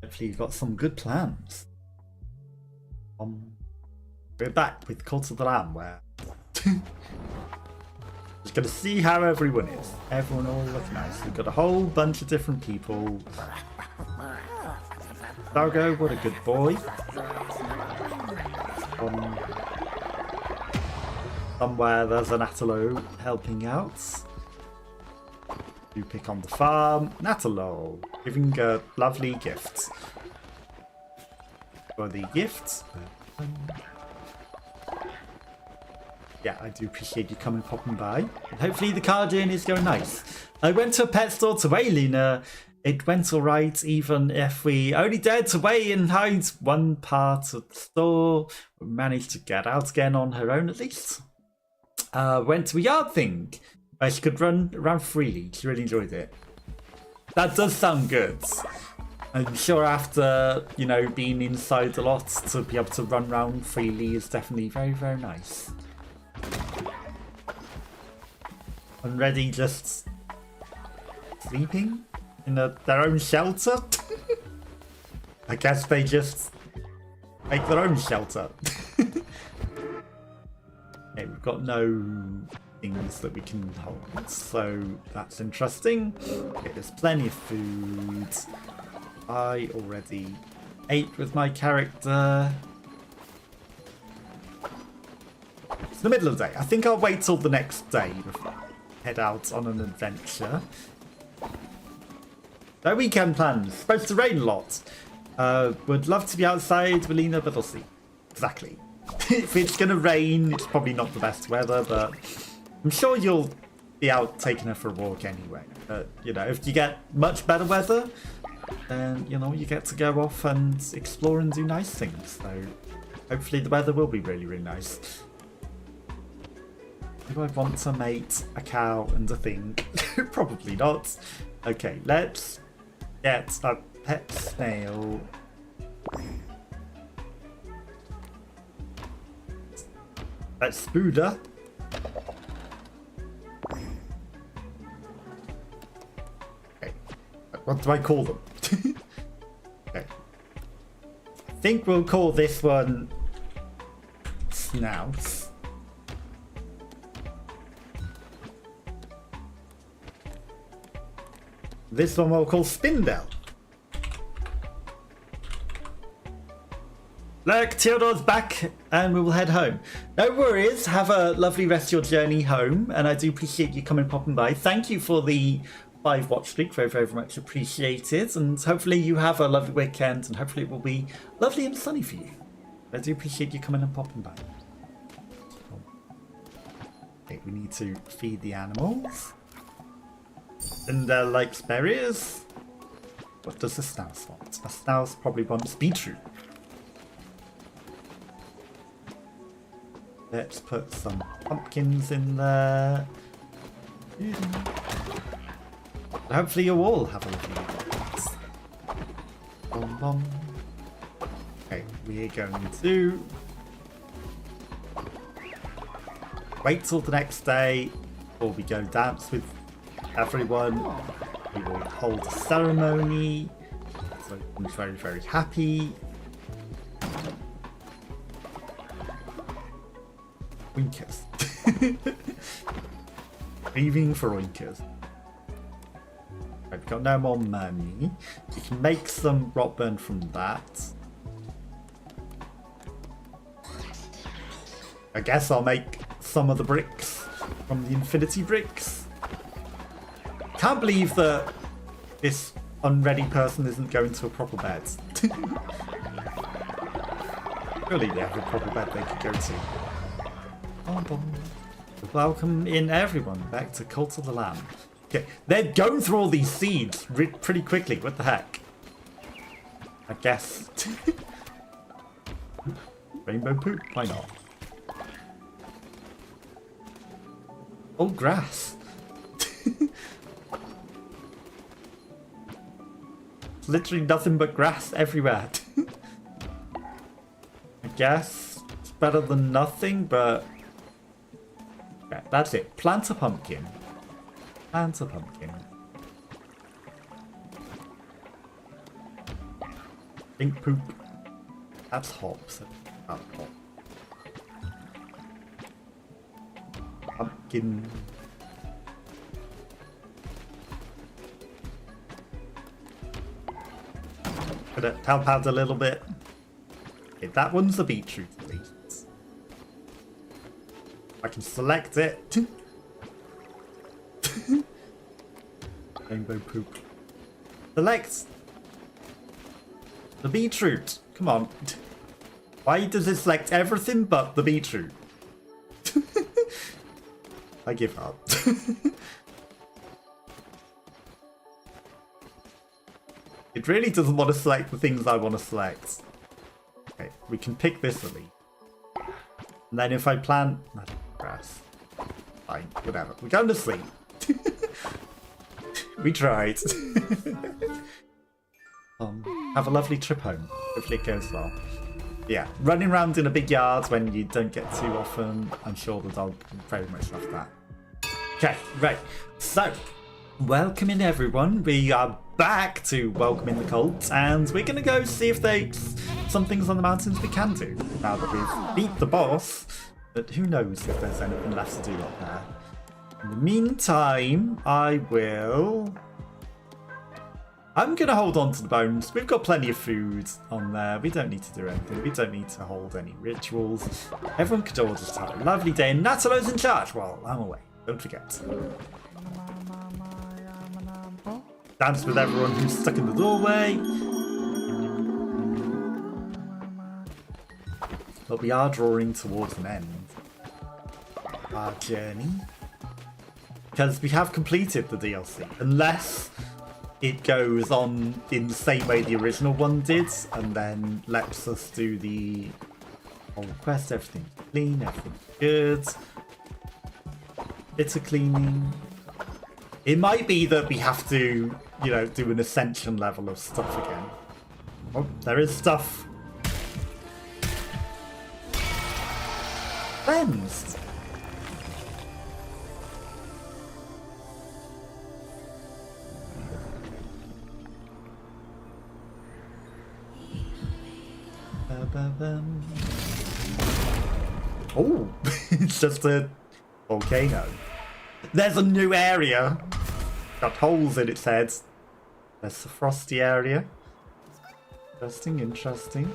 Hopefully you've got some good plans. We're back with Cult of the Lamb, where just gonna see how everyone is. Everyone all looks nice. We've got a whole bunch of different people. Dargo, what a good boy. Somewhere there's an Atalo helping out. You pick on the farm. Natalo, giving a lovely gift. For the gift. Yeah, I do appreciate you coming popping by. And hopefully the car journey is going nice. I went to a pet store to weigh Luna. It went alright, even if we only dared to weigh and hide one part of the store. We managed to get out again on her own at least. Went to a yard thing where she could run around freely. She really enjoyed it. That does sound good. I'm sure after, you know, being inside a lot, to be able to run around freely is definitely very, very nice. And Reddy just sleeping in their own shelter. I guess they just make their own shelter. Okay, we've got no things that we can hold, so that's interesting. Okay, there's plenty of food. I already ate with my character. It's the middle of the day. I think I'll wait till the next day before I head out on an adventure. No weekend plans. Supposed to rain a lot. Would love to be outside, Melina, but we'll see. Exactly. If it's going to rain, it's probably not the best weather, but I'm sure you'll be out taking her for a walk anyway. But, you know, if you get much better weather, then, you know, you get to go off and explore and do nice things. So hopefully the weather will be really, really nice. Do I want to mate a cow and a thing? Probably not. Okay, let's get a pet snail. Let's Spooder. Okay, what do I call them? Okay, I think we'll call this one Snouts. This one we'll call Spindle. Look, Theodore's back and we will head home. No worries, have a lovely rest of your journey home, and I do appreciate you coming popping by. Thank you for the 5 watch streak, very, very much appreciated, and hopefully you have a lovely weekend, and hopefully it will be lovely and sunny for you. I do appreciate you coming and popping by. Okay, we need to feed the animals. And likes berries. What does the Snouse want? The Snouse probably wants beetroot. Let's put some pumpkins in there. Hopefully you all have a lovely weekend. Bum, bum. Okay, we're going to wait till the next day before we go dance with everyone. We will hold a ceremony. So I'm very, very happy. Oinkers. Leaving for oinkers. I've got no more money. We can make some Rotburn from that. I guess I'll make some of the bricks from the Infinity Bricks. Can't believe that this unready person isn't going to a proper bed. Surely they have a proper bed they could go to. Welcome in everyone back to Cult of the Lamb. Okay, they're going through all these seeds pretty quickly. What the heck? I guess. Rainbow poop? Why not? Oh, grass. Literally nothing but grass everywhere. I guess it's better than nothing, but yeah, that's it. Plant a pumpkin. Plant a pumpkin. Pink poop. That's hops. That's hop. Pumpkin. Gonna help out a little bit. Okay, that one's the beetroot, at least. I can select it. Rainbow poop. Select the beetroot. Come on. Why does it select everything but the beetroot? I give up. It really doesn't want to select the things I want to select. Okay, we can pick this at least. And then if I plant grass, fine, whatever. We're going to sleep. We tried. Have a lovely trip home. Hopefully it goes well. Yeah, running around in a big yard when you don't get too often, I'm sure the dog very much loves that. Okay, right. So, welcome in everyone. We are back to welcoming the cult, and we're going to go see if there's some things on the mountains we can do now that we've beat the boss. But who knows if there's anything left to do up there. In the meantime, I'm going to hold on to the bones. We've got plenty of food on there. We don't need to do anything. We don't need to hold any rituals. Everyone could all just have a lovely day. And Natalo's in charge while I'm away. Don't forget. Dance with everyone who's stuck in the doorway. But we are drawing towards an end. Our journey. Because we have completed the DLC. Unless it goes on in the same way the original one did, and then lets us do the whole quest, everything's clean, everything's good. Bit of cleaning. It might be that we have to, you know, do an ascension level of stuff again. Oh, there is stuff. Cleansed. Oh, it's just a volcano. There's a new area. Got holes in its head. There's the frosty area. Interesting, interesting.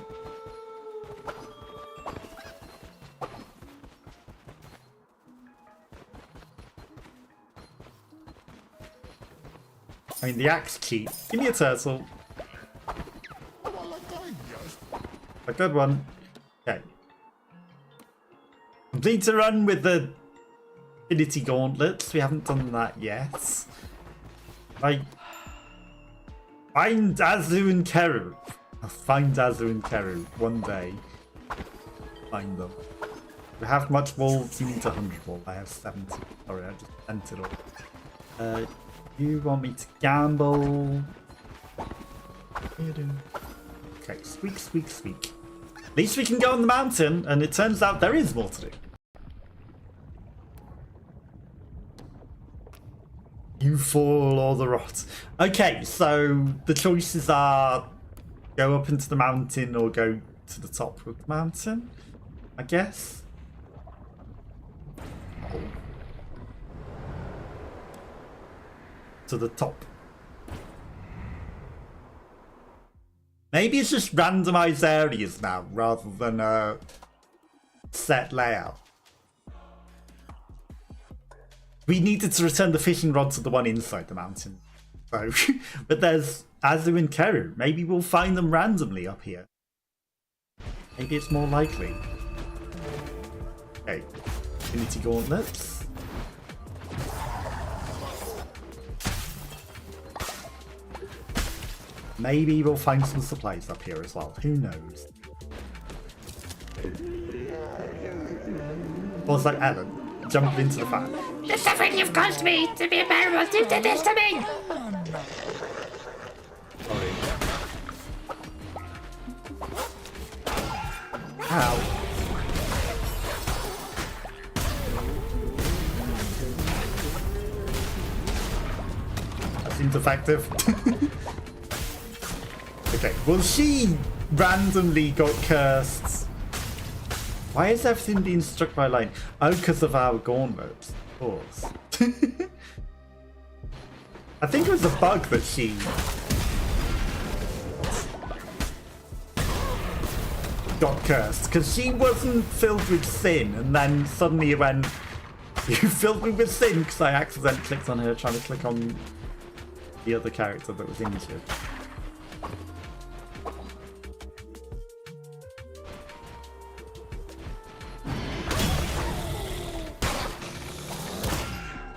I mean, the axe cheap. Give me a turtle. A good one. Okay. Complete a run with the Infinity Gauntlets. We haven't done that yet. I find Azu and Keru. I'll find Azu and Keru one day. Find them. We have much wool. You need 100 wool. I have 70. Sorry, I just sent it all. You want me to gamble? Okay, squeak, squeak, squeak. At least we can go on the mountain, and it turns out there is more to do. You fall or the rot. Okay, so the choices are go up into the mountain or go to the top of the mountain, I guess. Oh. To the top. Maybe it's just randomized areas now rather than a set layout. We needed to return the fishing rod to the one inside the mountain. So, but there's Azu and Keru. Maybe we'll find them randomly up here. Maybe it's more likely. Okay, Infinity Gauntlets. Maybe we'll find some supplies up here as well. Who knows? Was that Ellen? Jump into the fire. The suffering you've caused me to be unbearable. You did this to me! Sorry. Ow. That seems effective. Okay, well she randomly got cursed. Why is everything being struck by lightning? Oh, because of our gauntlets, of course. I think it was a bug that she got cursed, because she wasn't filled with sin, and then suddenly it went, you filled me with sin, because I accidentally clicked on her trying to click on the other character that was injured.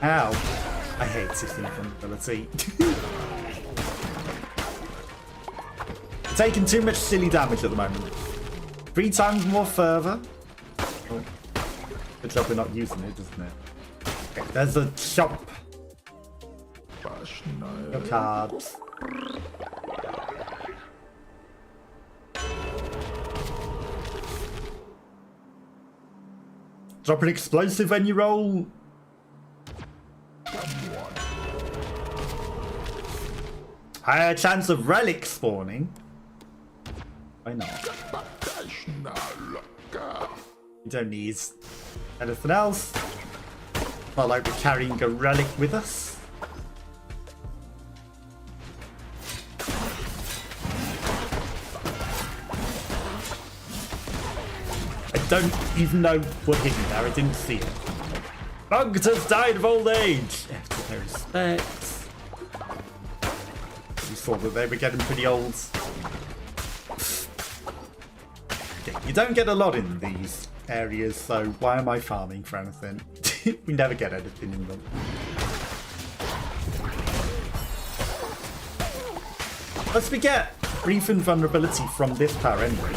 Ow. I hate this invulnerability. Taking too much silly damage at the moment. 3 times more fervor. Oh. Good job we're not using it, isn't it? Okay, there's a shop. Your cards. Drop an explosive when you roll. Higher chance of relic spawning. Why not? We don't need anything else. Not like we're carrying a relic with us. I don't even know what hit me there. I didn't see it. Bugged has died of old age. After their respects. We saw that they were getting pretty old. You don't get a lot in these areas, so why am I farming for anything? We never get anything in them. Let's we get brief invulnerability from this power anyway.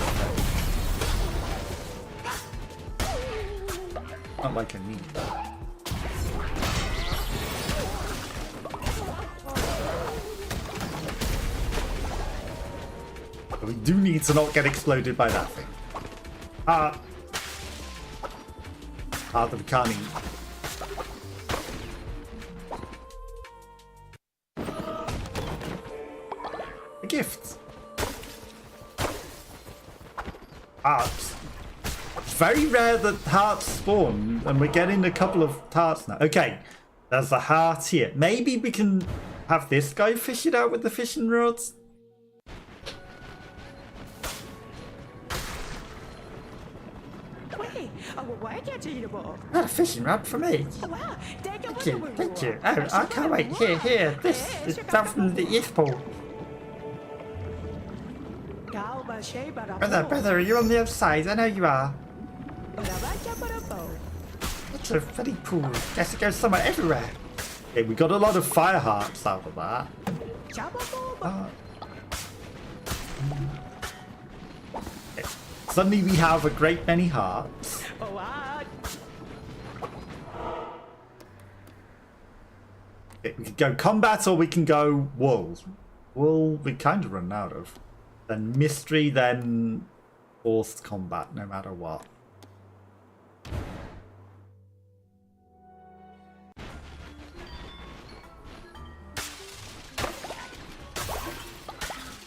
Not like I need that. But we do need to not get exploded by that thing. That we can't eat. A gift. Hearts. It's very rare that hearts spawn, and we're getting a couple of hearts now. Okay, there's a heart here. Maybe we can have this guy fish it out with the fishing rods. Oh, a fishing rod for me. Thank you, thank you. Oh, I can't wait. Here. This is from the East Pole. Brother, are you on the other side? I know you are. It's a funny pool. Guess it goes somewhere everywhere. Okay, we got a lot of fire hearts out of that. Okay. Suddenly we have a great many hearts. Okay, we could go combat or we can go wool. Wool we kind of run out of. Then mystery, then forced combat, no matter what.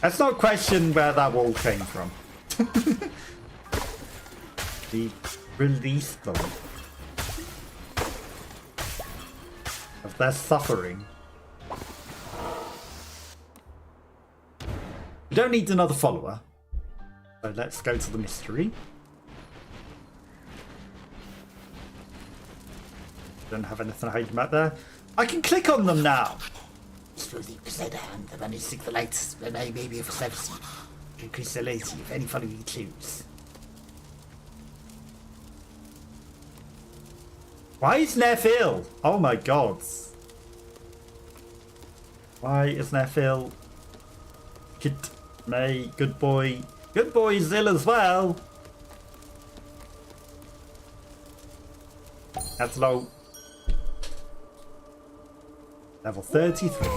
Let's not question where that wool came from. We released them of their suffering. We don't need another follower. So let's go to the mystery. Don't have anything hiding back there. I can click on them now. Slowly present a hand, the money stick the lights, maybe for service. Increase the latency if any follower you choose. Why is Neff ill? Oh my god. Why is Neff ill? Kid May, good boy. Good boy is ill as well. That's low. Level 33.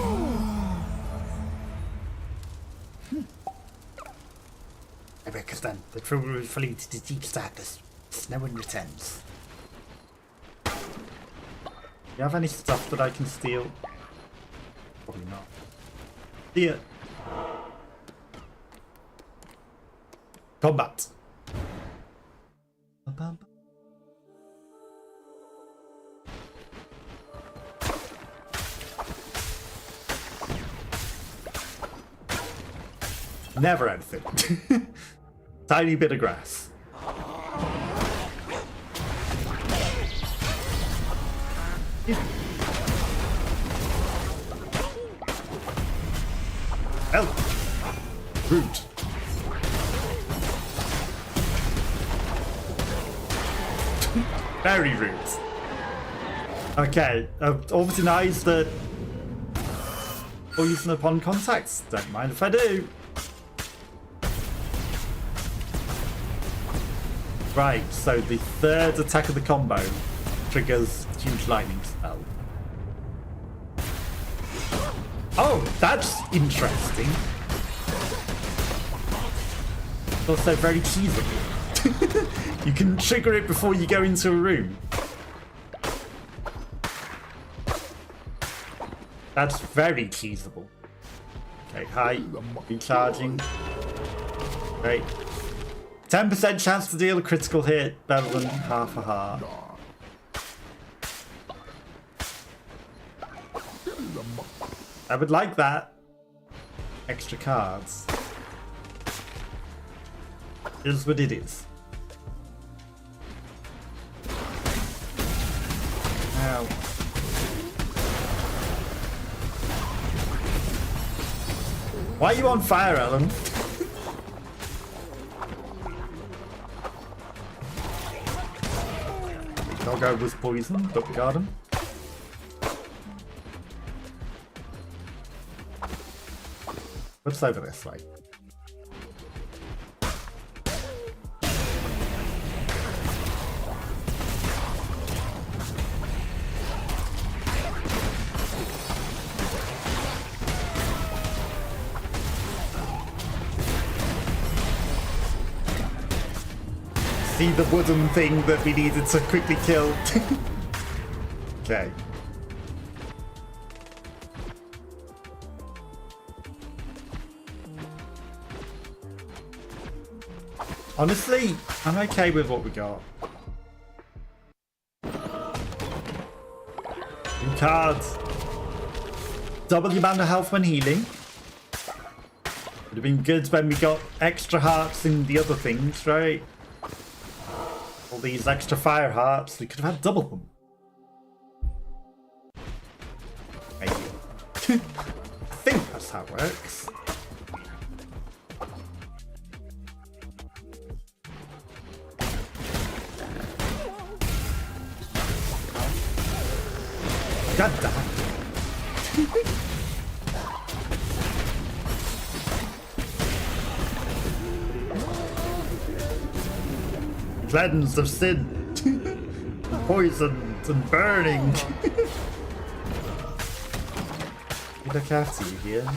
Because then the crew will flee into the deep darkness. No one returns. Do you have any stuff that I can steal? Probably not. Here. Combat. Never anything. Tiny bit of grass. Help! Rude. Very rude. Okay, all denies that poison upon contacts. Don't mind if I do. Right, so the third attack of the combo triggers huge lightning spell. Oh, that's interesting. It's also very cheesable. You can trigger it before you go into a room. That's very cheesable. Okay, hi. Recharging. Great. 10% chance to deal a critical hit, better than half a heart. I would like that. Extra cards. Is what it is. Ow. Why are you on fire, Alan? Doggo was poisoned, but we got him. What's over this way? See the wooden thing that we needed to quickly kill. Okay. Honestly, I'm okay with what we got. New cards. Double your mana health when healing. Would have been good when we got extra hearts in the other things, right? All these extra fire hearts, we could have had double them. Maybe. I think that's how it works. God damn. Cleansed of sin, poisoned and burning. We look after you here.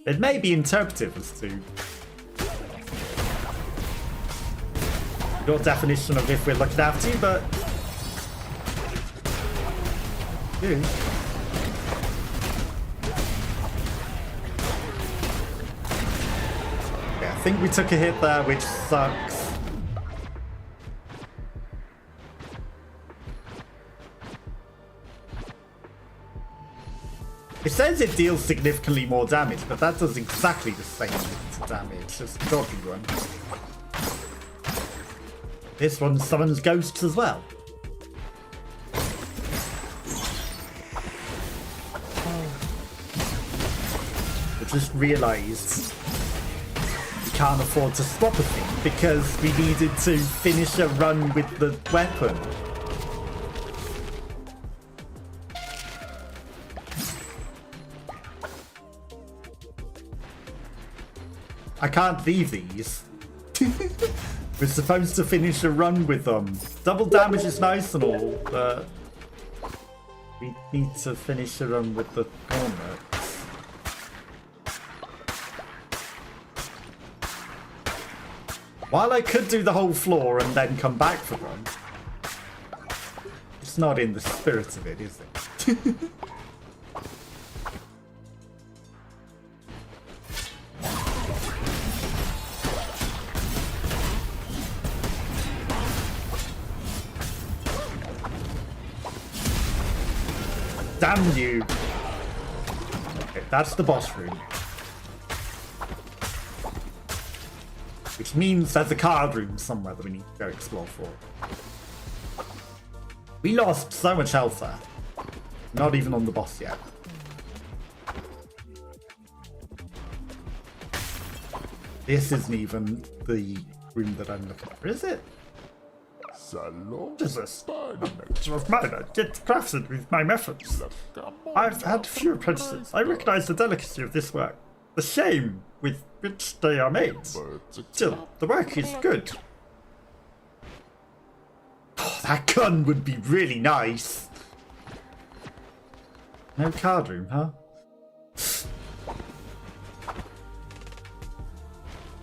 It may be interpretive as to your definition of if we're looking after you, but yeah. I think we took a hit there, which sucks. It says it deals significantly more damage, but that does exactly the same damage as the doggy one. This one summons ghosts as well. I just realised we can't afford to swap a thing because we needed to finish a run with the weapon. I can't leave these. We're supposed to finish a run with them. Double damage is nice and all, but we need to finish a run with the gauntlets. While I could do the whole floor and then come back for them, it's not in the spirit of it, is it? Damn you. Okay, that's the boss room. Which means there's a card room somewhere that we need to go explore for. We lost so much health there. Not even on the boss yet. This isn't even the room that I'm looking for, is it? What is this? Of mine, get crafted with my methods. I've had few apprentices. I recognize the delicacy of this work. The shame with which they are made. Still, the work is good. Oh, that gun would be really nice. No card room, huh?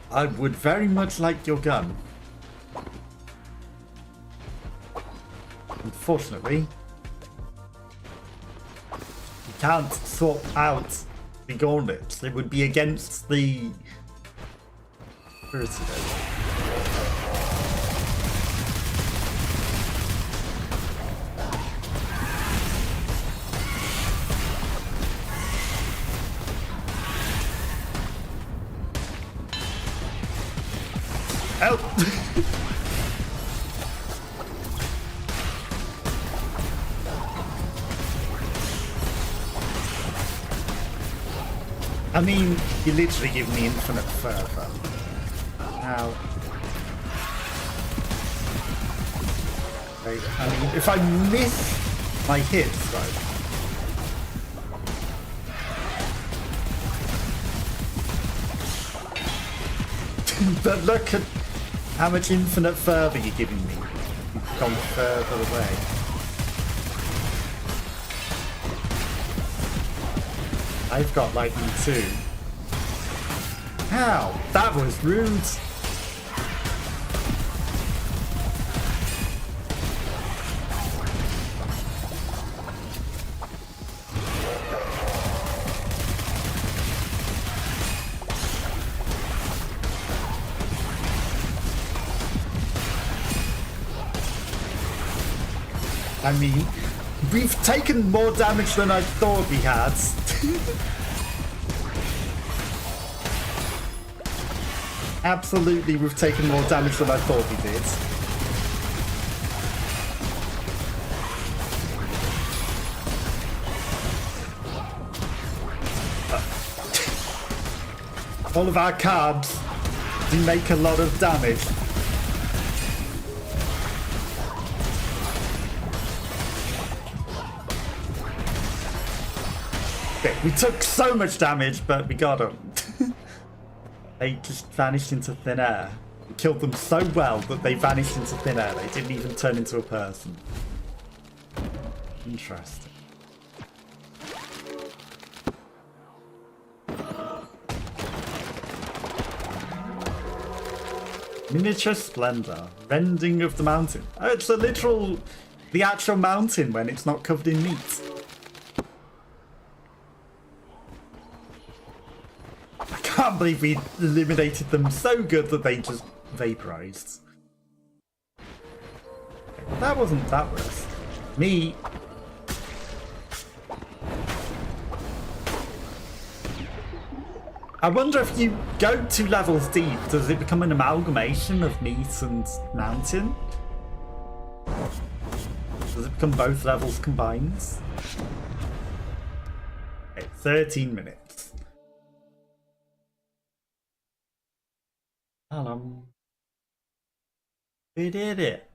I would very much like your gun. Unfortunately, you can't swap out the gauntlets. It would be against the... Where is it? Help! I mean, you literally give me infinite fervor. Now, I mean, if I miss my hits, though. But look at how much infinite fervor you're giving me. You've gone further away. I've got lightning too. Ow! That was rude! I mean, we've taken more damage than I thought we had. Absolutely, we've taken more damage than I thought we did. All of our cards do make a lot of damage. Okay, we took so much damage, but we got them. They just vanished into thin air. We killed them so well that they vanished into thin air. They didn't even turn into a person. Interesting. Miniature splendor. Rending of the mountain. Oh, it's a literal... the actual mountain when it's not covered in meat. I can't believe we eliminated them so good that they just vaporized. That wasn't that worse. Me. I wonder if you go 2 levels deep, does it become an amalgamation of meat and mountain? Does it become both levels combined? Okay, 13 minutes. We did it.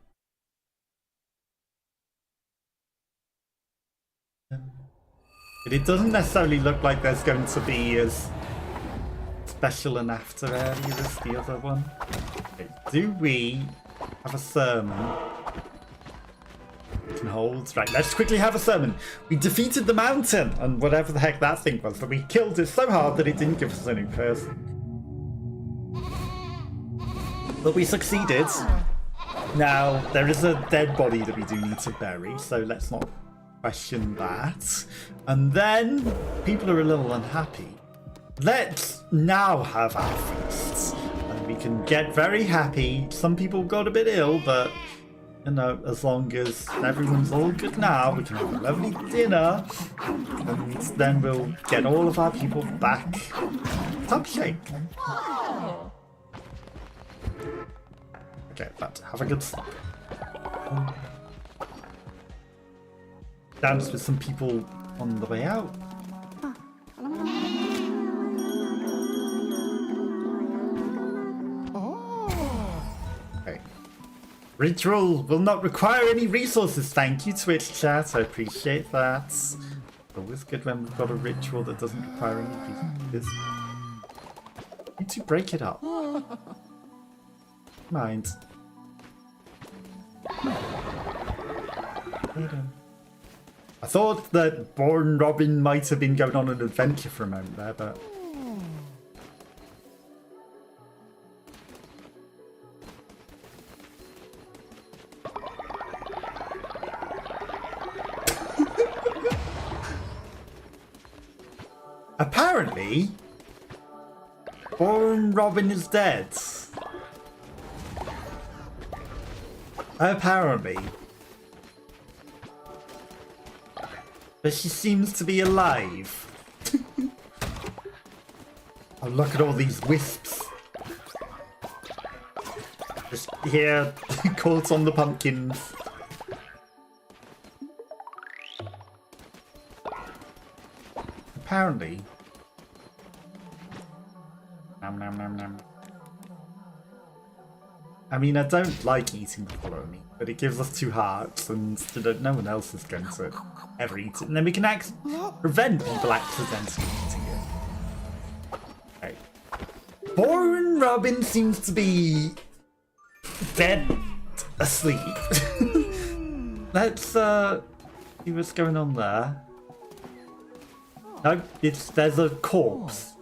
But it doesn't necessarily look like there's going to be as special an after area as the other one. Okay, do we have a sermon? Can hold. Right, let's quickly have a sermon. We defeated the mountain and whatever the heck that thing was, but we killed it so hard that it didn't give us any person. But we succeeded. Now, there is a dead body that we do need to bury, so let's not question that. And then, people are a little unhappy. Let's now have our feasts. And we can get very happy. Some people got a bit ill, but you know, as long as everyone's all good now, we can have a lovely dinner, and then we'll get all of our people back top shape. Okay, but have a good sleep. Dance with some people on the way out. Okay. Ritual will not require any resources. Thank you, Twitch chat. I appreciate that. Always good when we've got a ritual that doesn't require any resources. Need to break it up. Mind. I thought that Born Robin might have been going on an adventure for a moment there, but... Apparently, Born Robin is dead. Apparently. But she seems to be alive. Oh, look at all these wisps. Just here, caught on the pumpkins. Apparently. Nom nom nom nom. I mean, I don't like eating the follow meat, but it gives us 2 hearts, and no one else is going to ever eat it. And then we can prevent people accidentally eating it. Okay. Born Robin seems to be dead asleep. Let's see what's going on there. No, there's a corpse.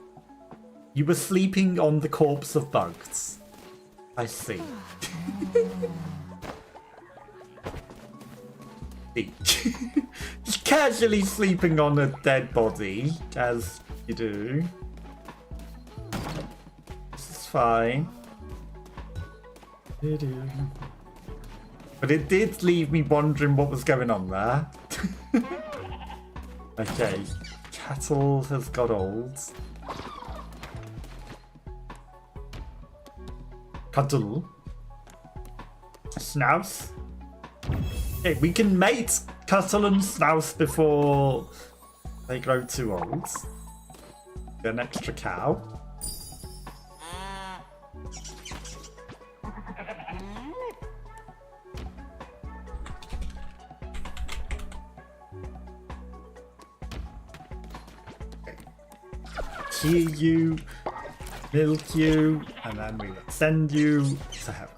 You were sleeping on the corpse of Bugs. I see. Just casually sleeping on a dead body, as you do. This is fine. But it did leave me wondering what was going on there. Okay, cattle has got old. Cuddle. Snouse. Okay, we can mate Cuttle and Snouse before they grow too old. Get an extra cow. Okay. Hear you. Milk you, and then we will send you to heaven.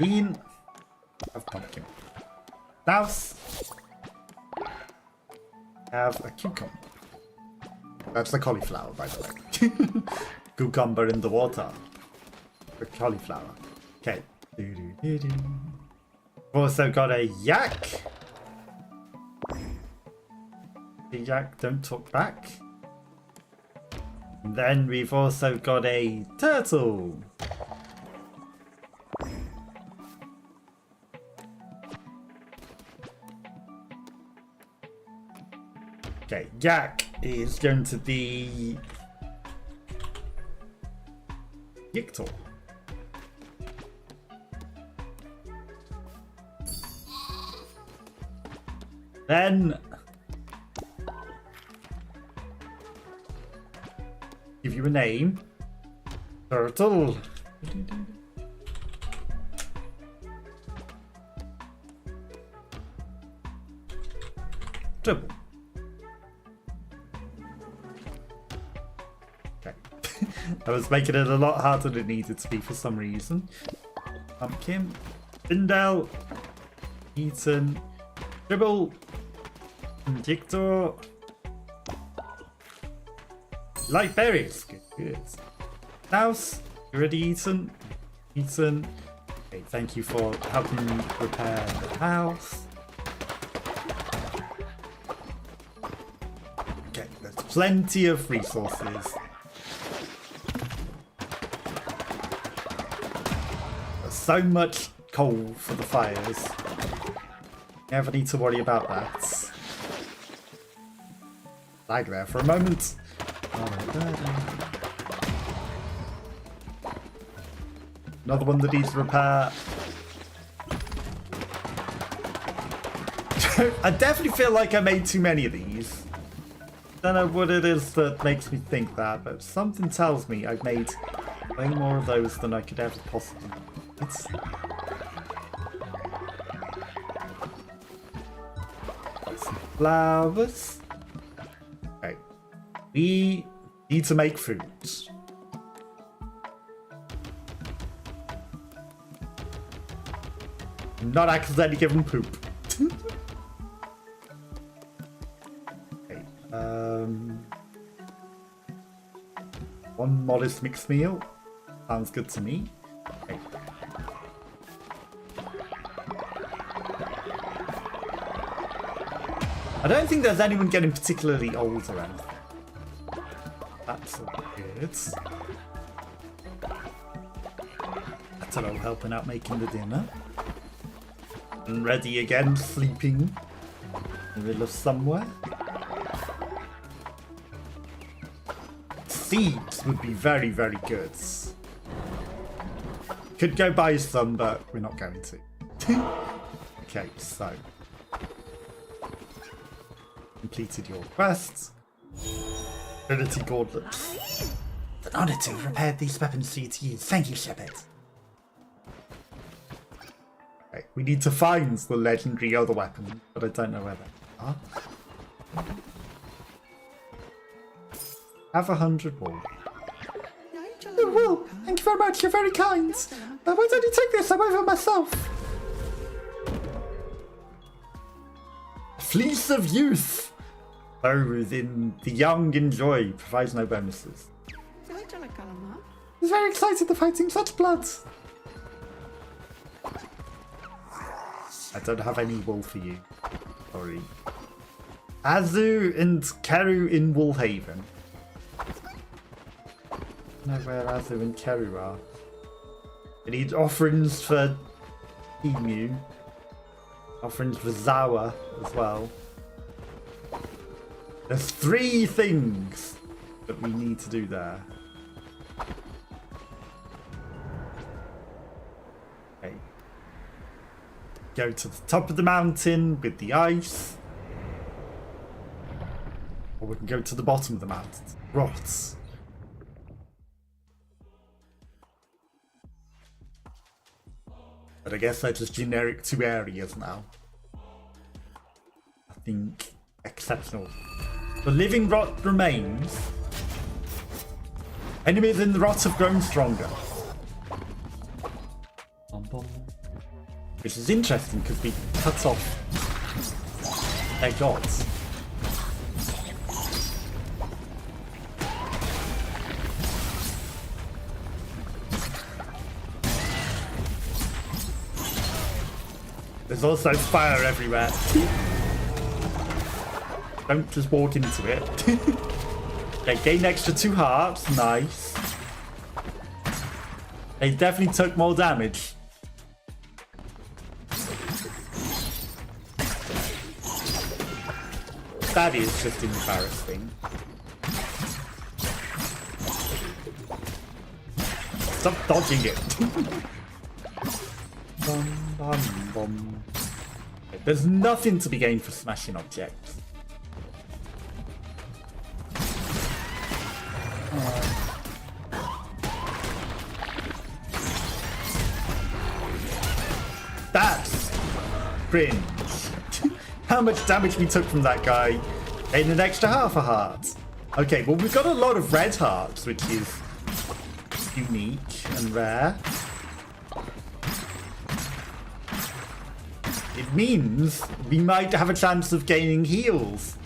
Lean of pumpkin. Mouse. Have a cucumber. That's the cauliflower, by the way. Cucumber in the water. The cauliflower. Okay. We've also got a yak. The yak don't talk back. And then we've also got a turtle. Okay, yak is going to be Yictor. Then give you a name. Turtle. Dribble. Okay. I was making it a lot harder than it needed to be for some reason. Pumpkin. Indel. Eaton. Dribble. Victor. Like berries. Good, good. Mouse, you already eaten? Eaten. Okay, thank you for helping me repair the house. Okay, let's plenty of resources. There's so much coal for the fires. Never need to worry about that. Lag there for a moment. Another one that needs repair. I definitely feel like I made too many of these. Don't know what it is that makes me think that, but something tells me I've made way more of those than I could ever possibly. It's... some flowers. Okay. We need to make food. Not accidentally give them poop. Okay. One modest mixed meal. Sounds good to me. Okay. I don't think there's anyone getting particularly old around. That's all good. That's all helping out making the dinner. And ready again, sleeping in the middle of somewhere. Seeds would be very, very good. Could go buy some, but we're not going to. Okay, so. Completed your quest. Ability gauntlets. It's an honor to have prepared these weapons for you to use. Thank you, Shepherd. Okay, we need to find the legendary other weapon, but I don't know where they are. Have 100 wool. Oh, well, thank you very much. You're very kind. Why don't you take this? I'm over myself. Fleece of Youth. Clothes in the young enjoy. Provides no bonuses. He's very excited to fighting such blood. I don't have any wool for you. Sorry. Azu and Keru in Woolhaven. I don't know where Azu and Keru are. I need offerings for Emu. Offerings for Zawa as well. There's 3 things that we need to do there. Okay. Go to the top of the mountain with the ice. Or we can go to the bottom of the mountain. Rots. But I guess they're just generic 2 areas now. Nothing exceptional. The living rot remains. Enemies in the rot have grown stronger. Which is interesting because we cut off their gods. There's also fire everywhere. Don't just walk into it. They gain extra 2 hearts. Nice. They definitely took more damage. That is just embarrassing. Stop dodging it. There's nothing to be gained for smashing objects. That's cringe. How much damage we took from that guy in an extra half a heart. Okay, well we've got a lot of red hearts, which is unique and rare. It means we might have a chance of gaining heals.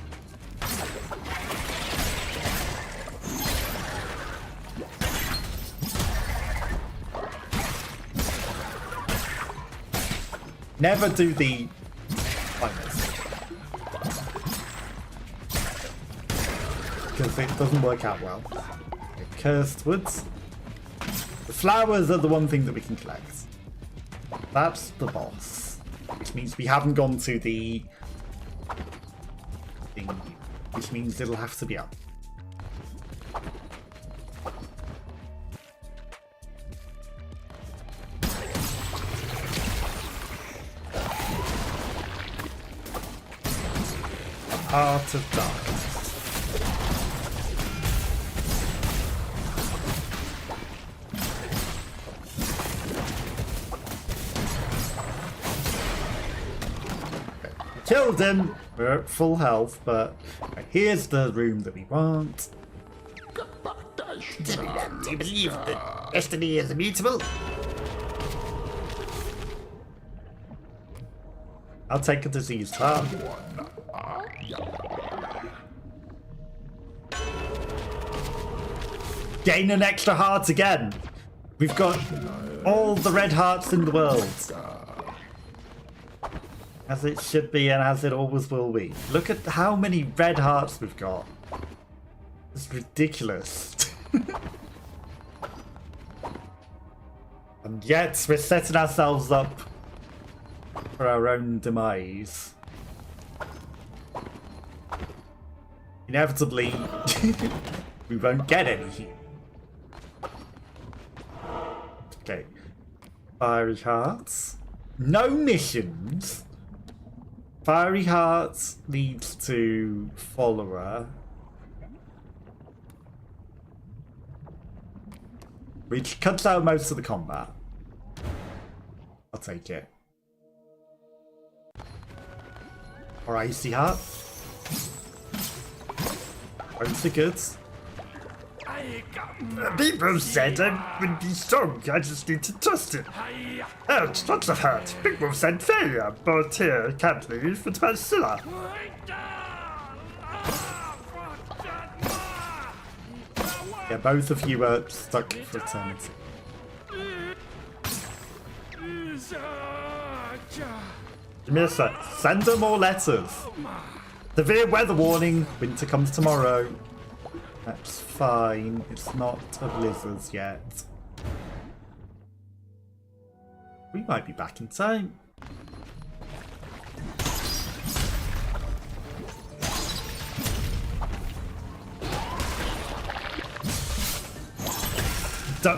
Never do the like this. because it doesn't work out well. Okay, cursed woods. The flowers are the one thing that we can collect. That's the boss. Which means we haven't gone to the thing. Which means it'll have to be up. Heart of Darkness. Killed him! We're at full health, but here's the room that we want. Do you believe that destiny is immutable? I'll take a diseased heart. Gain an extra heart again! We've got all the red hearts in the world. As it should be and as it always will be. Look at how many red hearts we've got. It's ridiculous. And yet we're setting ourselves up for our own demise. Inevitably, we won't get any. Okay. Fiery hearts. No missions. Fiery hearts leads to follower. Which cuts out most of the combat. I'll take it. Or icy heart. Both are good. People said I would be strong, I just need to trust it. Ouch, lots of hurt. Big Wolf said failure, but here, can't leave, it's my Scylla. Yeah, both of you are stuck for eternity. Give me a sec. Send her more letters. Severe weather warning. Winter comes tomorrow. That's fine. It's not a blizzard yet. We might be back in time.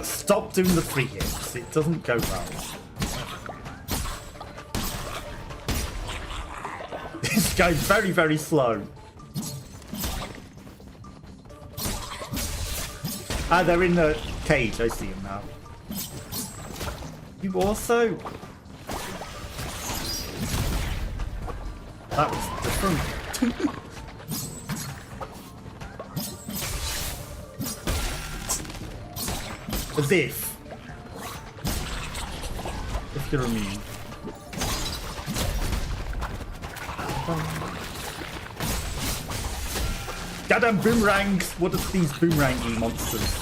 Stop doing the free hits. It doesn't go well. This guy's very, very slow. Ah, they're in the cage. I see him now. You also... That was different. As if you're immune. Goddamn boomerangs! What are these boomerangy monsters?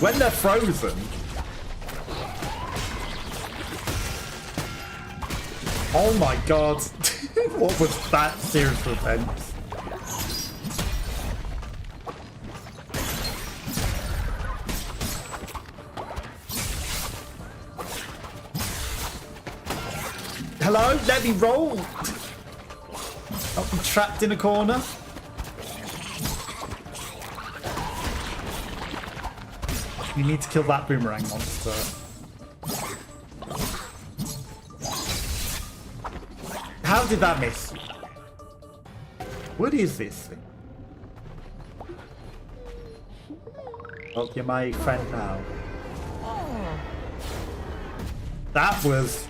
When they're frozen. Oh my god. What was that series of events? Hello? Let me roll! Not be trapped in a corner. You need to kill that boomerang monster. How did that miss you? What is this thing? Oh, you're my friend now. That was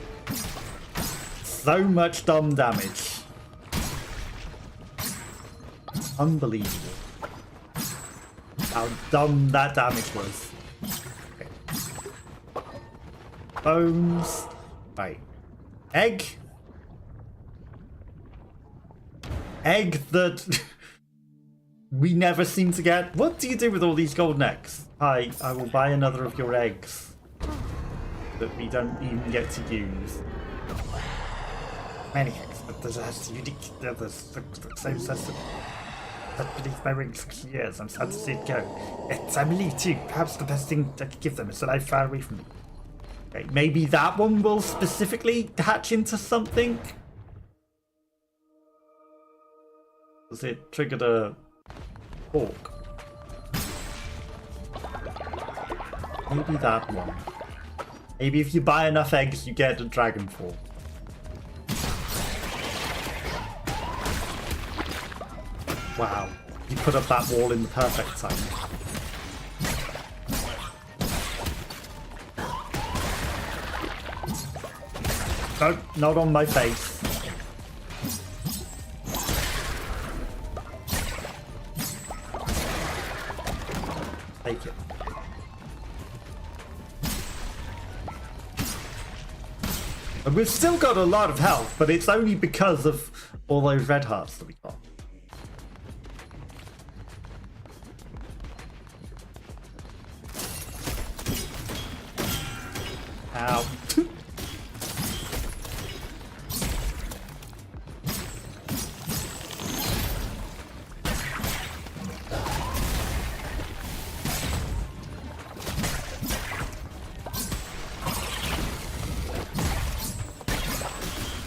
so much dumb damage. Unbelievable. How dumb that damage was. Okay. Bones. Right. Egg. Egg that we never seem to get. What do you do with all these golden eggs? Hi, I will buy another of your eggs that we don't even get to use. Many eggs. But there's unique, there's the same system. That beneath my wings for years. I'm sad to see it go. It's Emily too. Perhaps the best thing I could give them is to lie far away from me. Okay, maybe that one will specifically hatch into something? Does it trigger the hawk? Maybe that one. Maybe if you buy enough eggs, you get a dragon form. Wow, you put up that wall in the perfect time. No, not on my face. Take it. And we've still got a lot of health, but it's only because of all those red hearts that we got. Ow.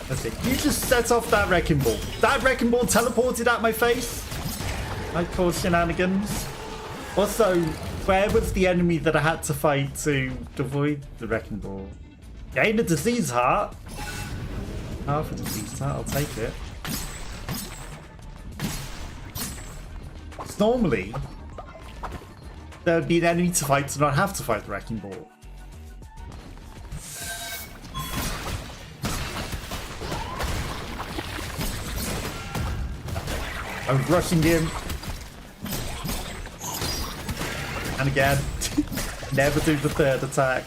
That's it. You just set off that wrecking ball. That wrecking ball teleported at my face. I caused shenanigans. Also, where was the enemy that I had to fight to avoid the wrecking ball? Gain a disease heart. Half a disease heart, I'll take it. Normally, there would be an enemy to fight to not have to fight the wrecking ball. I was rushing him. And again, never do the third attack.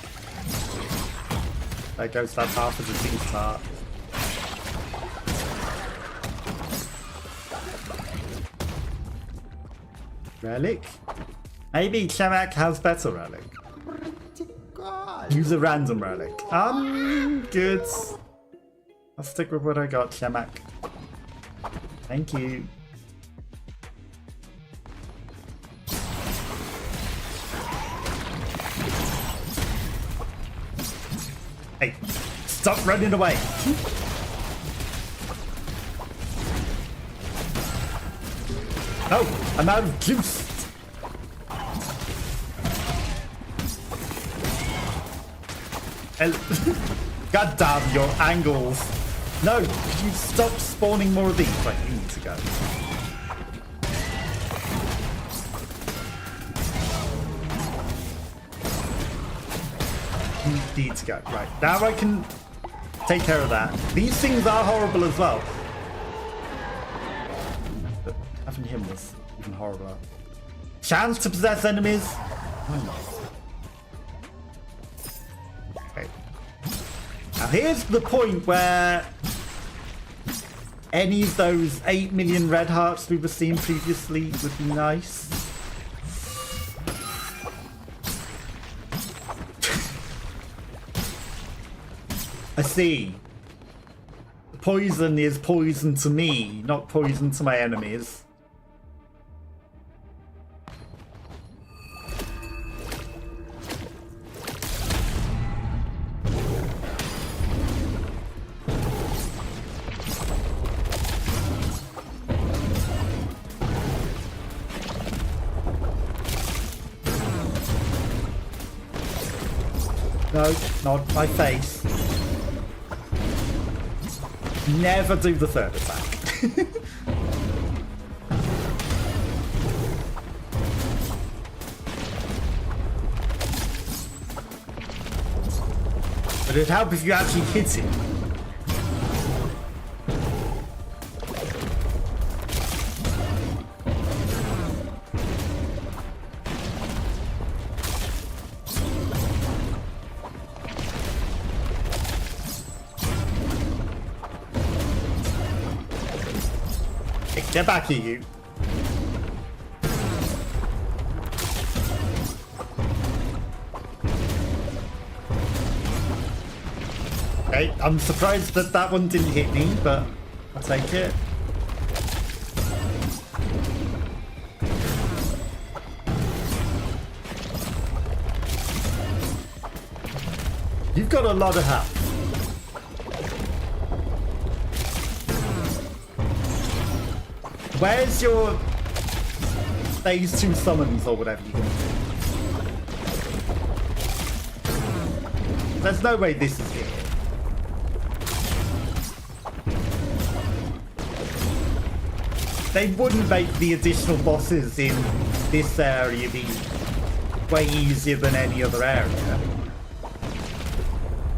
There goes that half of the disease heart. Relic? Maybe Shemak has better relic. Use a random relic. Good. I'll stick with what I got, Shemak. Thank you. Hey, stop running away. Oh, I'm out of juice. God damn your angles. No, could you stop spawning more of these? Right, you need to go. You need to go. Right, now I can take care of that. These things are horrible as well. But having him was even horrible. Chance to possess enemies? Why not? Okay. Now here's the point where any of those 8 million red hearts we were seeing previously would be nice. I see. Poison is poison to me, not poison to my enemies. No, not my face. Never do the third attack. But it'd help if you actually hit him. Get back here, you. Okay, I'm surprised that that one didn't hit me, but I'll take it. You've got a lot of health. Where's your phase 2 summons or whatever you can do? There's no way this is it. They wouldn't make the additional bosses in this area be way easier than any other area.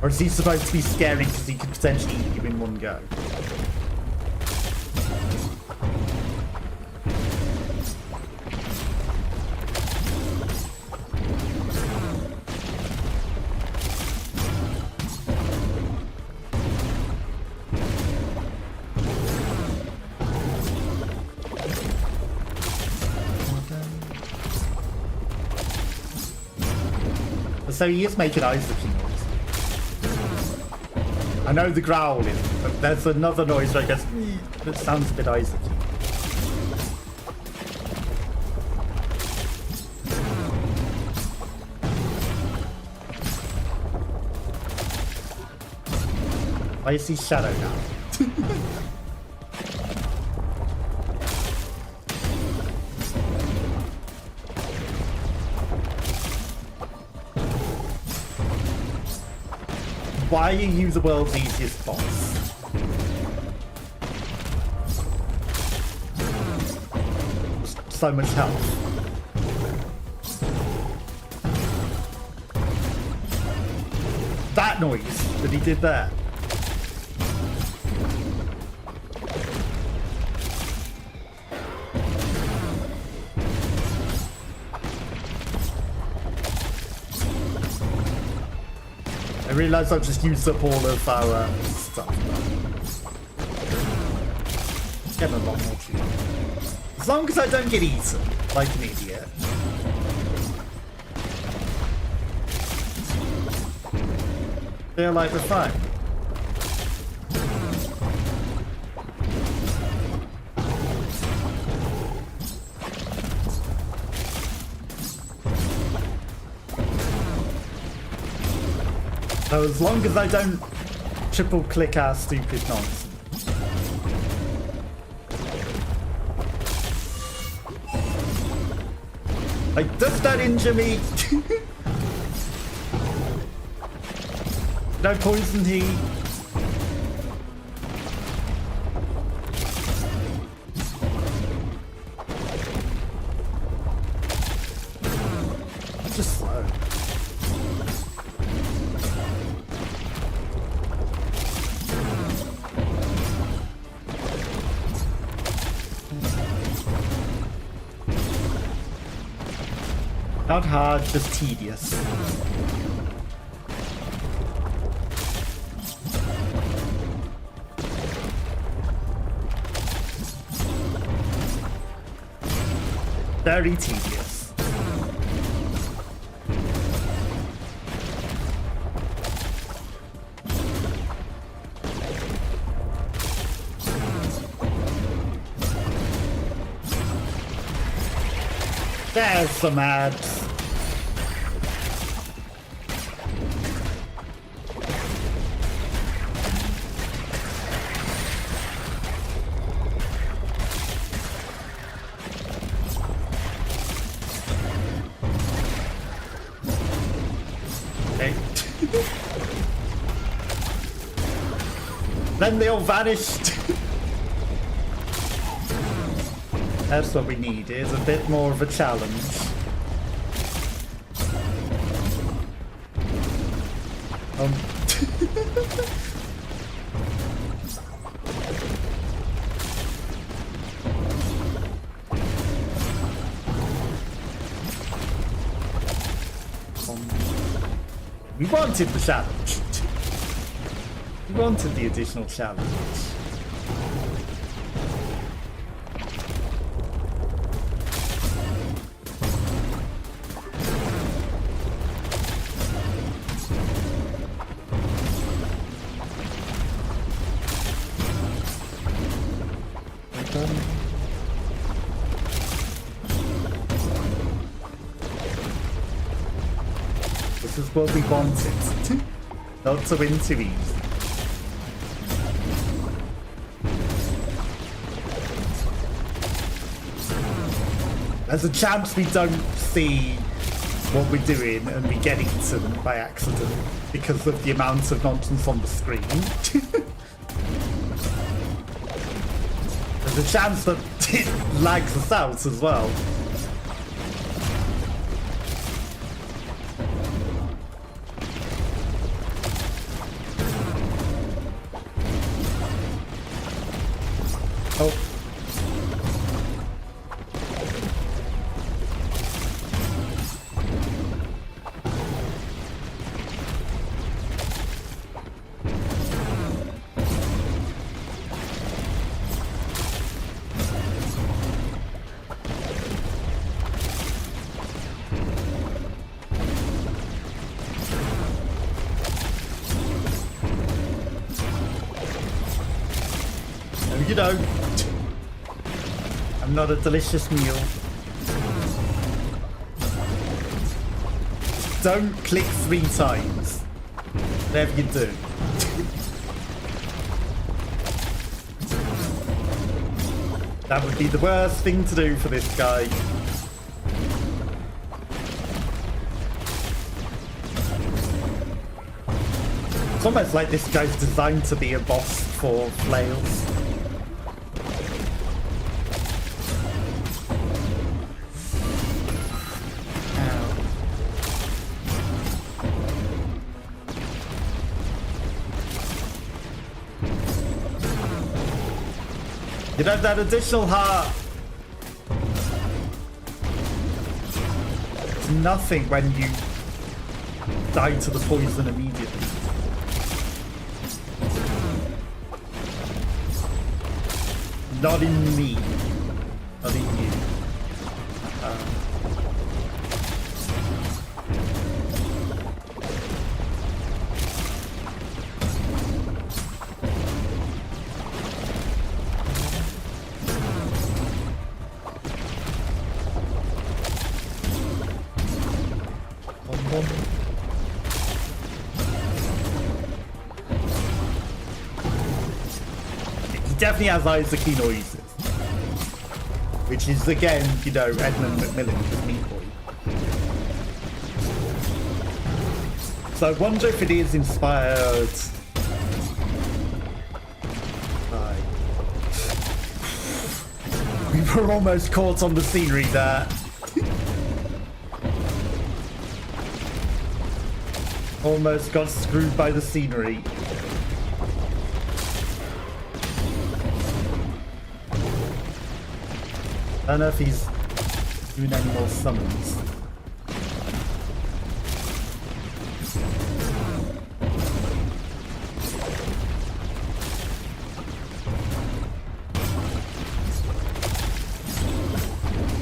Or is he supposed to be scary because he could potentially eat you in one go? So he is making Isaac-y noise. I know the growl is, but there's another noise where I guess that sounds a bit Isaac-y. I see Shadow now. Why are you the world's easiest boss? So much health. That noise that he did there. I realise I've just used up all of our stuff. Get a lot more too. As long as I don't get eaten like an idiot. Feel like we're fine. So as long as I don't triple click our stupid nonsense. Like, does that injure me? No poison heat. It's just slow. Not hard, just tedious. Very tedious. There's some ads. Then they all vanished. That's what we need, is a bit more of a challenge. We wanted the challenge. We wanted the additional challenge. This is what we wanted. Not to win too easy. As a chance we don't see what we're doing and we get into them by accident because of the amount of nonsense on the screen. There's a chance that it lags us out as well. Oh. You know, I'm not a delicious meal. Don't click 3 times. Whatever you do. That would be the worst thing to do for this guy. It's almost like this guy's designed to be a boss for flails. You have that additional heart. It's nothing when you die to the poison immediately. Not in me. Not in you. Definitely has Isaac-y noises, which is again, you know, Edmund Macmillan with Meat Boy. So I wonder if it is inspired by... We were almost caught on the scenery there. Almost got screwed by the scenery. I don't know if he's doing any more summons.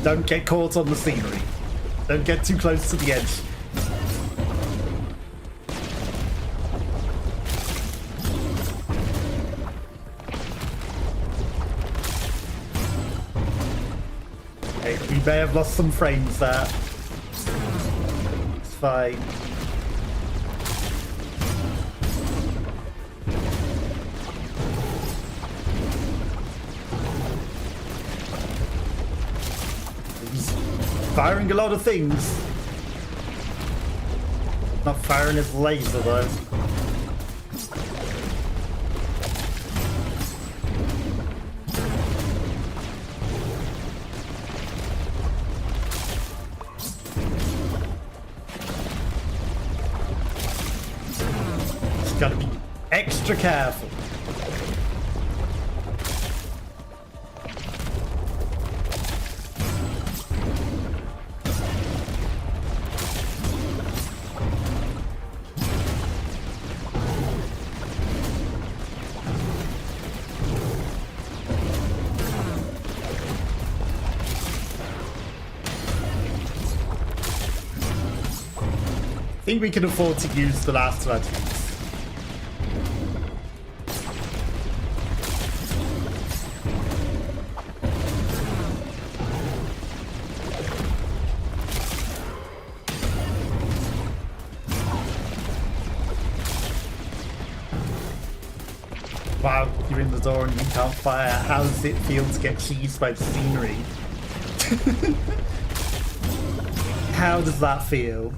Don't get caught on the scenery. Don't get too close to the edge. We may have lost some frames there. It's fine. He's firing a lot of things. Not firing his laser though. Gotta be extra careful. I think we can afford to use the last two attributes. Wow, you're in the door and you can't fire. How does it feel to get cheesed by the scenery? How does that feel?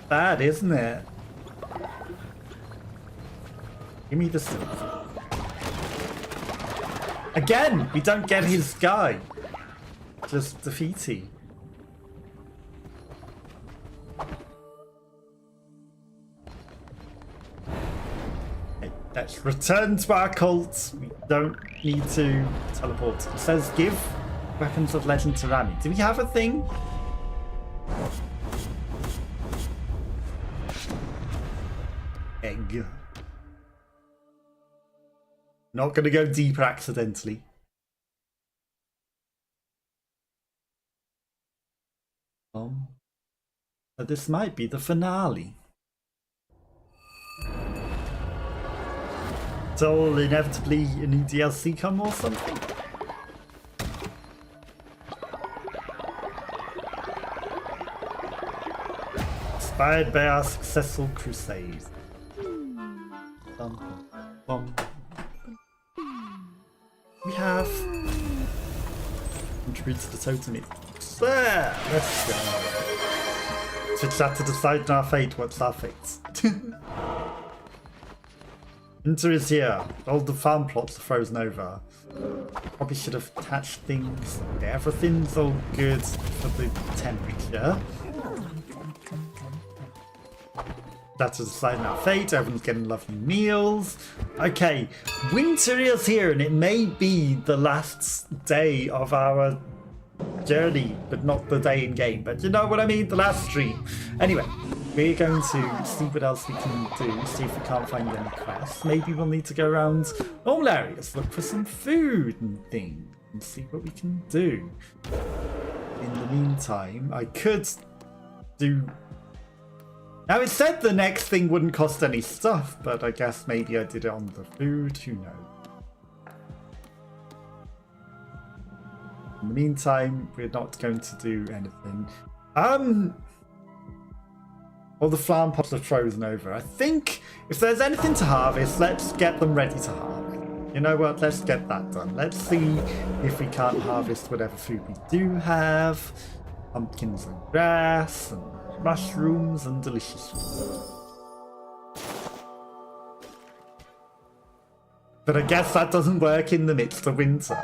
Bad, isn't it? Give me the stuff. Again, we don't get his guy. Just defeaty. Okay, let's return to our cult. We don't need to teleport. It says give weapons of legend to Ramy. Do we have a thing? Egg. Not gonna go deeper accidentally. But this might be the finale. So inevitably a new DLC come or something? Inspired by our successful crusade. We have contributed to the totem. There! Let's go. Switch that to decide on our fate. What's our fate? Winter is here. All the farm plots are frozen over. Probably should have attached things. Everything's all good for the temperature. That's to decide on our fate. Everyone's getting lovely meals. Okay, winter is here and it may be the last day of our journey, but not the day in game. But you know what I mean? The last stream. Anyway, we're going to see what else we can do. See if we can't find any quests. Maybe we'll need to go around all areas, look for some food and things, and see what we can do. In the meantime, I could do... Now, it said the next thing wouldn't cost any stuff, but I guess maybe I did it on the food. Who knows? In the meantime, we're not going to do anything. All the farm pots are frozen over. I think if there's anything to harvest, let's get them ready to harvest. You know what? Let's get that done. Let's see if we can't harvest whatever food we do have. Pumpkins and grass and mushrooms and delicious food. But I guess that doesn't work in the midst of winter.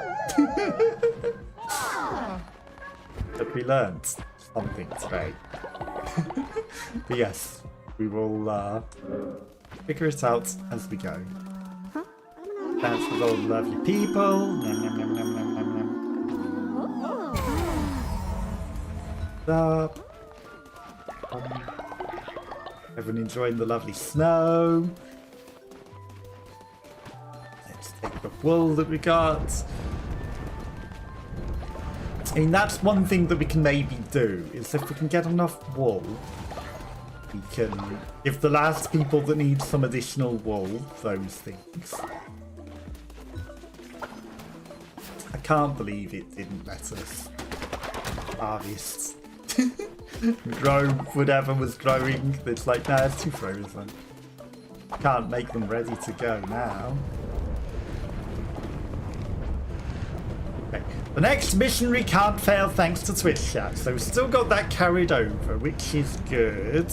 But we learned something today. But yes, we will figure it out as we go. Dance with all the lovely people. Nom, nom, nom, nom, nom, nom, nom. Everyone enjoying the lovely snow. Let's take the wool that we got. I mean, that's one thing that we can maybe do, is if we can get enough wool, we can give the last people that need some additional wool those things. I can't believe it didn't let us harvest. Grow whatever was growing. It's like, nah, it's too frozen. Can't make them ready to go now. Okay. The next missionary can't fail thanks to Twitch chat. So we've still got that carried over, which is good.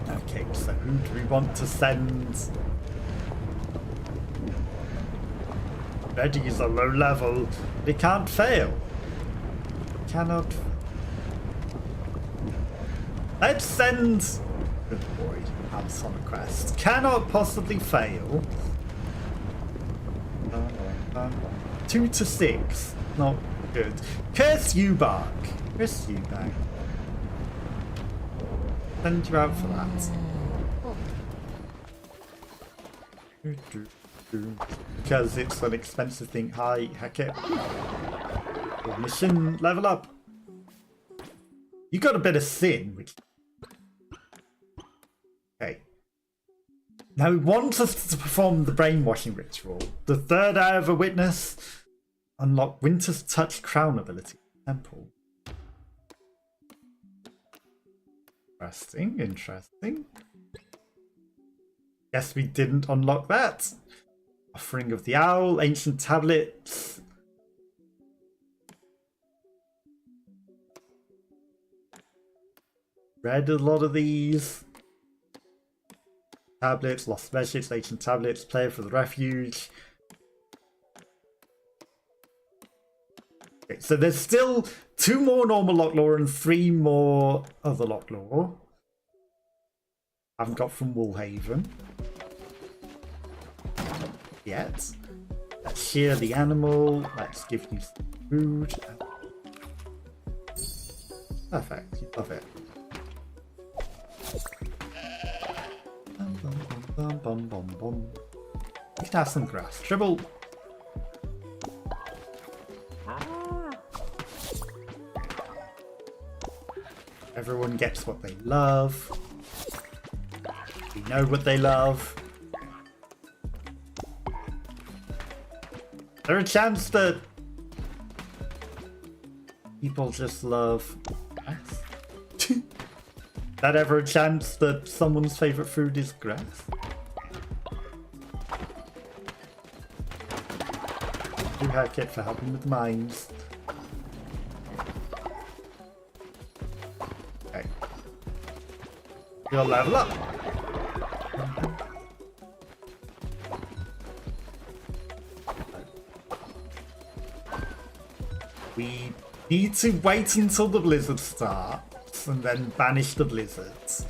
Okay, so who do we want to send? Ready is a low level. They can't fail. Cannot. Let's send. Good boy. House on a quest. Cannot possibly fail. 2 to 6. Not good. Curse you, Bark. Curse you, Bark. Send you out for that. Because it's an expensive thing. Hi, heck it. Mission level up. You got a bit of sin, which. Okay. Now he wants us to perform the brainwashing ritual. The third eye of a witness. Unlock Winter's Touch crown ability. Temple. Interesting, interesting. Guess we didn't unlock that. Offering of the Owl, ancient tablets. Read a lot of these. Tablets, lost measures, ancient tablets, player for the refuge. Okay, so there's still 2 more normal lock lore and 3 more other lock lore. I haven't got from Woolhaven yet. Let's shear the animal. Let's give you some food. Perfect. You love it. Bum, bum, bum, bum, bum, bum. We can have some grass. Dribble. Everyone gets what they love. We know what they love. There's a chance that people just love grass. That ever a chance that someone's favourite food is grass? Do hack it for helping with the mines. Okay. You'll level up. We need to wait until the blizzard starts and then banish the blizzards.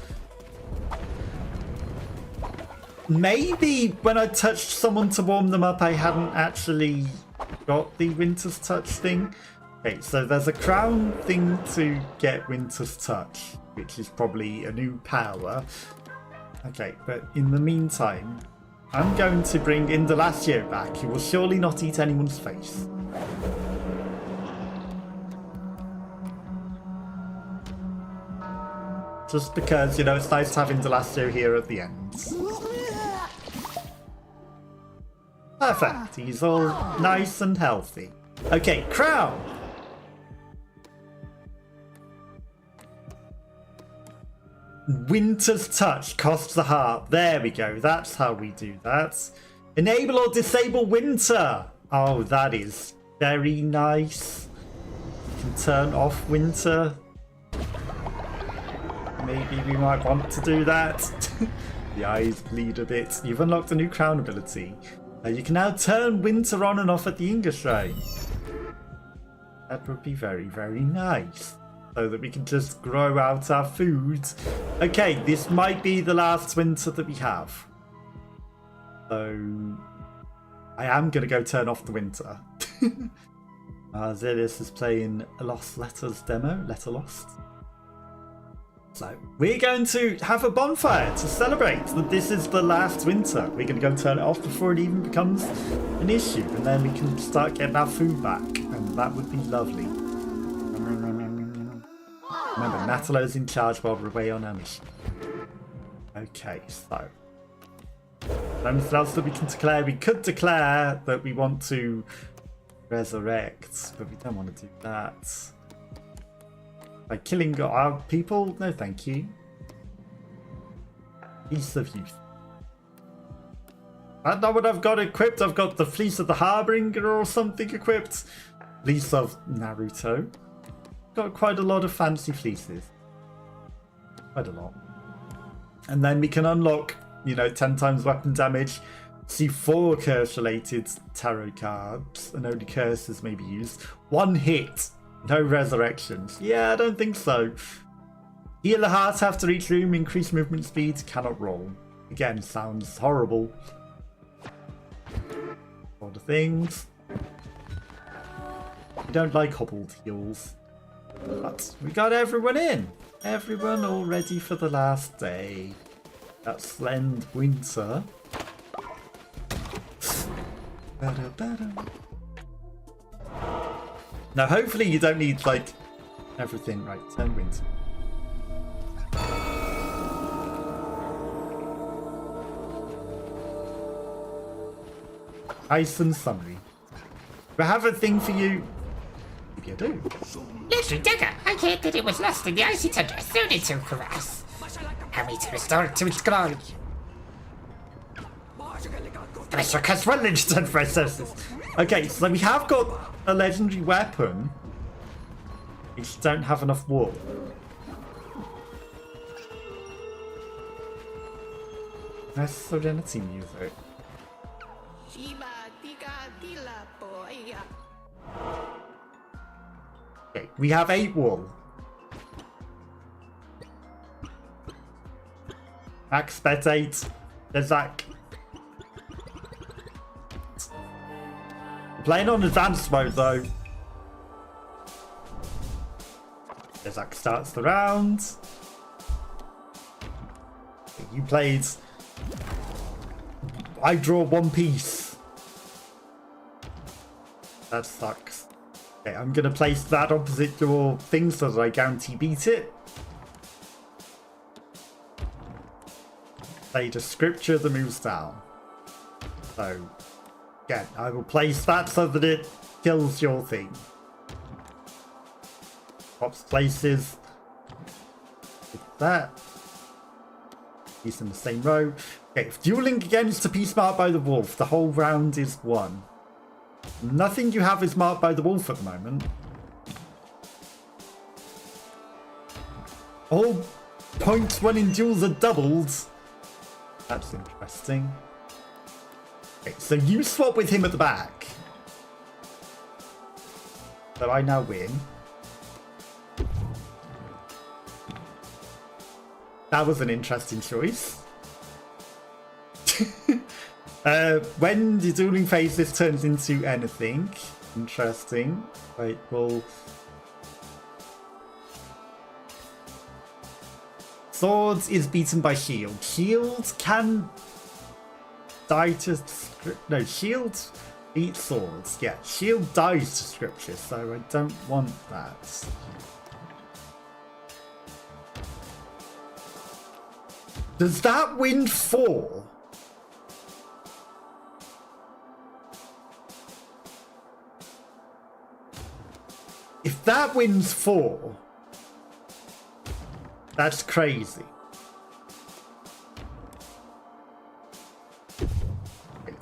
Maybe when I touched someone to warm them up, I hadn't actually got the Winter's Touch thing. Okay, so there's a crown thing to get Winter's Touch, which is probably a new power. Okay, but in the meantime, I'm going to bring Indelacio back. He will surely not eat anyone's face. Just because, you know, it's nice to have Indelacio here at the end. Perfect. He's all nice and healthy. Okay, crown. Winter's Touch costs a heart. There we go. That's how we do that. Enable or disable winter. Oh, that is very nice. You can turn off winter. Maybe we might want to do that. The eyes bleed a bit. You've unlocked a new crown ability. You can now turn winter on and off at the Inga Shrine. That would be very, very nice. So that we can just grow out our food. Okay, this might be the last winter that we have. So I am going to go turn off the winter. Zelius is playing a Lost Letters demo. Letter Lost. So we're going to have a bonfire to celebrate that this is the last winter. We're going to go turn it off before it even becomes an issue, and then we can start getting our food back, and that would be lovely. Remember, Natalo's in charge while we're away on our mission. Okay, so anything else that we can declare? We could declare that we want to resurrect, but we don't want to do that. By killing our people? No, thank you. Fleece of Youth. That's not what I've got equipped. I've got the Fleece of the Harbinger or something equipped. Fleece of Naruto. Got quite a lot of fancy fleeces. Quite a lot. And then we can unlock, you know, 10 times weapon damage. See 4 curse-related tarot cards, and only curses may be used. 1 hit. No resurrections. Yeah, I don't think so. Heal a heart after each room. Increase movement speed. Cannot roll. Again, sounds horrible. All the things. We don't like hobbled heals. But we got everyone in. Everyone all ready for the last day. That's end winter. Now, hopefully you don't need, like, everything. Right, turn winter. Ice and summary. Do I have a thing for you? Maybe I do. Little Dagger, I heard that it was lost in the icy tundra soon into Kuras. Help me to restore it to its glory. Mr. Caswellington for assistance. Okay, so we have got a legendary weapon. We just don't have enough wool. Nice Serenity music. Okay, we have 8 wool. Max bet 8. There's Zach. Playing on advanced mode though. Zach starts the round. You played. I draw 1 piece. That sucks. Okay, I'm gonna place that opposite your thing so that I guarantee beat it. Played a scripture that moves down. So, again, I will place that so that it kills your thing. Pops places. With that. He's in the same row. Okay, if dueling against a piece marked by the wolf, the whole round is won. Nothing you have is marked by the wolf at the moment. All points when in duels are doubled. That's interesting. Okay, so you swap with him at the back. So I now win. That was an interesting choice. When the dueling phase, this turns into anything. Interesting. Right, well... Swords is beaten by shield. Shield can die to... No, shield beats swords. Yeah, shield dies to scripture, so I don't want that. Does that win 4? If that wins 4, that's crazy.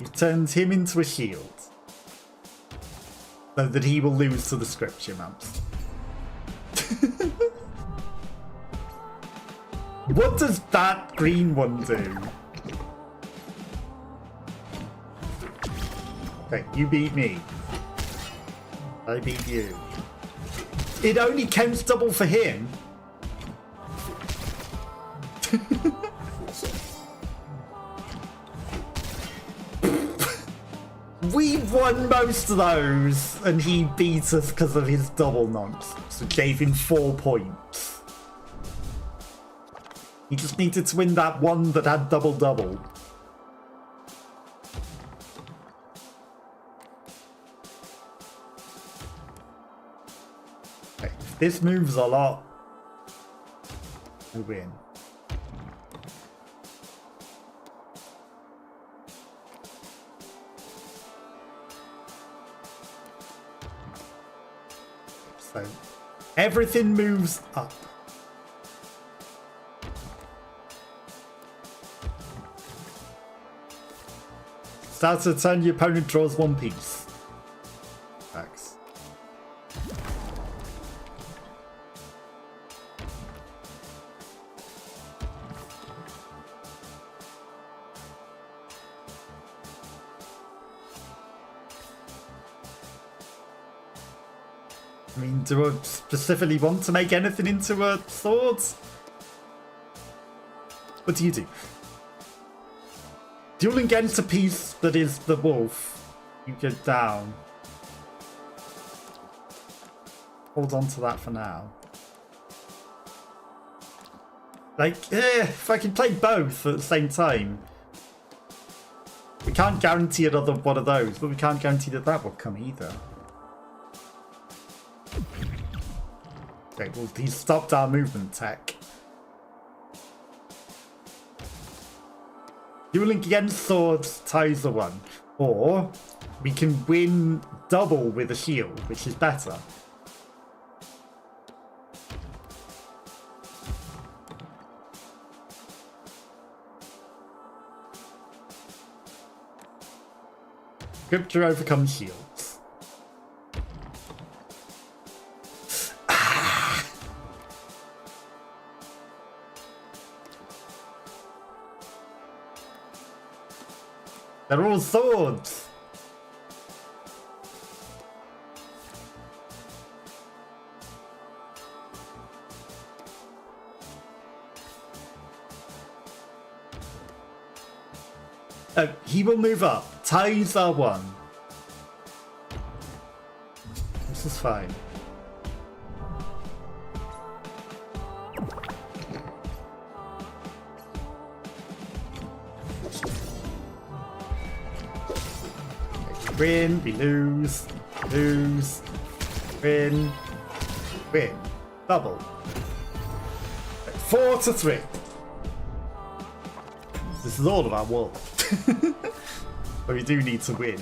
You've turned him into a shield. So that he will lose to the scripture maps. What does that green one do? Okay, you beat me. I beat you. It only counts double for him. We won most of those, and he beat us because of his double nonsense. So gave him 4 points. He just needed to win that one that had double-double. Okay, if this moves a lot, I win. So, everything moves up. Start to turn, your opponent draws 1 piece. Thanks. I mean, do I specifically want to make anything into a sword? What do you do? Dueling against a piece that is the wolf, you go down. Hold on to that for now. Like, if I can play both at the same time. We can't guarantee another one of those, but we can't guarantee that that will come either. Okay, well, he's stopped our movement tech. Dueling against swords ties the 1. Or we can win double with a shield, which is better. Scripture overcomes shields. They're all swords. He will move up. Ties are 1. This is fine. Win, we lose, win, win, double. 4-3. This is all about wool. But we do need to win.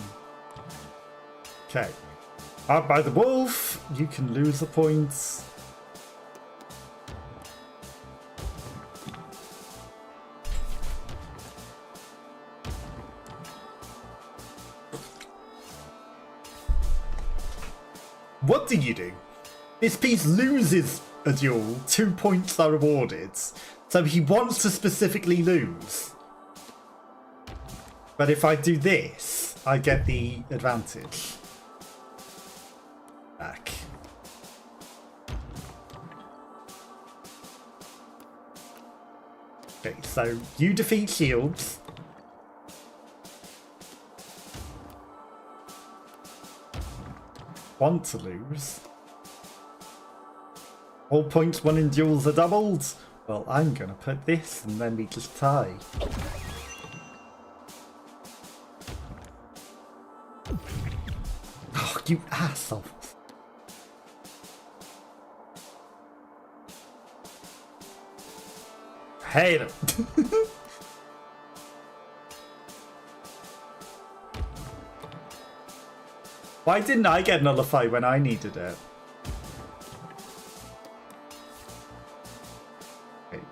Okay. Out by the wolf, you can lose a point. What do you do? This piece loses a duel, 2 points are rewarded. So he wants to specifically lose. But if I do this, I get the advantage back. Okay, so you defeat shields. Want to lose. All points won in duels are doubled. Well, I'm gonna put this and then we just tie. Oh, you asshole. Hate it. Why didn't I get nullified when I needed it? Okay.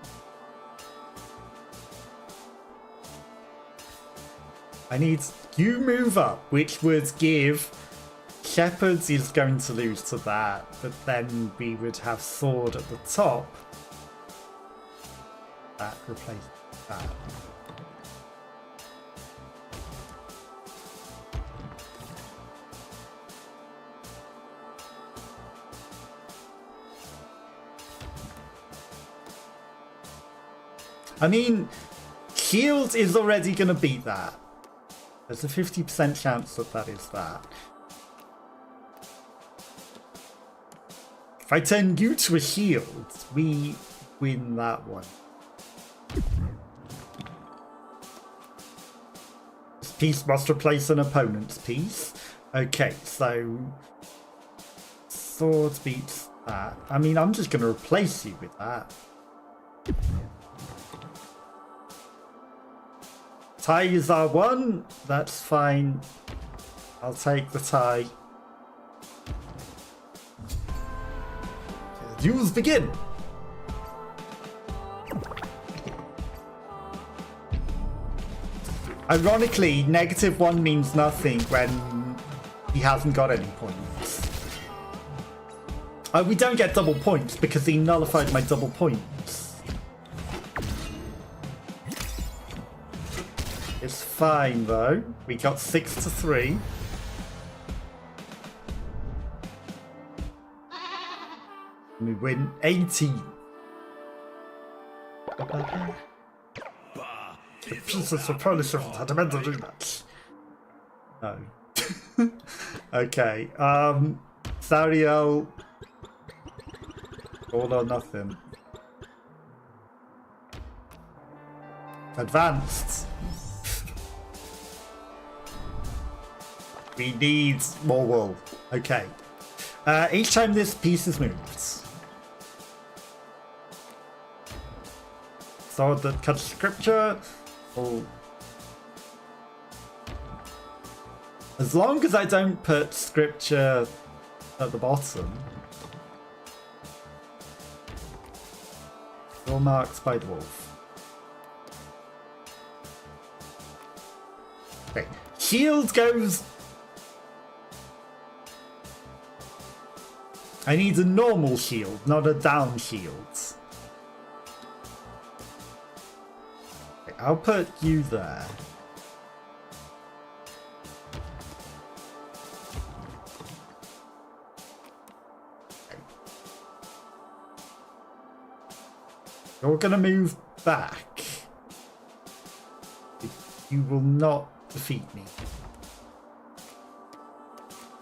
I need you move up, which would give Shepherds is going to lose to that, but then we would have Sword at the top. That replaces that. I mean, Shield is already going to beat that. There's a 50% chance that that is that. If I turn you to a shield, we win that one. This piece must replace an opponent's piece. Okay, so sword beats that. I mean, I'm just going to replace you with that. Ties are 1. That's fine. I'll take the tie. Duels begin. Ironically, -1 means nothing when he hasn't got any points. Oh, we don't get double points because he nullified my double points. It's fine though. We got 6-3. And we win 18. The pieces for Polish had a mental rematch. No. Okay. Sariel. All or nothing. Advanced. We need more wool. Okay. Each time this piece is moved. Sword that cuts scripture. Oh. As long as I don't put scripture at the bottom. All marked by the wolf. Okay. Shield goes I need a normal shield, not a down shield. Okay, I'll put you there. Okay. You're gonna move back. You will not defeat me.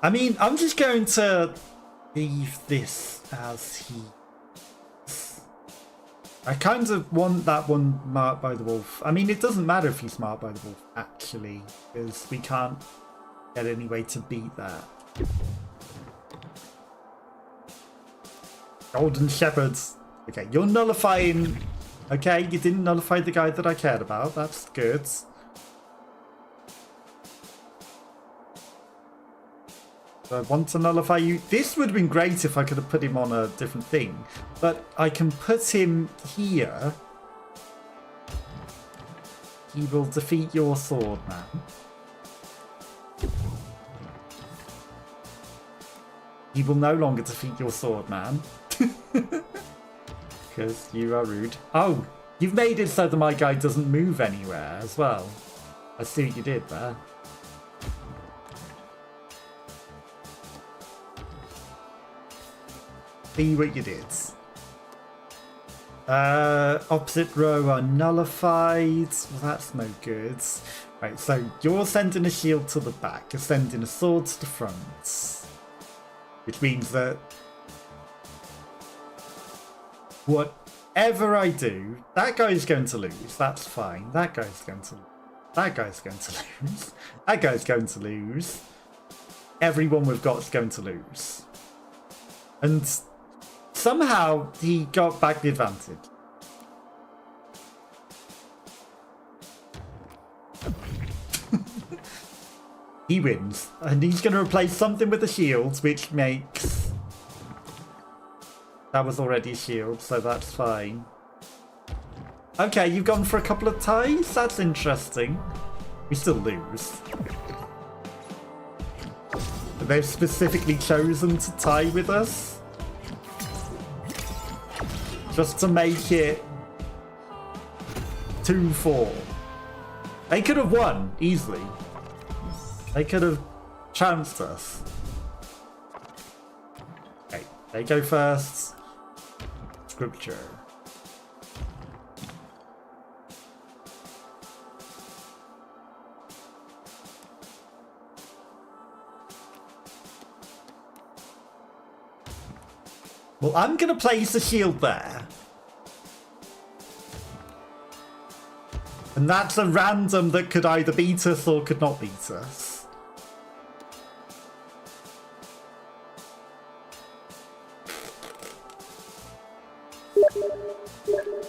I mean, I'm just going to leave this as he is. I kind of want that one marked by the wolf. I mean, it doesn't matter if he's marked by the wolf, actually, because we can't get any way to beat that. Golden Shepherds. Okay, you're nullifying... Okay, you didn't nullify the guy that I cared about. That's good. I want to nullify you. This would have been great if I could have put him on a different thing. But I can put him here. He will defeat your sword, man. He will no longer defeat your sword, man. Because you are rude. Oh, you've made it so that my guy doesn't move anywhere as well. I see what you did there. See what you did. Opposite row are nullified. Well, that's no good. Right, so you're sending a shield to the back. You're sending a sword to the front. Which means that whatever I do, that guy's going to lose. That's fine. That guy's going to lose. That guy's going to lose. That guy's going to lose. Everyone we've got is going to lose. And somehow he got back the advantage. He wins. And he's going to replace something with the shield, which makes... That was already a shield, so that's fine. Okay, you've gone for a couple of ties? That's interesting. We still lose. But they've specifically chosen to tie with us. Just to make it 2-4. They could have won easily. They could have chanced us. Okay, they go first. Scripture. Well, I'm going to place a shield there. And that's a random that could either beat us or could not beat us.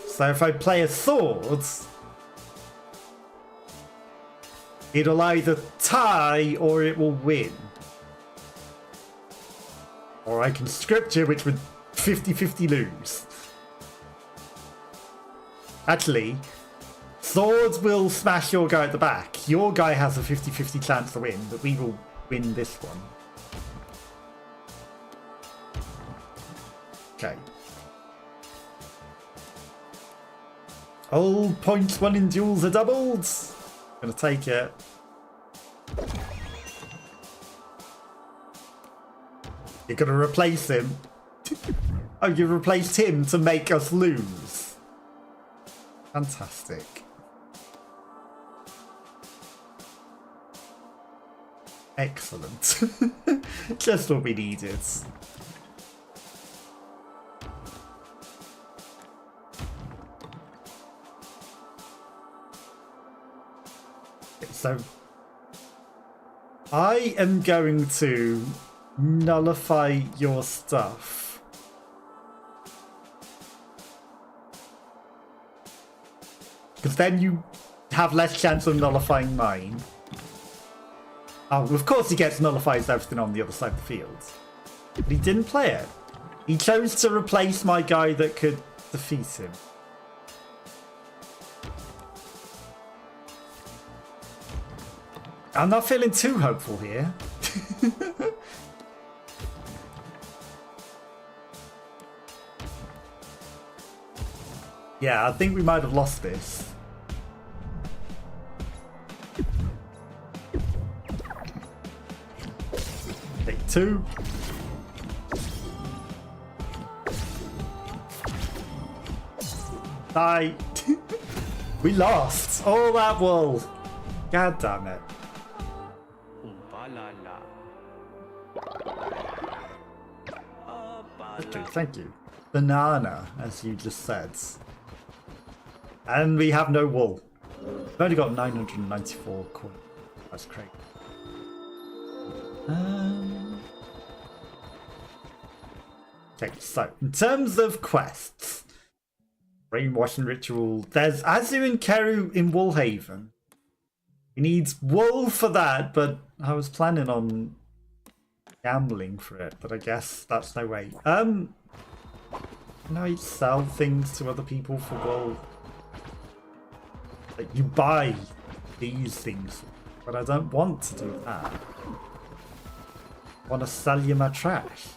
So if I play a sword, it'll either tie or it will win. Or I can scripture, which would 50-50 lose. Actually, swords will smash your guy at the back. Your guy has a 50-50 chance to win, but we will win this one. Okay. All points won in duels are doubled. Gonna take it. You're gonna replace him. Oh, you replaced him to make us lose. Fantastic. Excellent. Just what we needed. So I am going to nullify your stuff. Because then you have less chance of nullifying mine. Oh, of course he gets nullifies everything on the other side of the field. But he didn't play it. He chose to replace my guy that could defeat him. I'm not feeling too hopeful here. Yeah, I think we might have lost this. Take 2. Die. We lost all that wool. God damn it. Okay, thank you. Banana, as you just said. And we have no wool. We've only got 994 coin. That's great. Okay, so in terms of quests, Brainwashing Ritual, there's Azu and Keru in Woolhaven. He needs wool for that, but I was planning on gambling for it, but I guess that's no way. Can I sell things to other people for wool? Like, you buy these things, but I don't want to do that. I want to sell you my trash.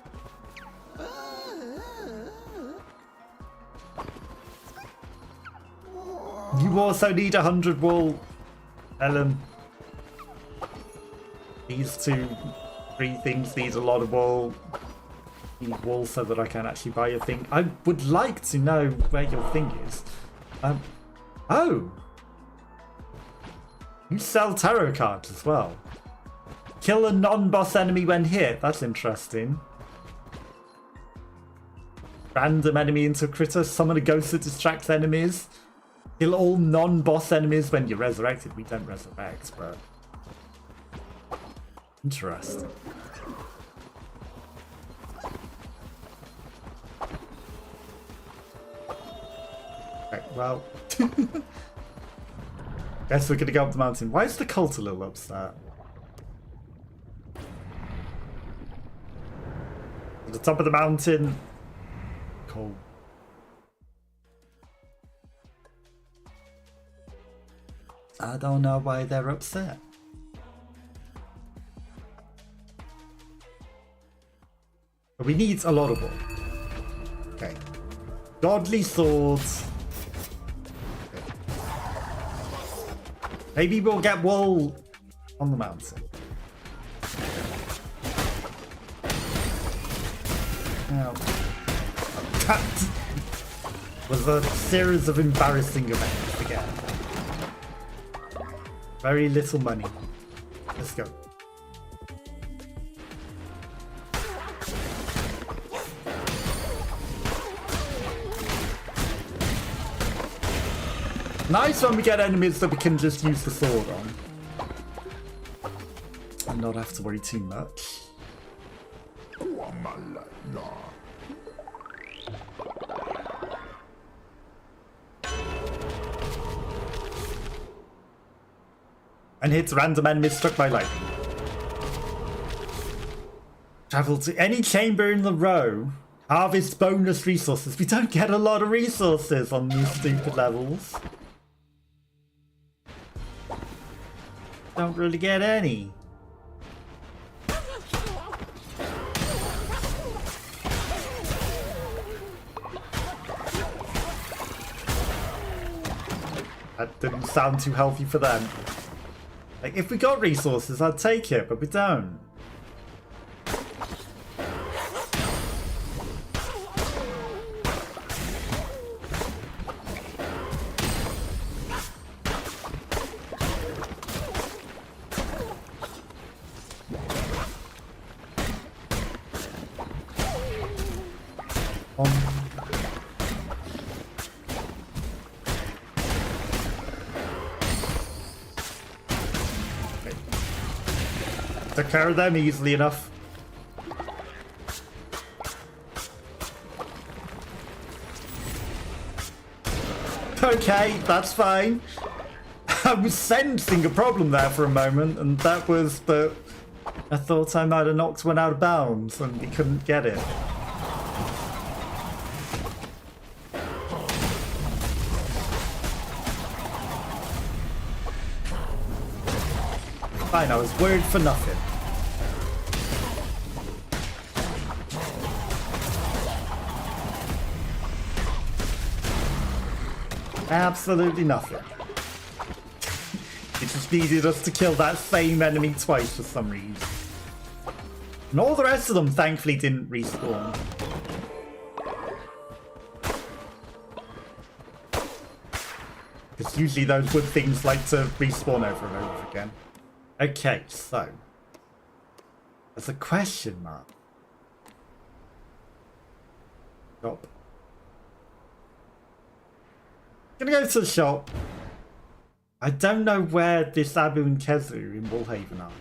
You also need 100 wool, Ellen. These 2, 3 things need a lot of wool. You need wool so that I can actually buy your thing. I would like to know where your thing is. Oh! You sell tarot cards as well. Kill a non-boss enemy when hit. That's interesting. Random enemy into critter. Summon a ghost that distracts enemies. Kill all non-boss enemies when you're resurrected. We don't resurrect, but... interesting. Okay, well... guess we're gonna go up the mountain. Why is the cult a little upset? At the top of the mountain. Cool. I don't know why they're upset. But we need a lot of wool. Okay. Godly swords. Okay. Maybe we'll get wool on the mountain. Now, that was a series of embarrassing events again. Very little money. Let's go. Nice when we get enemies that we can just use the sword on. And not have to worry too much. And hits random enemies struck by lightning. Travel to any chamber in the row. Harvest bonus resources. We don't get a lot of resources on these stupid levels. Don't really get any. That didn't sound too healthy for them. Like, if we got resources, I'd take it, but we don't. Took care of them easily enough. Okay, that's fine. I was sensing a problem there for a moment, and that was that I thought I might have knocked one out of bounds and we couldn't get it. Fine, I was worried for nothing. Absolutely nothing. It just needed us to kill that same enemy twice for some reason. And all the rest of them thankfully didn't respawn. Because usually those wood things like to respawn over and over again. Okay, so there's a question mark. Shop. Gonna go to the shop. I don't know where this Abu and Kezu in Woolhaven are.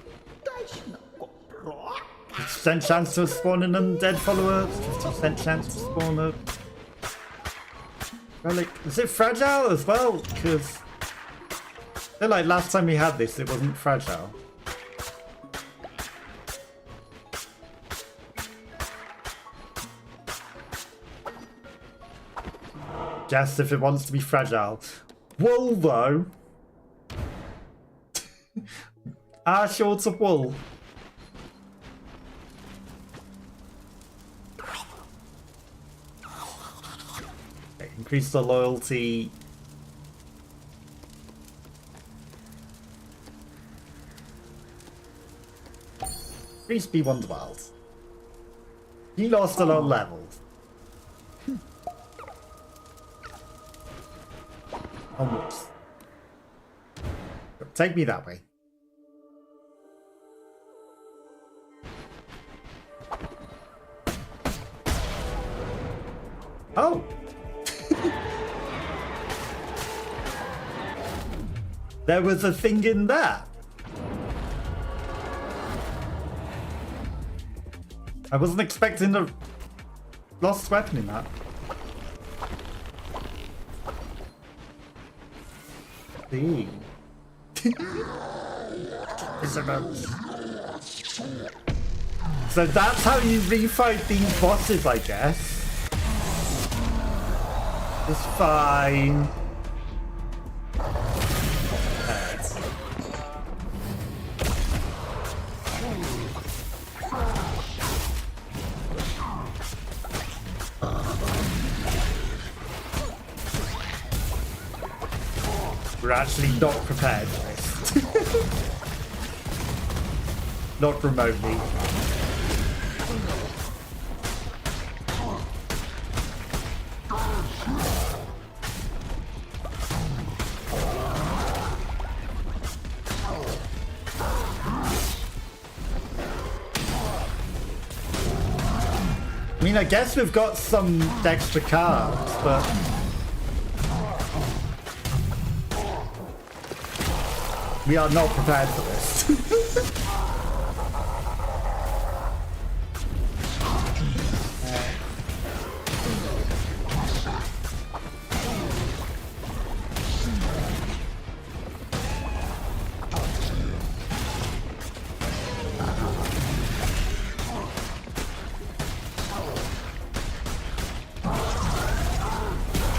50% chance to spawn an undead follower, 50% chance to spawn a relic. Is it fragile as well? Because I feel like last time we had this, it wasn't fragile. Guess if it wants to be fragile. Wool though. Are shorts of wool. Okay, increase the loyalty. Increase B1's wild. You lost a lot of levels. Onwards. Take me that way. Oh! There was a thing in there. I wasn't expecting a lost weapon in that. See. So that's how you refight these bosses, I guess. It's fine. We're actually not prepared for this. Not remotely. I mean, I guess we've got some extra cards, but we are not prepared for this.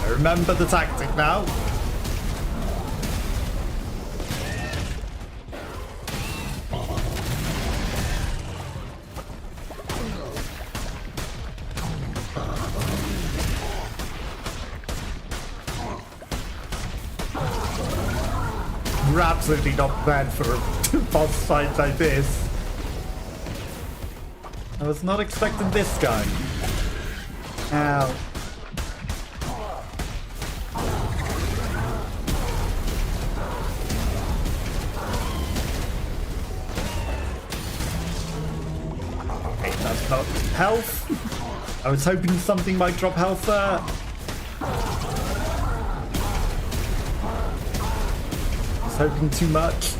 Remember the tactic now. We're absolutely not prepared for a boss fight like this. I was not expecting this guy. Ow. Not health. I was hoping something might drop health there. I was hoping too much.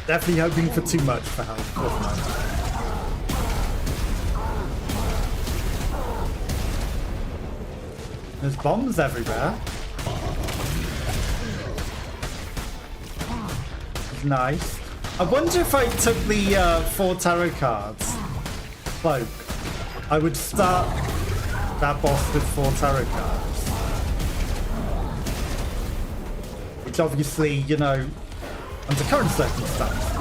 Definitely hoping for too much for health, wasn't I? There's bombs everywhere. Nice. I wonder if I took the 4 tarot cards cloak, I would start that boss with 4 tarot cards. Which obviously, you know, under current circumstances.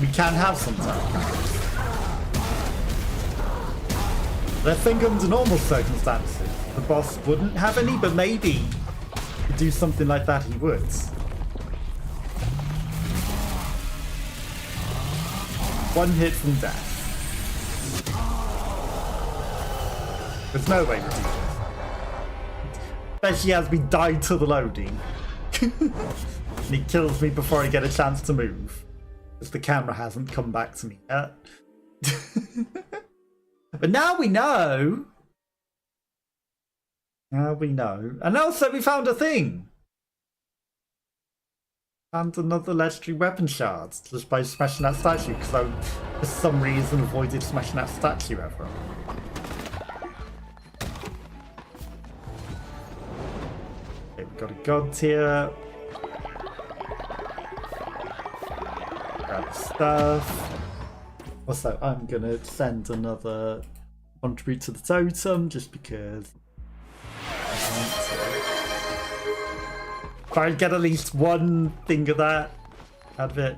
We can have some time. I think under normal circumstances, the boss wouldn't have any, but maybe to do something like that, he would. One hit from death. There's no way to do this. Especially as we die to the loading. And he kills me before I get a chance to move. Because the camera hasn't come back to me yet. But now we know. Now we know. And also we found a thing. Found another legendary weapon shard just by smashing that statue, because I, for some reason, avoided smashing that statue ever. Okay, we've got a god tier. Grab stuff. Also, I'm gonna send another contribute to the totem just because I want to. Try and get at least one thing of that out of it.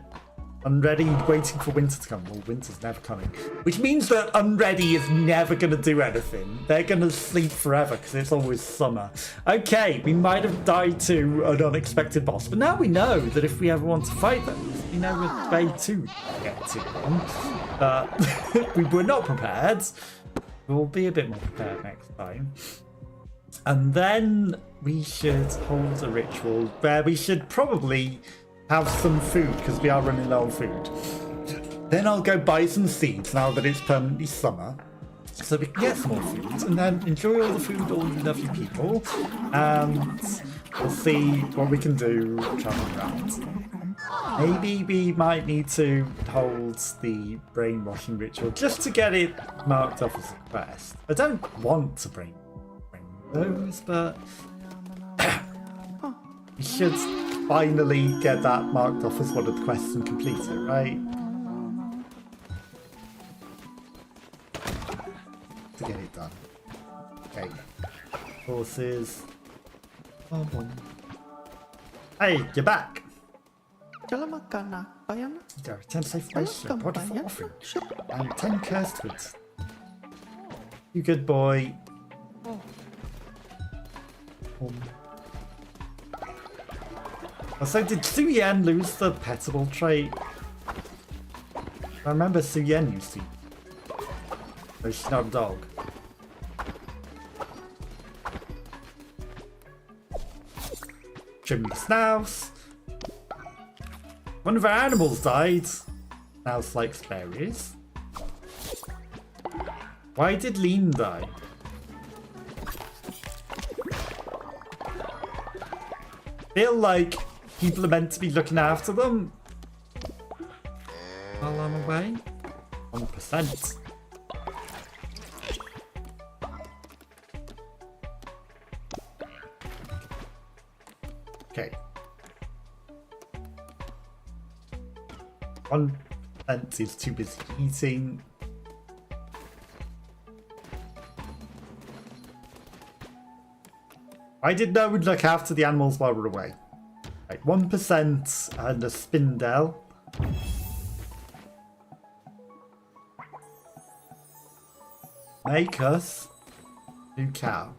Unready, waiting for winter to come. Well, winter's never coming. Which means that Unready is never going to do anything. They're going to sleep forever because it's always summer. Okay, we might have died to an unexpected boss, but now we know that if we ever want to fight them, we know which way to get to them. But we were not prepared. We'll be a bit more prepared next time. And then we should hold a ritual where we should probably have some food because we are running low on food. Then I'll go buy some seeds now that it's permanently summer so we can get some more food and then enjoy all the food, all you lovely people, and we'll see what we can do traveling around. Maybe we might need to hold the brainwashing ritual just to get it marked off as a quest. I don't want to bring those, but we should finally get that marked off as one of the quests and complete it, right? To get it done. Okay. Horses. Hey, you're back! You got 10 safe places, a pot of offering, and 10 cursed woods. You good boy. So did Su Yen lose the petable trait? I remember Su Yen used to. No, she's not a dog. Trim the snouse. One of our animals died. Snouse likes berries. Why did Lean die? Feel like people are meant to be looking after them while I'm away. 1%. Okay. 1% is too busy eating. I did know we'd look after the animals while we're away. Right, 1% and a spindle. Make us 2 cow.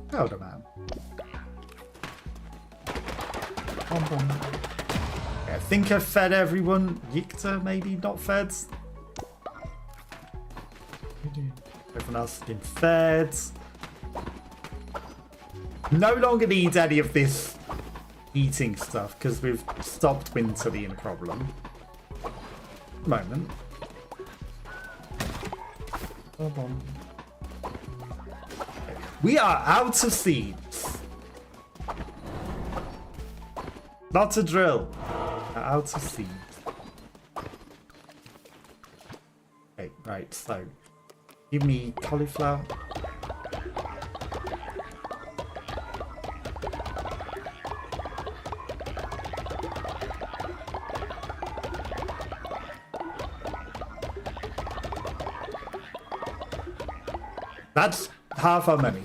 Powder man. Okay, I think I've fed everyone. Yikta maybe not fed. Everyone else has been fed. No longer need any of this eating stuff because we've stopped winter being a problem. Moment. We are out of seeds. Not a drill. We're out of seeds. Okay, right, so give me cauliflower. That's half our money.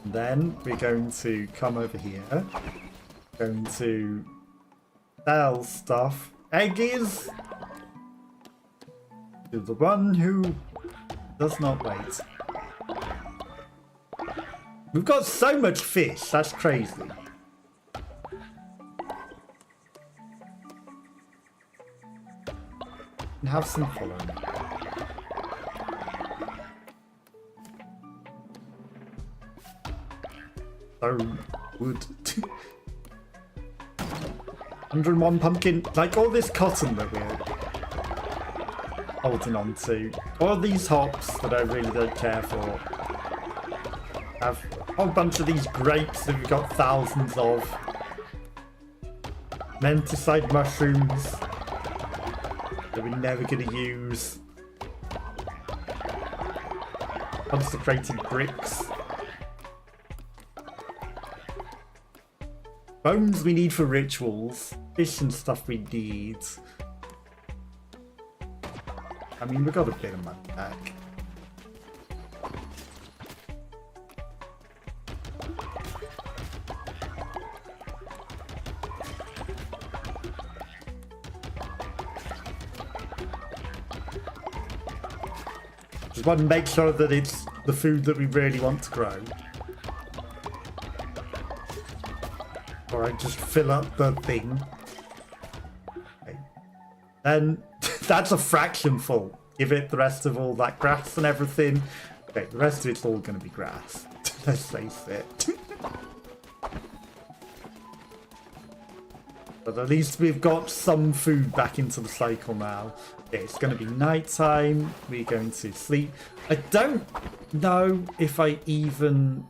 Then we're going to come over here. Going to sell stuff. Eggies to the one who does not wait. We've got so much fish, that's crazy. And have some following. So wood. 101 pumpkin, like all this cotton that we're holding on to, all these hops that I really don't care for. Have a whole bunch of these grapes that we've got thousands of. Menticide mushrooms that we're never going to use. Consecrated bricks. Bones we need for rituals. Fish and stuff we need. I mean, we got a bit of money back. Just want to make sure that it's the food that we really want to grow. Alright, just fill up the thing. Okay. Then that's a fraction full. Give it the rest of all that grass and everything. Okay, the rest of it's all going to be grass. Let's face it. But at least we've got some food back into the cycle now. Okay, it's going to be night time. We're going to sleep. I don't know if I even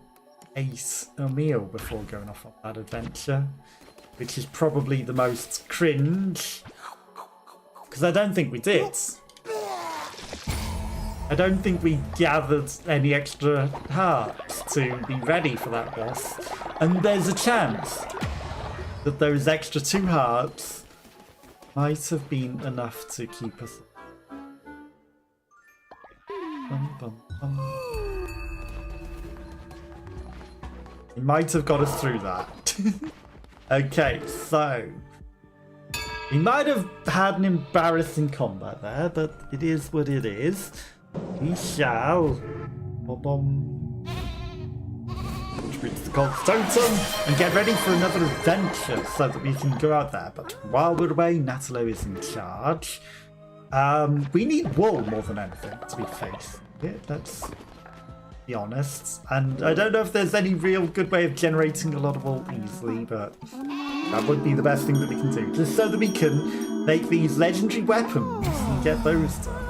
ate a meal before going off on that adventure, which is probably the most cringe, because I don't think we did. I don't think we gathered any extra hearts to be ready for that boss, and there's a chance that those extra 2 hearts might have been enough to keep us. Bum, bum, bum. It might have got us through that. Okay, so we might have had an embarrassing combat there, but it is what it is. We shall contribute to the cult totem and get ready for another adventure so that we can go out there. But while we're away, Natalo is in charge. We need wool more than anything, to be faced. Yeah, let's be honest. And I don't know if there's any real good way of generating a lot of wool easily, but that would be the best thing that we can do, just so that we can make these legendary weapons and get those done.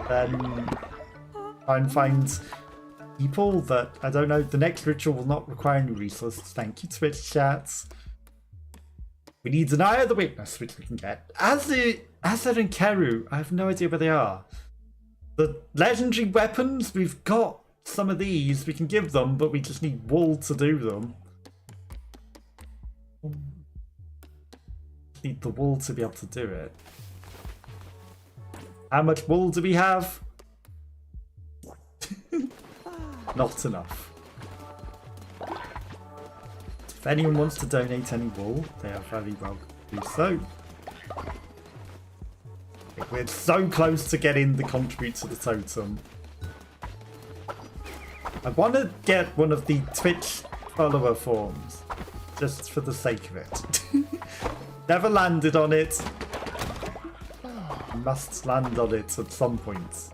Then try and find people that, I don't know, the next ritual will not require any resources. Thank you, Twitch chats. We need an Eye of the Witness, which we can get. Azir and Keru, I have no idea where they are. The legendary weapons, we've got some of these. We can give them, but we just need wool to do them. Need the wool to be able to do it. How much wool do we have? Not enough. If anyone wants to donate any wool, they are very welcome to do so. We're so close to getting the contribute to the totem. I want to get one of the Twitch follower forms, just for the sake of it. Never landed on it. Must land on it at some point.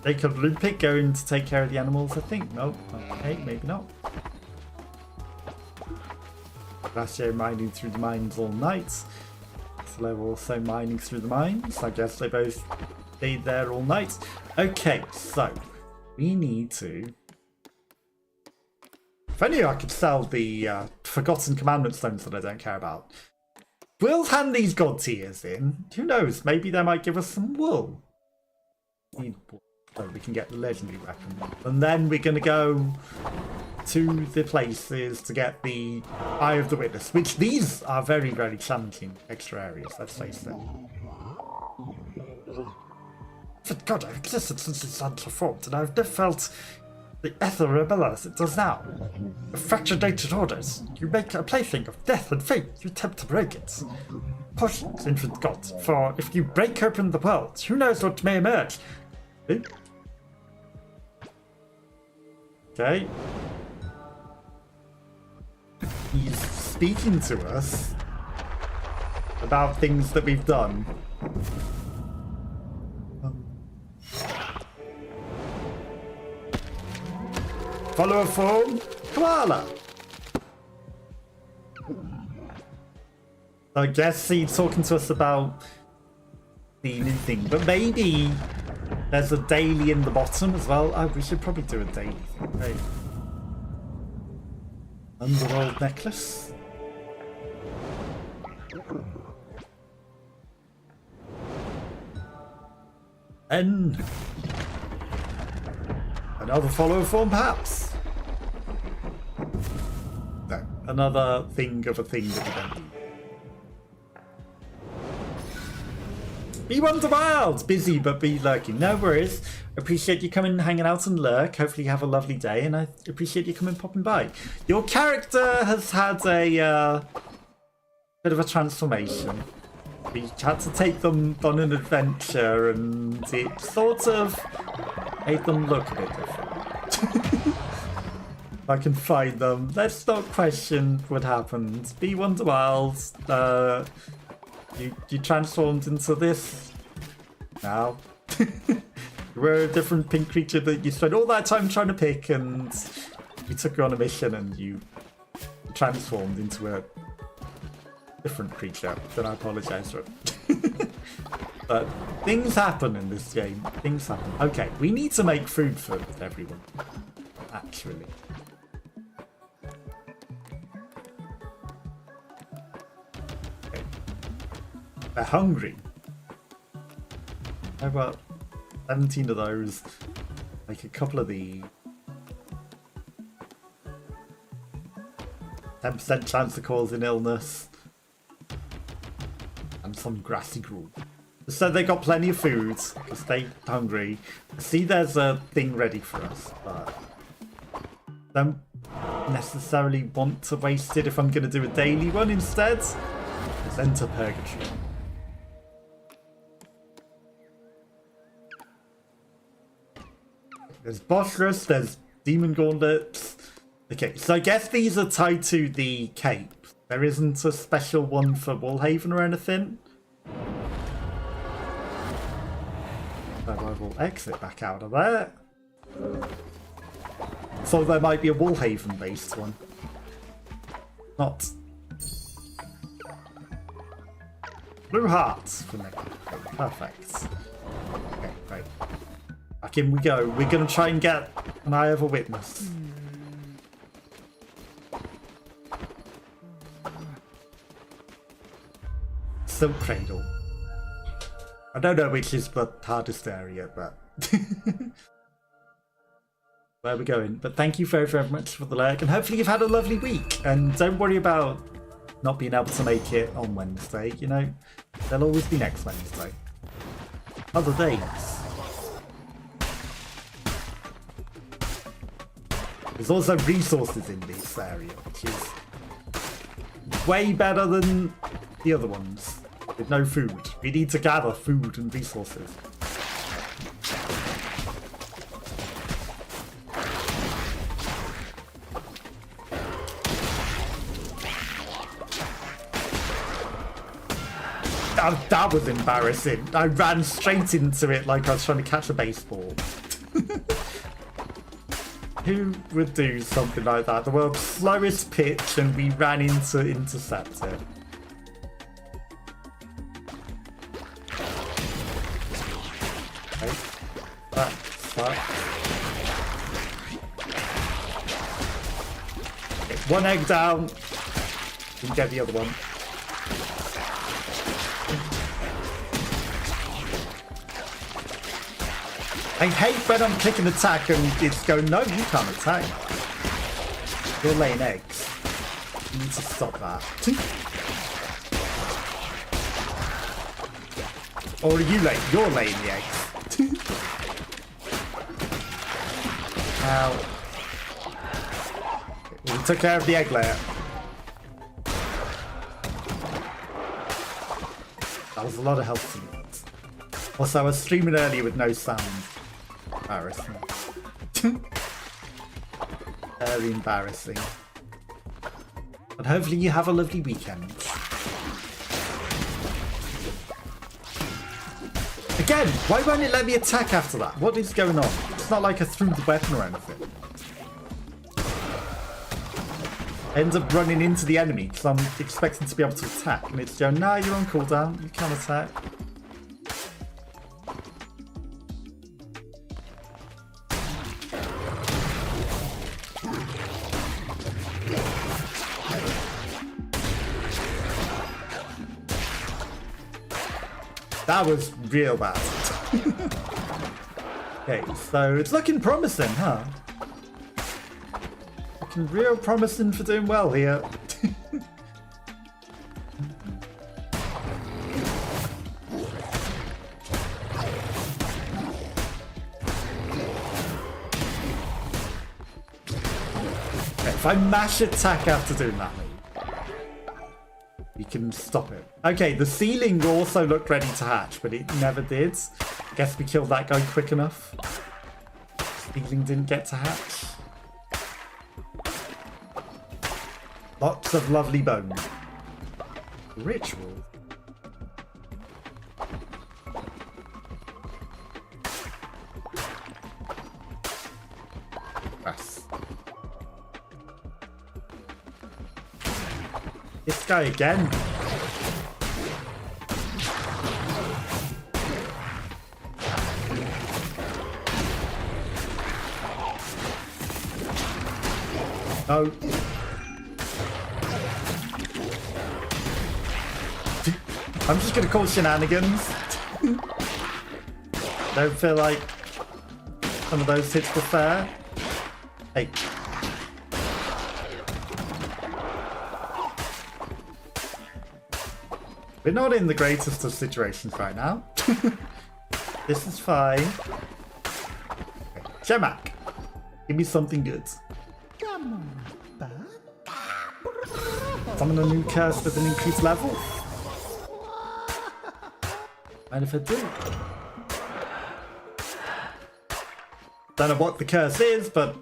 Jacob Lupic going to take care of the animals, I think. No, okay, maybe not. Horacio mining through the mines all night. So they're also mining through the mines. I guess they both stayed there all night. Okay, so we need to... If only I could sell the forgotten commandment stones that I don't care about. We'll hand these god tiers in. Who knows? Maybe they might give us some wool. Need wool so we can get the legendary weapon. And then we're going to go to the places to get the Eye of the Witness, which these are very, very challenging extra areas, let's face it. Thank God I've existed since this land was formed, and I've never felt the ether rebel as it does now. The fractured orders. You make a plaything of death and fate. You attempt to break it. Cautions, infant God, for if you break open the world, who knows what may emerge? Okay. He's speaking to us about things that we've done. Follower form, koala. I guess he's talking to us about the new thing, but maybe there's a daily in the bottom as well. Oh, we should probably do a daily thing. Hey. Underworld necklace. And another follower form, perhaps. No, another thing of a thing that we don't need. Be Wonder Wild! Busy but be lurking. No worries. Appreciate you coming and hanging out and lurk. Hopefully you have a lovely day, and I appreciate you coming popping by. Your character has had a bit of a transformation. We had to take them on an adventure, and it sort of made them look a bit different. I can find them. Let's not question what happened. Be Wonder Wild. You transformed into this now. You were a different pink creature that you spent all that time trying to pick, and we took you on a mission and you transformed into a different creature. Then I apologise for it. But things happen in this game. Things happen. Okay, we need to make food for everyone. Actually. They're hungry. How about 17 of those? Make a couple of these. 10% chance to cause an illness. And some grassy gruel. So they got plenty of food, because they're hungry. See, there's a thing ready for us, but don't necessarily want to waste it if I'm going to do a daily one instead. Let's enter Purgatory. There's Bosphorus, there's Demon Gauntlets. Okay, so I guess these are tied to the cape. There isn't a special one for Woolhaven or anything. So I will exit back out of there. So there might be a Woolhaven based one. Not. Blue hearts for me. Perfect. Okay, right. Back in we go. We're going to try and get an Eye of a Witness. Silk Cradle. I don't know which is the hardest area, but where we're going. But thank you very, very much for the lurk, and hopefully you've had a lovely week. And don't worry about not being able to make it on Wednesday. You know, there'll always be next Wednesday. Other days. There's also resources in this area, which is way better than the other ones. With no food. We need to gather food and resources. That was embarrassing. I ran straight into it like I was trying to catch a baseball. Who would do something like that? The world's slowest pitch, and we ran in to intercept it. Okay. That. Okay, one egg down. We can get the other one. I hate when I'm clicking attack and it's going, no, you can't attack. You're laying eggs. You need to stop that. Or are you laying? You're laying the eggs. Ow. We took care of the egg layer. That was a lot of health to lose. Also, I was streaming earlier with no sound. Embarrassing. Very embarrassing. But hopefully you have a lovely weekend. Again, why won't it let me attack after that? What is going on? It's not like I threw the weapon or anything. I end up running into the enemy because I'm expecting to be able to attack. And it's going, no, you're on cooldown. You can't attack. That was real bad. Okay, so it's looking promising, huh? Looking real promising for doing well here. Okay, if I mash attack after doing that, you can stop it. Okay, the ceiling also looked ready to hatch, but it never did. Guess we killed that guy quick enough. Ceiling didn't get to hatch. Lots of lovely bone. Ritual. Yes. This guy again. No. I'm just gonna call shenanigans. Don't feel like some of those hits were fair. Hey. We're not in the greatest of situations right now. This is fine. Okay. Shemak, give me something good. Summon a new curse with an increased level. Mind if I do? Don't know what the curse is, but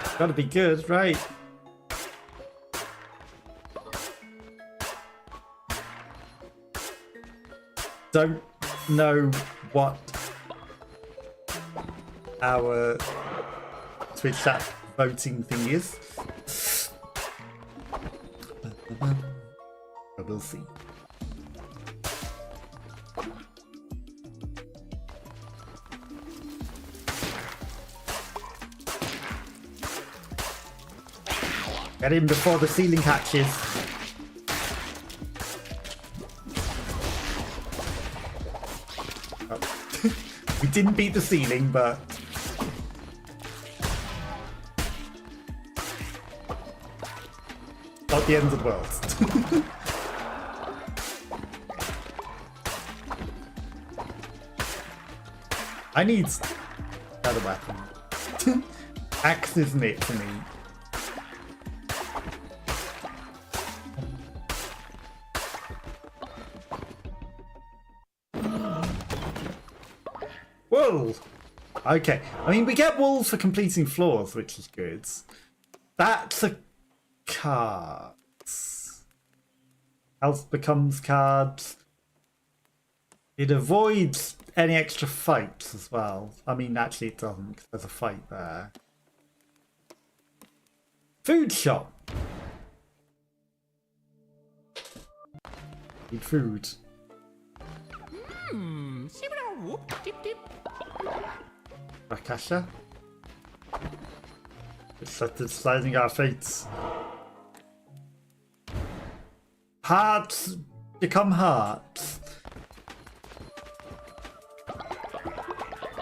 it's gotta be good, right? Don't know what our Twitch chat voting thing is. But we'll see. Get in before the ceiling hatches. We didn't beat the ceiling, but not the end of the world. I need another weapon. Axe isn't it for me. Wool! Okay, I mean, we get wool for completing floors, which is good. That's a card. Health becomes cards. It avoids any extra fights as well. I mean, actually it doesn't, because there's a fight there. Food shop. Need food. Rakasha. It's like deciding our fates. Hearts become hearts.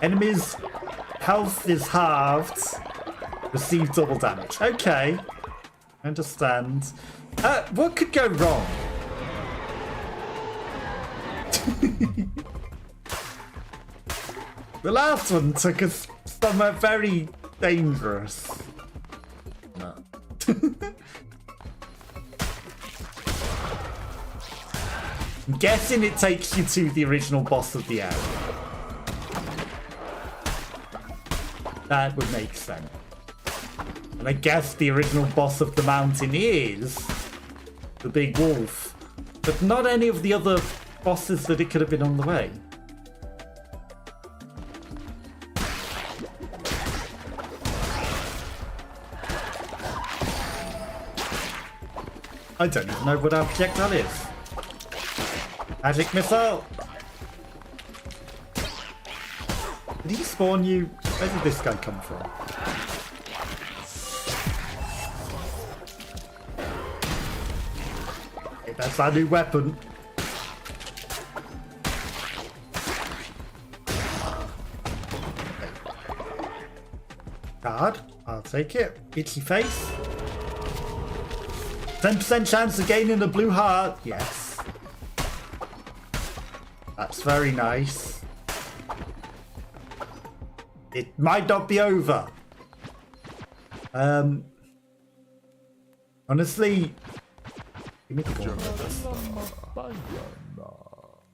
Enemies' health is halved. Receive double damage. Okay. I understand. What could go wrong? The last one took us so somewhere very dangerous. No. I'm guessing it takes you to the original boss of the area. That would make sense. And I guess the original boss of the mountain is the big wolf. But not any of the other bosses that it could have been on the way. I don't even know what our projectile is. Magic missile! Did he spawn you? Where did this guy come from? Okay, that's our new weapon. Card. I'll take it. Itchy face. 10% chance of gaining a blue heart. Yes. That's very nice. It might not be over. Honestly, give me the ball.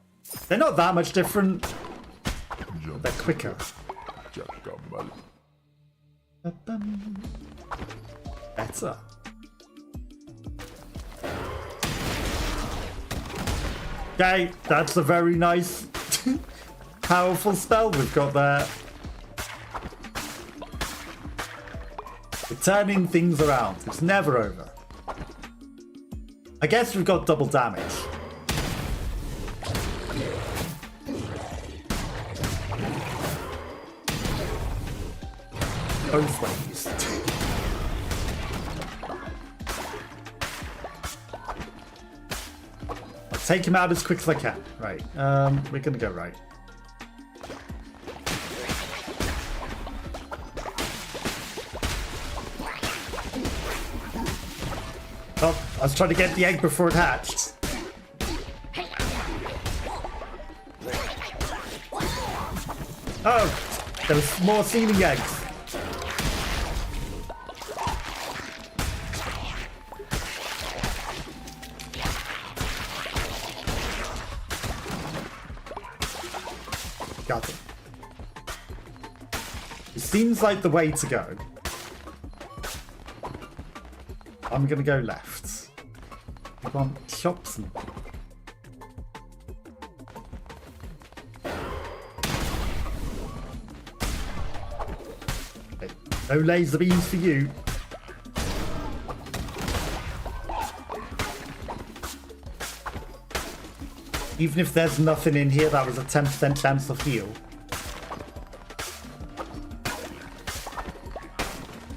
They're not that much different. They're quicker. Better. Okay, that's a very nice, powerful spell we've got there. We're turning things around. It's never over. I guess we've got double damage. Both ways. Take him out as quick as I can. Right. We're gonna go right. Oh, I was trying to get the egg before it hatched. Oh, there was more sealing eggs. Got it. It seems like the way to go. I'm gonna go left. We want shops and... Okay. No laser beams for you. Even if there's nothing in here, that was a 10% chance of heal.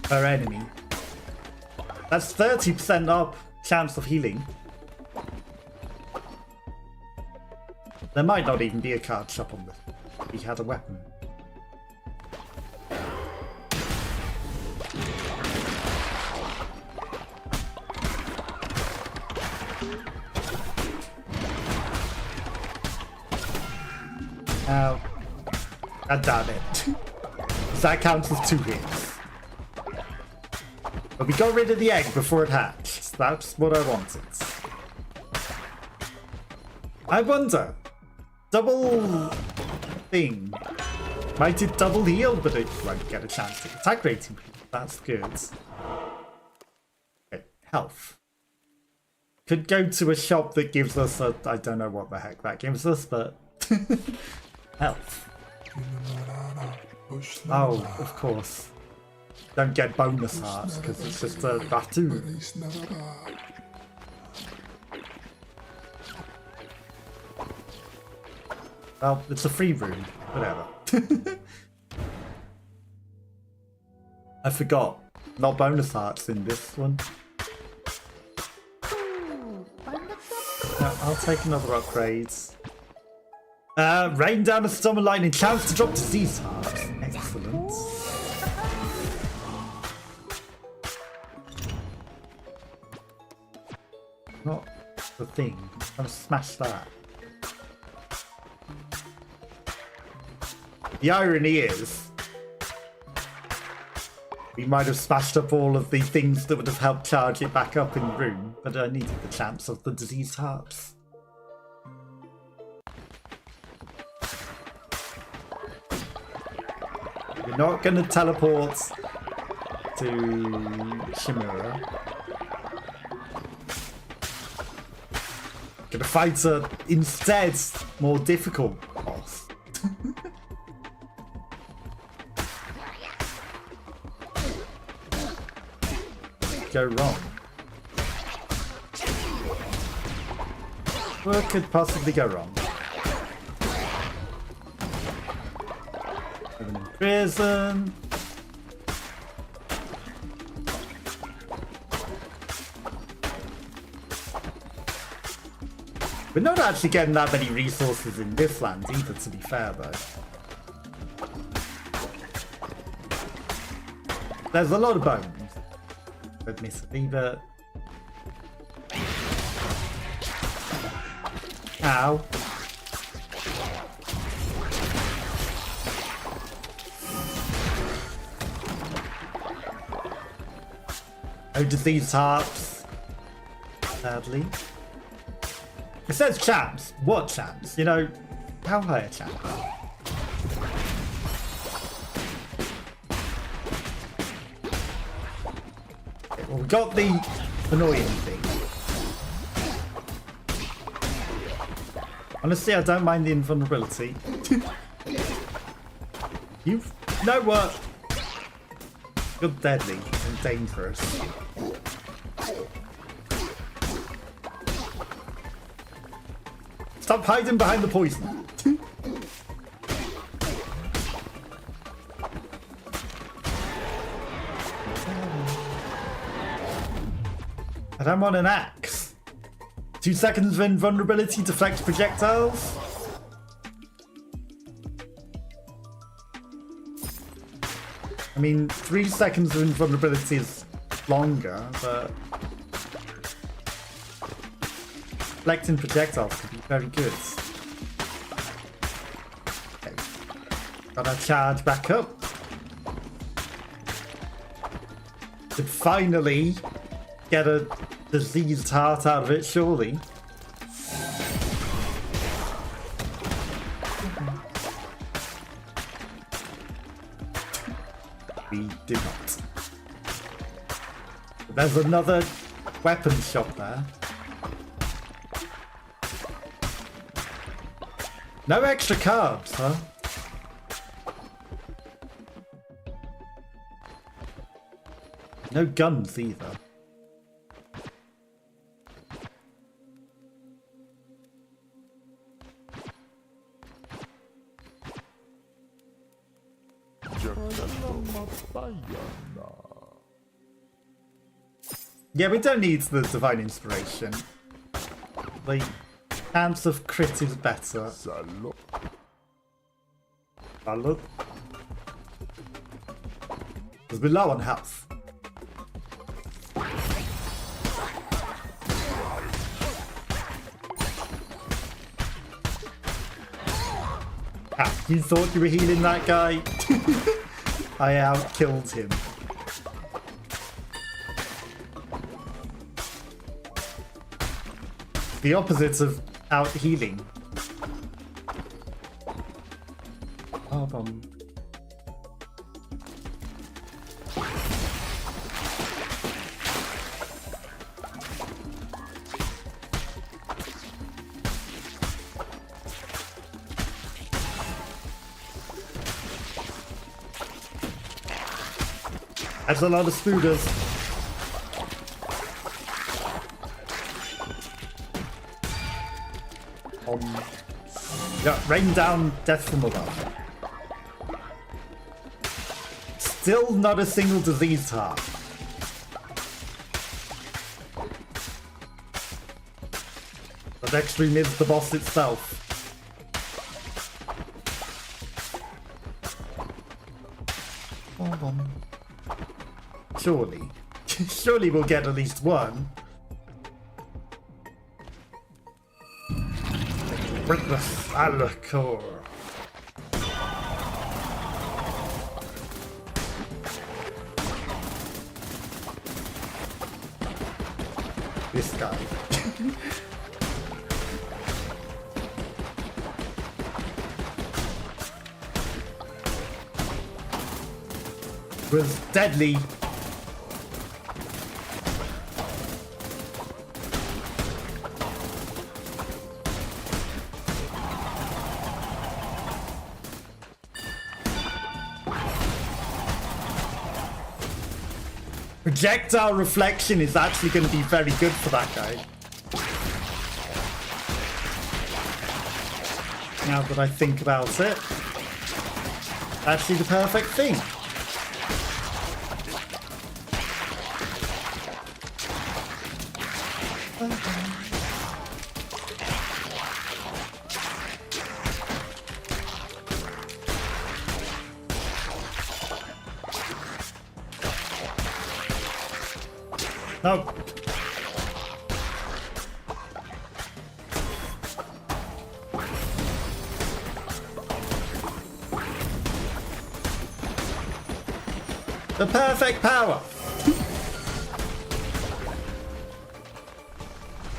Per enemy. That's 30% up chance of healing. There might not even be a card shop on this. He had a weapon. Ow. God damn it. That counts as 2 hits. But we got rid of the egg before it hatched. That's what I wanted. I wonder. Double thing. Might it double heal, but it won't get a chance to attack rating. That's good. Okay, health. Could go to a shop that gives us a... I don't know what the heck that gives us, but... health. Oh, of course. Don't get bonus hearts because it's just a batu. Well, it's a free room. Whatever. I forgot. Not bonus hearts in this one. No, I'll take another upgrade. Rain down a storm of lightning. Chance to drop disease hearts. Excellent. Not the thing. I'm gonna smash that. The irony is, We might have smashed up all of the things that would have helped charge it back up in the room, but I needed the chance of the diseased harps. We're not going to teleport to Chimera. Gonna fight a instead more difficult boss. Go wrong. What could possibly go wrong? Living in prison. We're not actually getting that many resources in this land either, to be fair, though. There's a lot of bones. With Miss Aviva. Ow. Oh, disease harps. Sadly. It says chance. What chance? You know, how high a chance? Okay, well, we got the annoying thing. Honestly, I don't mind the invulnerability. You know what? You're deadly and dangerous. Stop hiding behind the poison. And I'm on an axe. 2 seconds of invulnerability deflects projectiles. I mean, 3 seconds of invulnerability is longer, but deflecting projectiles could be very good. Okay. Gotta charge back up. Could finally get a diseased heart out of it, surely. We do not. There's another weapon shop there. No extra carbs, huh? No guns either. Yeah, we don't need the divine inspiration. Like, chance of crit is better. Salud. Because we're low on health. Ah, you thought you were healing that guy? I out-killed him. The opposite of out-healing. Oh, bomb. That's a lot of spooders. Yeah, rain down death from above. Still not a single diseased heart. That extreme is the boss itself. Surely. Surely we'll get at least one. Witness Alacor. this guy. Was deadly. Projectile reflection is actually going to be very good for that guy. Now that I think about it, actually the perfect thing. No. The perfect power.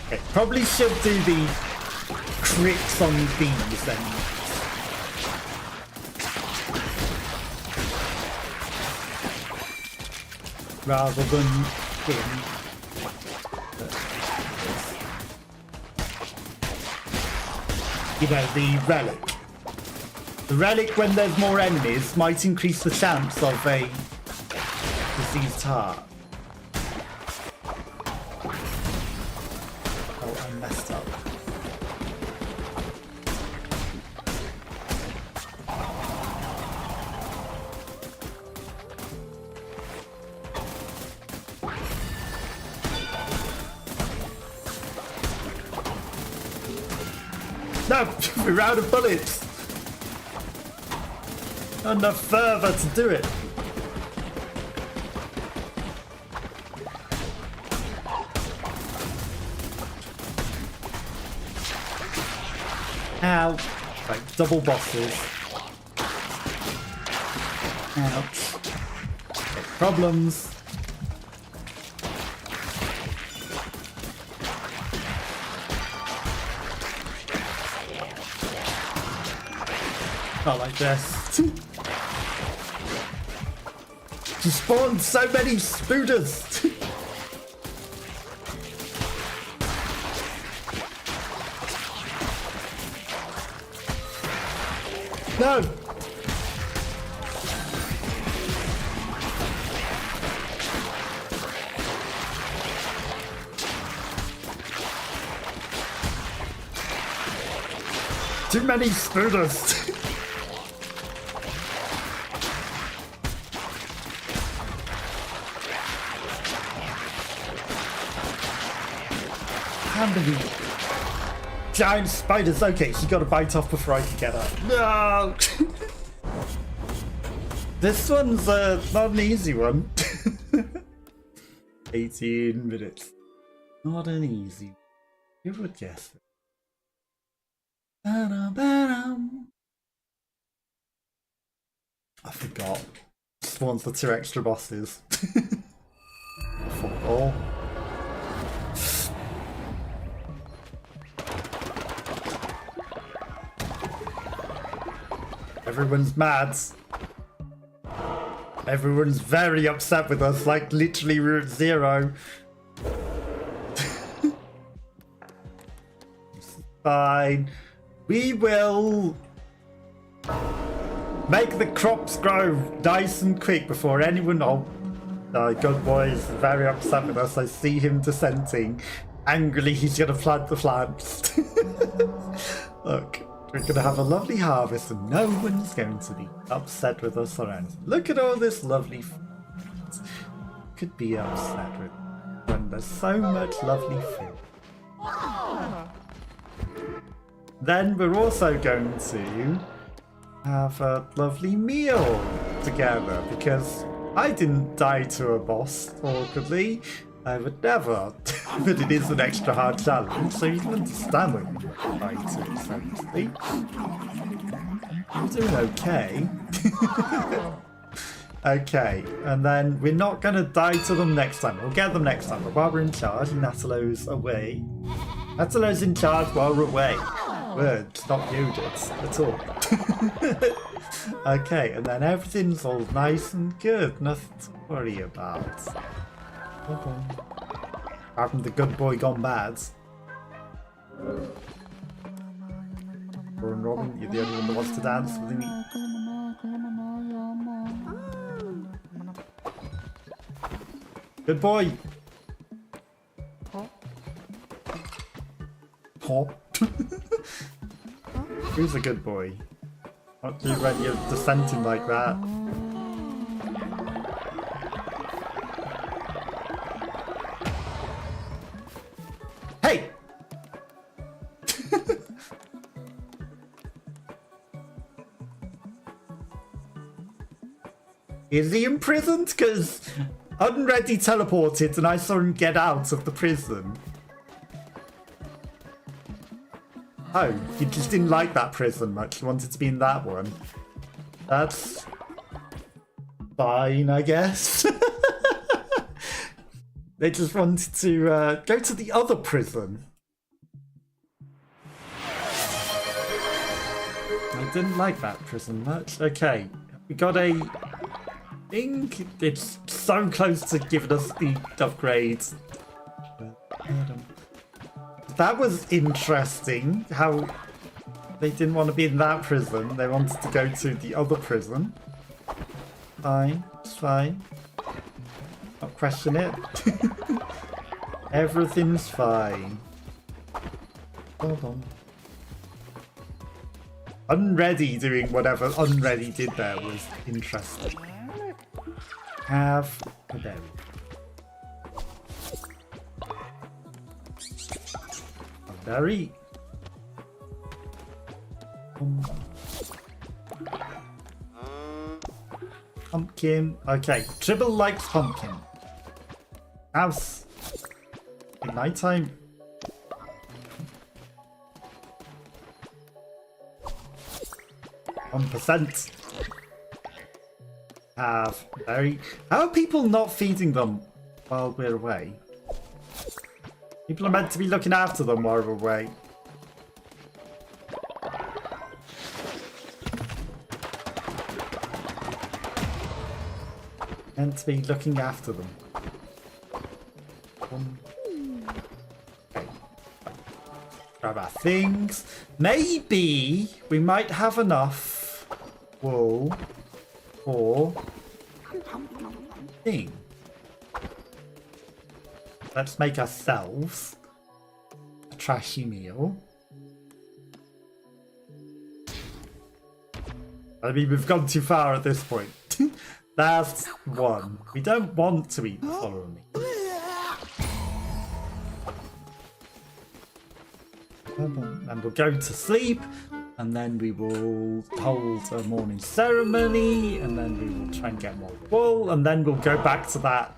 Okay, probably should do the crits on these then. Rather than him. You know, the relic. The relic, when there's more enemies, might increase the chance of a diseased heart. Oh, I messed up. No, we're out of bullets. Not enough further to do it. Ow. Right, double bosses. Ouch. Okay, problems. Not like this. She spawned so many spooters. No. Too many spooters. How many giant spiders? Okay, she got a bite off before I could get her. No! This one's not an easy one. 18 minutes. Not an easy one. You would guess it. I forgot. This one's the 2 extra bosses. Football. Everyone's mad. Everyone's very upset with us, like literally we're at 0. It's fine. We will make the crops grow nice and quick before anyone... Oh, God boy is very upset with us. I see him dissenting. Angrily, he's going to plant the plants. Look. We're going to have a lovely harvest and no one's going to be upset with us or anything. Look at all this lovely food. Could be upset with when there's so much lovely food. Then we're also going to have a lovely meal together because I didn't die to a boss awkwardly. I would never, but it is an extra hard challenge, so you can understand when you fight it, so to speak. I'm doing okay. Okay, and then we're not going to die to them next time. We'll get them next time. But while we're in charge, Natalo's away. Natalo's in charge while we're away. Words, not units at all. Okay, and then everything's all nice and good. Nothing to worry about. Having the good boy gone bad. Robin, you're the only one that wants to dance with me. Good boy. Pop. Who's a good boy? Not you when you're dissenting like that. Hey! Is he imprisoned? Because Unready teleported and I saw him get out of the prison. Oh, he just didn't like that prison much. He wanted to be in that one. That's fine, I guess. They just wanted to go to the other prison. I didn't like that prison much. Okay, we got a... I think it's so close to giving us the upgrades. That was interesting, how they didn't want to be in that prison. They wanted to go to the other prison. Fine, it's fine. Not question it. Everything's fine. Hold on. Unready doing whatever Unready did there was interesting. Have a berry. A berry. Pumpkin. Okay, Tribble likes pumpkin. House. In nighttime. %. Have very... How are people not feeding them while we're away? People are meant to be looking after them while we're away. Meant to be looking after them. Okay. Grab our things. Maybe we might have enough wool for thing. Let's make ourselves a trashy meal. I mean, we've gone too far at this point. That's one. We don't want to eat the following meal. And we'll go to sleep, and then we will hold a morning ceremony, and then we will try and get more wool, and then we'll go back to that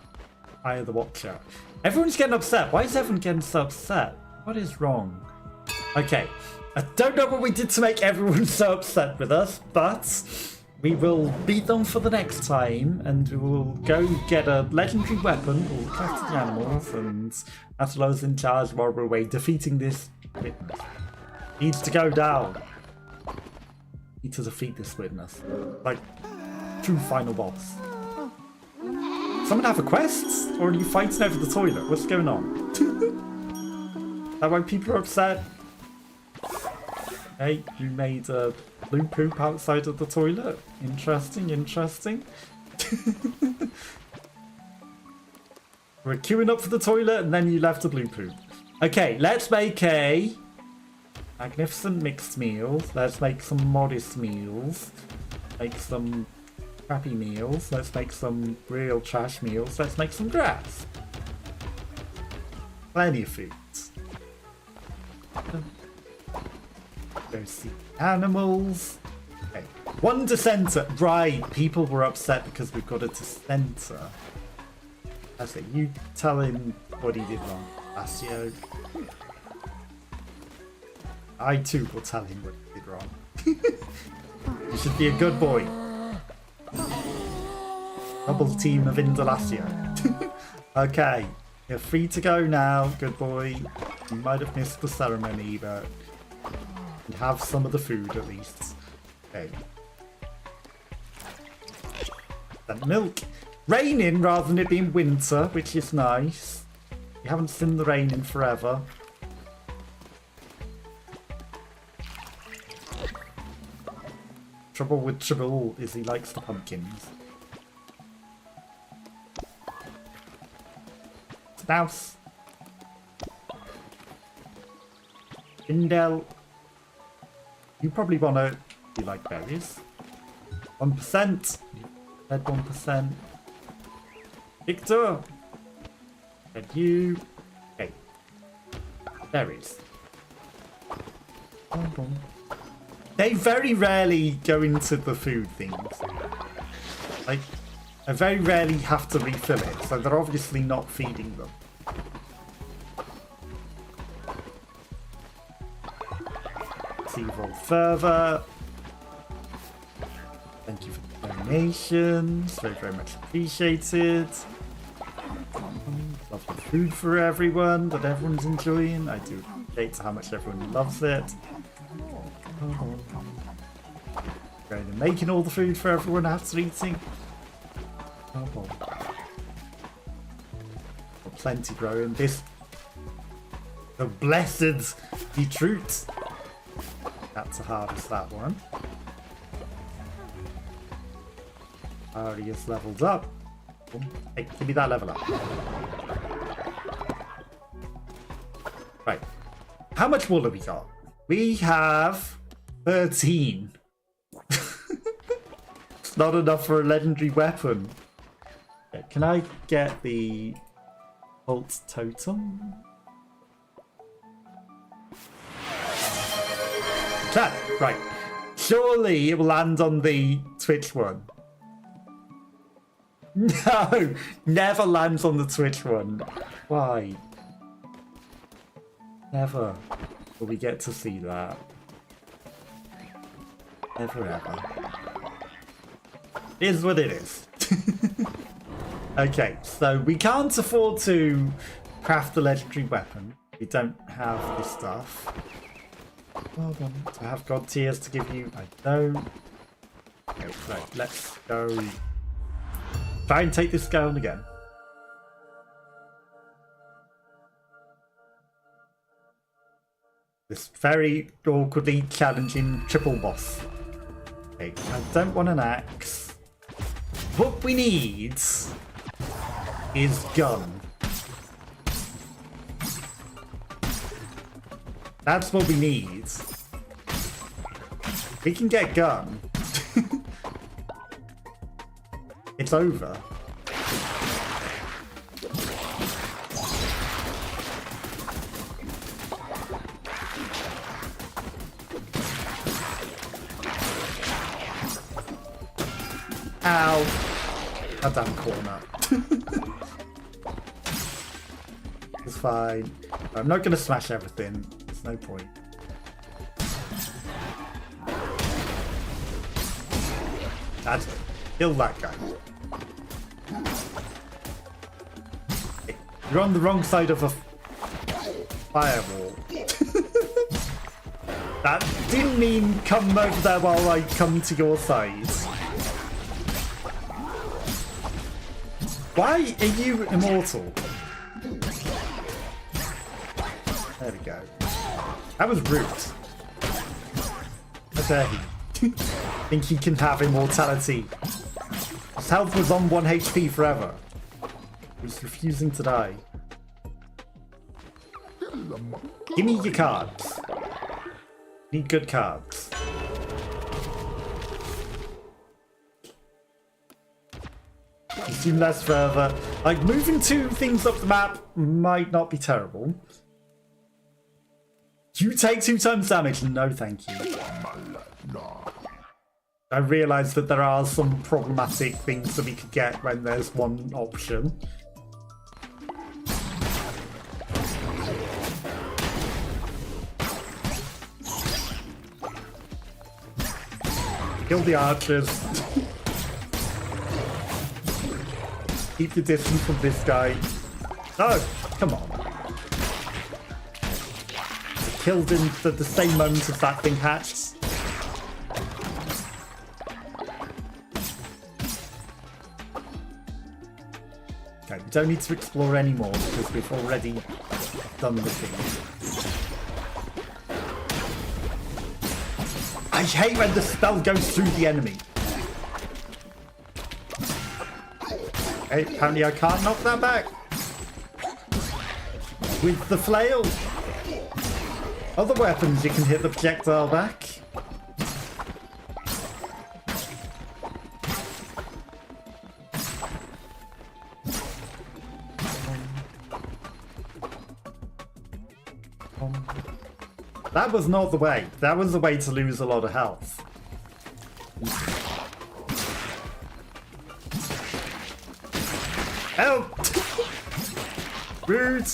Eye of the Watcher. Everyone's getting upset. Why is everyone getting so upset? What is wrong? Okay, I don't know what we did to make everyone so upset with us, but we will beat them for the next time, and we will go get a legendary weapon, or look after the animals, and Atalo's in charge while we're away defeating this witness. Needs to go down. Need to defeat this witness. Like, true final boss. Someone have a quest? Or are you fighting over the toilet? What's going on? That why people are upset? Hey, you made a blue poop outside of the toilet. Interesting, interesting. We're queuing up for the toilet and then you left a blue poop. Okay, let's make a magnificent mixed meal. Let's make some modest meals. Make some crappy meals. Let's make some real trash meals. Let's make some grass. Plenty of foods. Go see animals. Okay. One dissenter. Right, people were upset because we've got a dissenter. That's it. You tell him what he did wrong, Asio. I too will tell him what he did wrong. You should be a good boy. Double team of Indelacio. Okay, you're free to go now, good boy. You might have missed the ceremony, but you have some of the food at least. Okay. That milk. Raining rather than it being winter, which is nice. You haven't seen the rain in forever. Trouble with Trouble is he likes the pumpkins. Mouse. Indel. You probably want to... You like berries. 1%. Said 1%. Victor. And you. Okay. Berries. They very rarely go into the food things. Like, I very rarely have to refill it, so they're obviously not feeding them. Let's evolve further. Thank you for the donations. Very, very much appreciated. Lovely food for everyone that everyone's enjoying. I do appreciate how much everyone loves it. Great, and making all the food for everyone after eating. Plenty growing. This the blessed beetroot. Got to harvest that one. Arius leveled up. Hey, give me that level up. Right. How much wool have we got? We have 13. It's not enough for a legendary weapon. Okay, can I get the Bolt Totem? Okay, right. Surely it will land on the Twitch one. No! Never lands on the Twitch one. Why? Never will we get to see that. Never ever. It is what it is. Okay, so we can't afford to craft a legendary weapon. We don't have this stuff. Well done. Do I have god tiers to give you? I don't. Okay, right, let's go. Try and take this down again. This very awkwardly challenging triple boss. Okay, I don't want an axe. What we need is gun. That's what we need. We can get gun. It's over. Ow. A damn corner. It's fine. I'm not going to smash everything. There's no point. That's it. Kill that guy. You're on the wrong side of a firewall. That didn't mean come over there while I come to your side. Why are you immortal? There we go. That was rude. Okay. Think he can have immortality. His health was on 1 HP forever. He was refusing to die. Give me your cards. Need good cards. Consume less further. Like, moving 2 things up the map might not be terrible. You take 2 times damage. No, thank you. I realise that there are some problematic things that we could get when there's one option. Kill the archers. Keep your distance from this guy. No, come on. Killed in the same moment as that thing hatched. Okay, we don't need to explore anymore because we've already done the thing. I hate when the spell goes through the enemy. Okay, apparently I can't knock that back. With the flail. Other weapons you can hit the projectile back. That was not the way. That was the way to lose a lot of health. Help! Rude!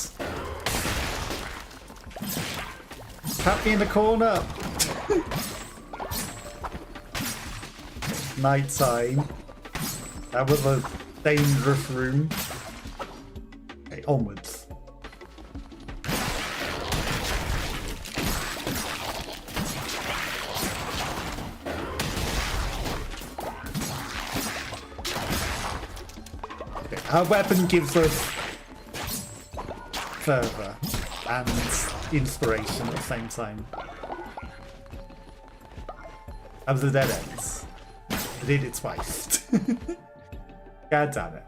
Trap me in the corner! Night time. That was a dangerous room. Okay, onwards. Our weapon gives us fervor and inspiration at the same time. That was a dead end. I did it twice. God damn it.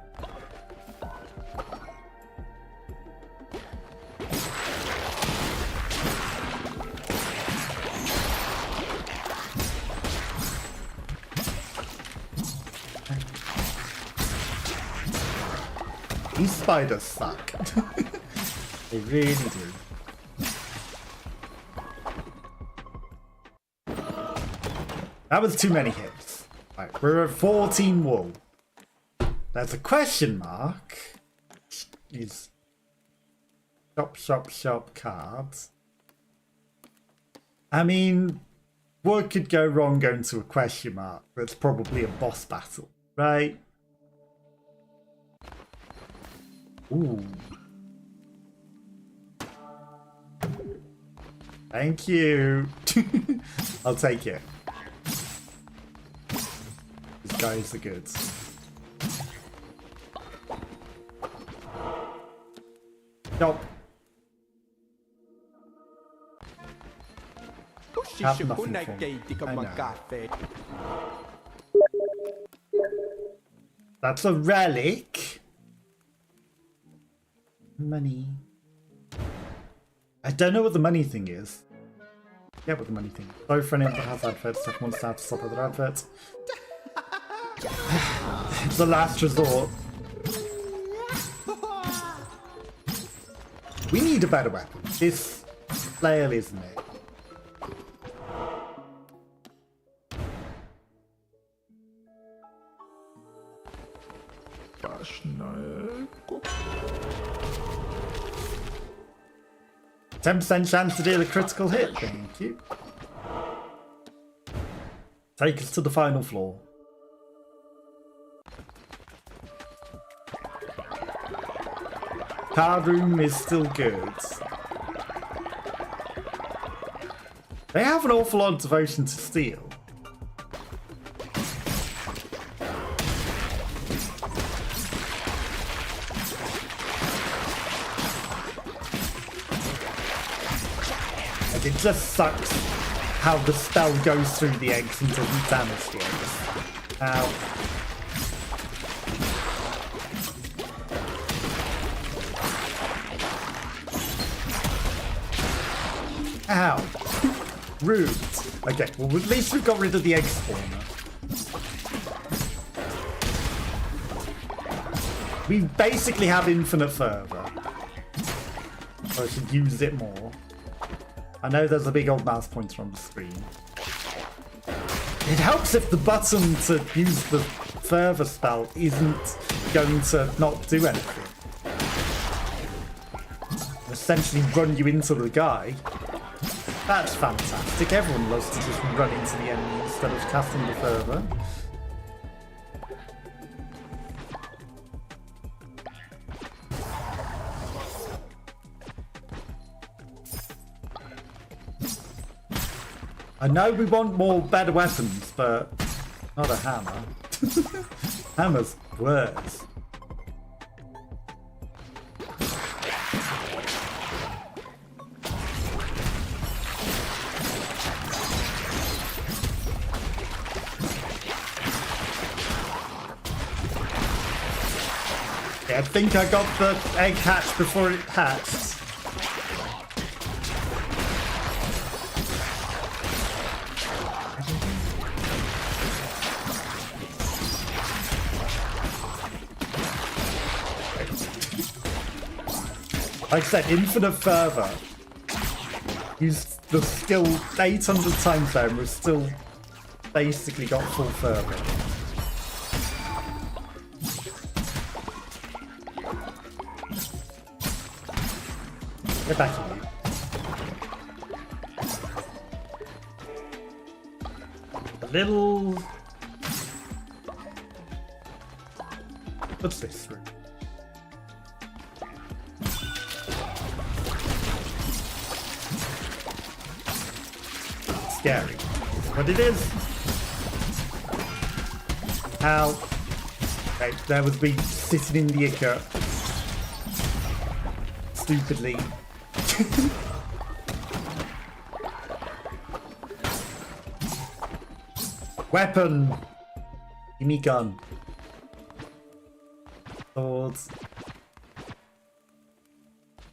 These spiders suck. They really do. That was too many hits. Right, we're at 14 wool. There's a question mark. Is shop cards. I mean, what could go wrong going to a question mark? It's probably a boss battle, right? Ooh. Thank you. I'll take it. These guys are good. Nope. Have nothing for me. That's a relic. Money. I don't know what the money thing is. Yeah, what the money thing. Sorry for anyone that has adverts. Take one step to stop other adverts. It's the last resort. We need a better weapon. This flail isn't it? No. 10% chance to deal a critical hit. Thank you. Take us to the final floor. Card room is still good. They have an awful lot of devotion to steel. It just sucks how the spell goes through the eggs and doesn't damage the eggs. Ow. Ow. Rude. Okay, well at least we've got rid of the egg spawner. We basically have infinite fervor. So I should use it more. I know there's a big old mouse pointer on the screen. It helps if the button to use the fervor spell isn't going to not do anything. Essentially run you into the guy. That's fantastic. Everyone loves to just run into the enemy instead of casting the fervor. I know we want better weapons, but not a hammer. Hammer's worse. Yeah, I think I got the egg hatched before it hatched. Like I said, infinite fervor. Used the skill 800 times there and we've still basically got full fervor. Get back to you. A little... What's this through? Scary. What it is? Ow. Okay, there was me sitting in the ichor. Stupidly. Weapon! Give me gun. Swords.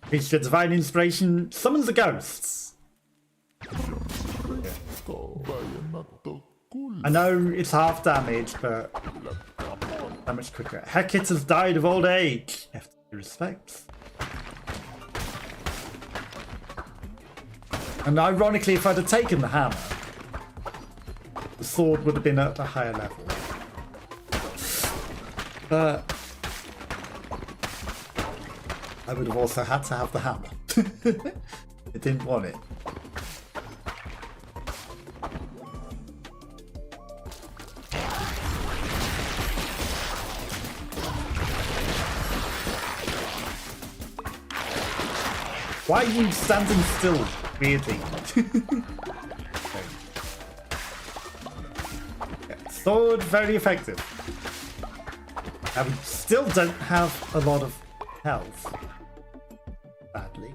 Creature divine inspiration summons the ghosts. I know it's half damage, but that much quicker. Hecate has died of old age. You have to pay respects. And ironically, if I'd have taken the hammer, the sword would have been at a higher level. But I would have also had to have the hammer. I didn't want it. Why are you standing still, weirdly? Okay. Sword, very effective. And we still don't have a lot of health. Badly.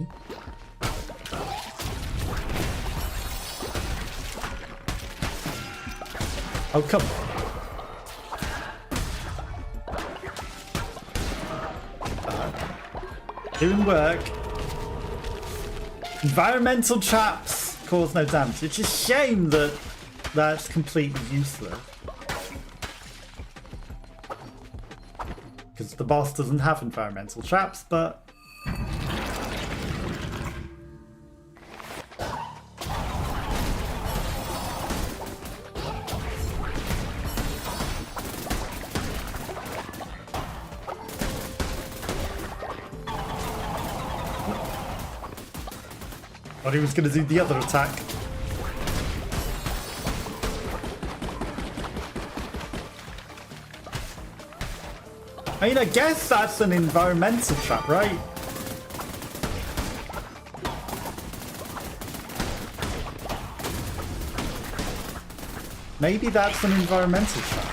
Oh, come on. Doing work. Environmental traps cause no damage. It's a shame that that's completely useless. Because the boss doesn't have environmental traps, but... thought he was going to do the other attack. I mean, I guess that's an environmental trap, right? Maybe that's an environmental trap.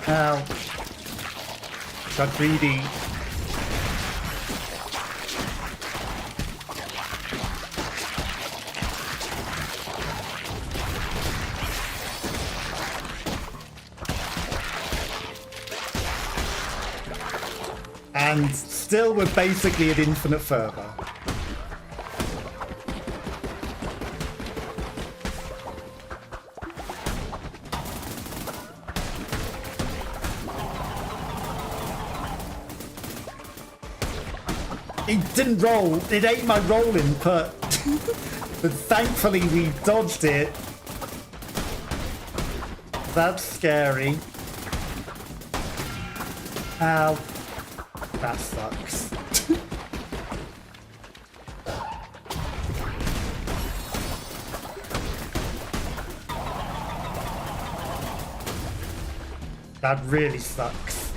Ow. Got greedy. And still we're basically at infinite fervor. It didn't roll. It ate my rolling, but thankfully we dodged it. That's scary. Ow. That sucks. That really sucks.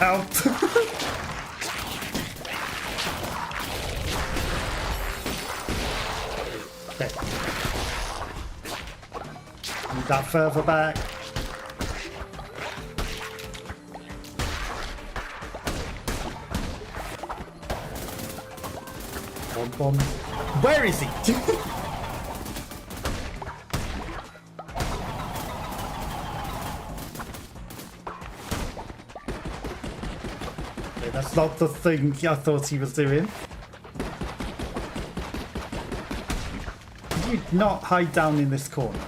Help! Okay. Need that further back. Bomb. Where is he? Okay, that's not the thing I thought he was doing. Can you not hide down in this corner?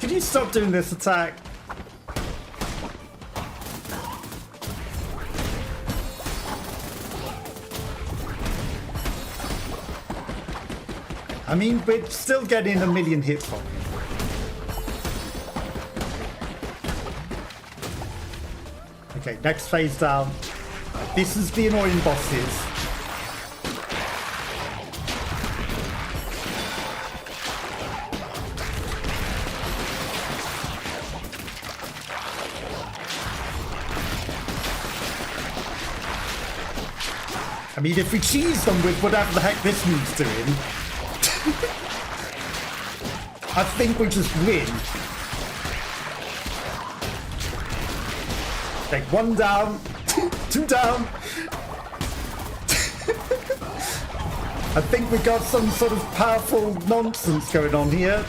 Can you stop doing this attack? I mean, we're still getting a million hits from him. Okay, next phase down. This is the annoying bosses. I mean, if we cheese them with whatever the heck this move's doing, I think we just win. Take one down, two down. I think we got some sort of powerful nonsense going on here.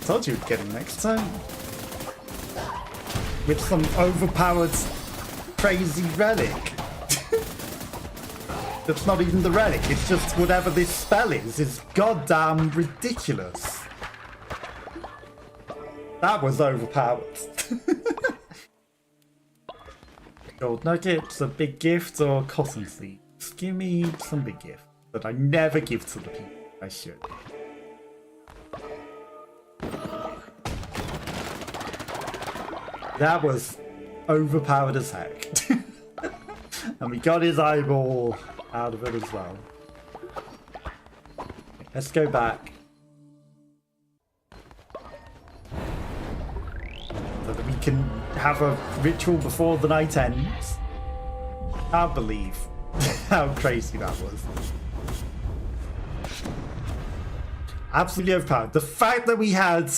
Told you we'd get him next time. With some overpowered, crazy relic. That's not even the relic, it's just whatever this spell is goddamn ridiculous. That was overpowered. Gold nuggets, a big gift, or cotton seeds? Give me some big gift that I never give to the people I should. That was overpowered as heck. And we got his eyeball out of it as well. Let's go back. So that we can have a ritual before the night ends. Can't believe how crazy that was. Absolutely overpowered. The fact that we had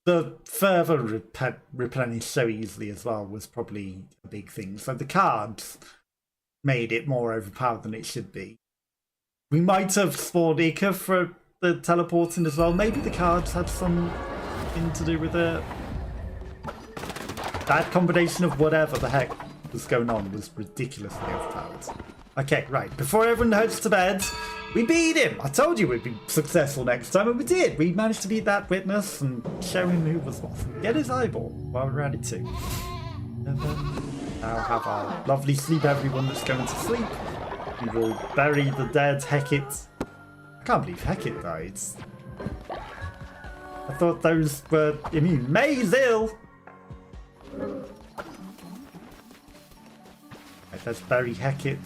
the further replenished so easily as well was probably a big thing. So the cards made it more overpowered than it should be. We might have spawned Ica for the teleporting as well. Maybe the cards had something to do with it. That combination of whatever the heck was going on was ridiculously overpowered. Okay, right. Before everyone heads to bed, we beat him! I told you we'd be successful next time, and we did! We managed to beat that witness and show him who was what. Get his eyeball while we're at it too. And then now have our lovely sleep, everyone that's going to sleep. We will bury the dead Hecate. I can't believe Hecate died. I thought those were immune. May's ill! Right, let's bury Hecate.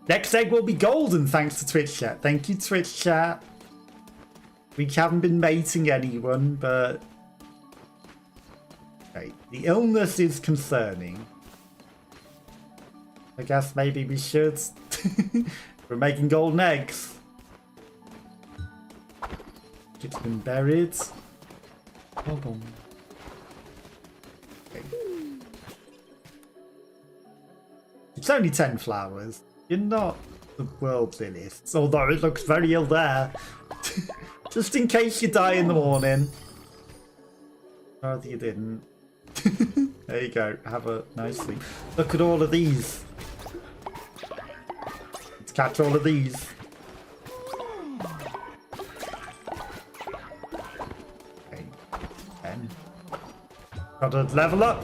Next egg will be golden thanks to Twitch chat. Thank you, Twitch chat. We haven't been mating anyone, but okay, the illness is concerning. I guess maybe we should. We're making golden eggs. It's been buried. Hold on. Okay. It's only 10 flowers. You're not the world's illest, although it looks very ill there. Just in case you die in the morning. Rather you didn't. There you go. Have a nice sleep. Look at all of these. Let's catch all of these. Okay. 10. Gotta level up.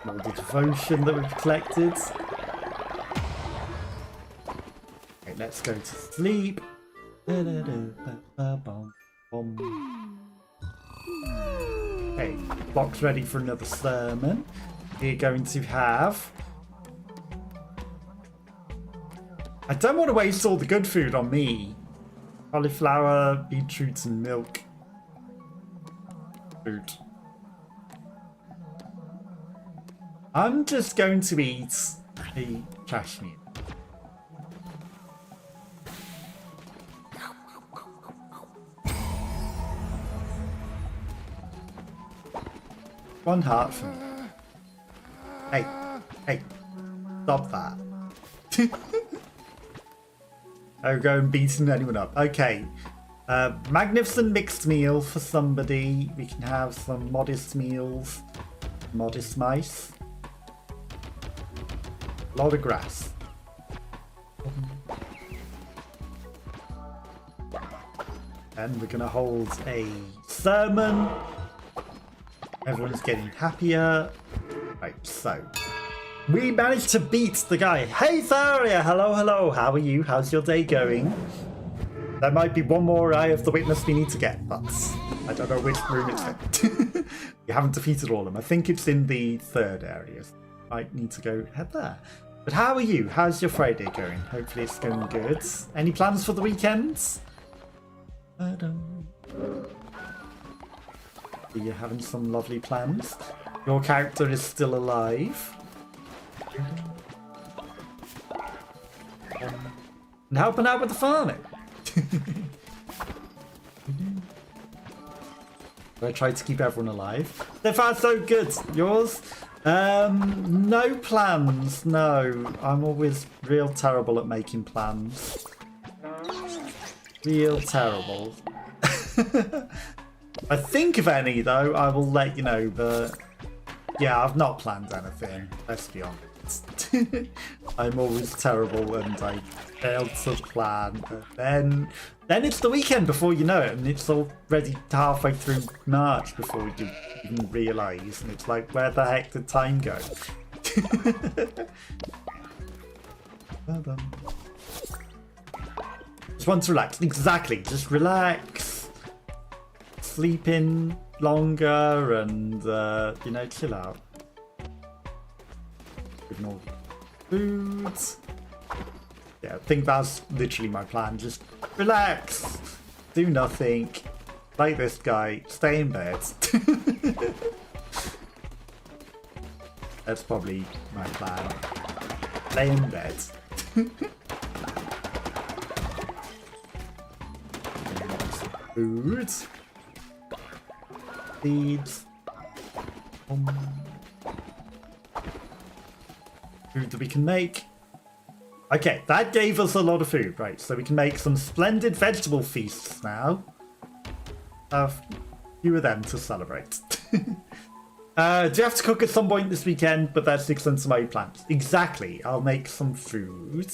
All the devotion that we've collected. Okay, let's go to sleep. Okay, box ready for another sermon. We're going to have I don't want to waste all the good food on me. Cauliflower, beetroots, and milk. Food. I'm just going to eat a trash meal. One heart for me. Hey, stop that. I'm going beating anyone up. Okay. Magnificent mixed meal for somebody. We can have some modest meals. Modest mice. A lot of grass. And we're going to hold a sermon. Everyone's getting happier. Right, so. We managed to beat the guy. Hey, Tharia! Hello, hello. How are you? How's your day going? There might be one more Eye of the Witness we need to get, but I don't know which room it's in. We haven't defeated all of them. I think it's in the third area. So might need to go head there. But how are you? How's your Friday going? Hopefully it's going good. Any plans for the weekends? You're having some lovely plans. Your character is still alive. And helping out with the farming. I try to keep everyone alive. So far, so good. Yours? No plans. No, I'm always real terrible at making plans. Real terrible. If I think of any, though, I will let you know. But yeah, I've not planned anything. Let's be honest. I'm always terrible and I failed to plan. But then it's the weekend before you know it, and it's already halfway through March before you even realise. And it's like, where the heck did time go? Just want to relax. Exactly. Just relax. Sleep in longer and, you know, chill out. Ignore foods. Yeah, I think that's literally my plan. Just relax. Do nothing. Like this guy. Stay in bed. That's probably my plan. Lay in bed. Food. Seeds. Food that we can make. Okay, that gave us a lot of food, right? So we can make some splendid vegetable feasts now. Have a few of them to celebrate. Do you have to cook at some point this weekend? But that's excellent to my plans. Exactly. I'll make some food.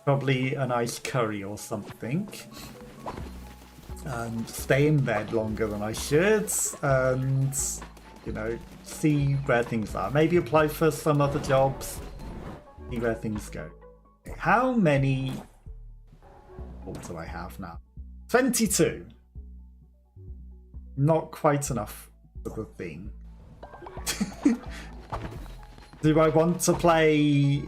Probably a nice curry or something. And stay in bed longer than I should. And, you know, see where things are. Maybe apply for some other jobs. See where things go. Okay, how many... What do I have now? 22. Not quite enough for the thing. Do I want to play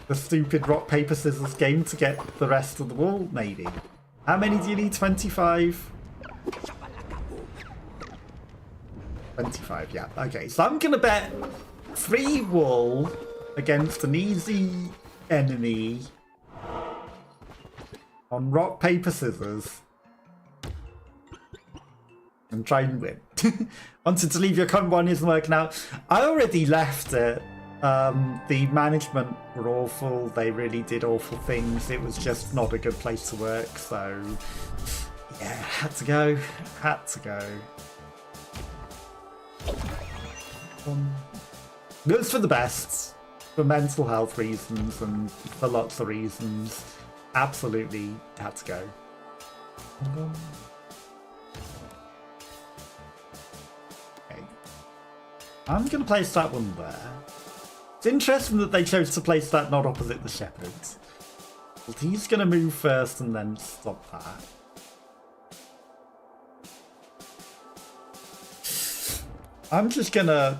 the stupid rock, paper, scissors game to get the rest of the wool? Maybe. How many do you need? 25? 25, yeah. Okay, so I'm going to bet 3 wool against an easy enemy on rock, paper, scissors. And try and win. Wanted to leave your current one isn't working out. I already left it. The management were awful. They really did awful things. It was just not a good place to work. So, yeah, had to go. Had to go. It was for the best. For mental health reasons and for lots of reasons. Absolutely had to go. I'm going to place that one there. It's interesting that they chose to place that not opposite the shepherds. But he's going to move first and then stop that. I'm just going to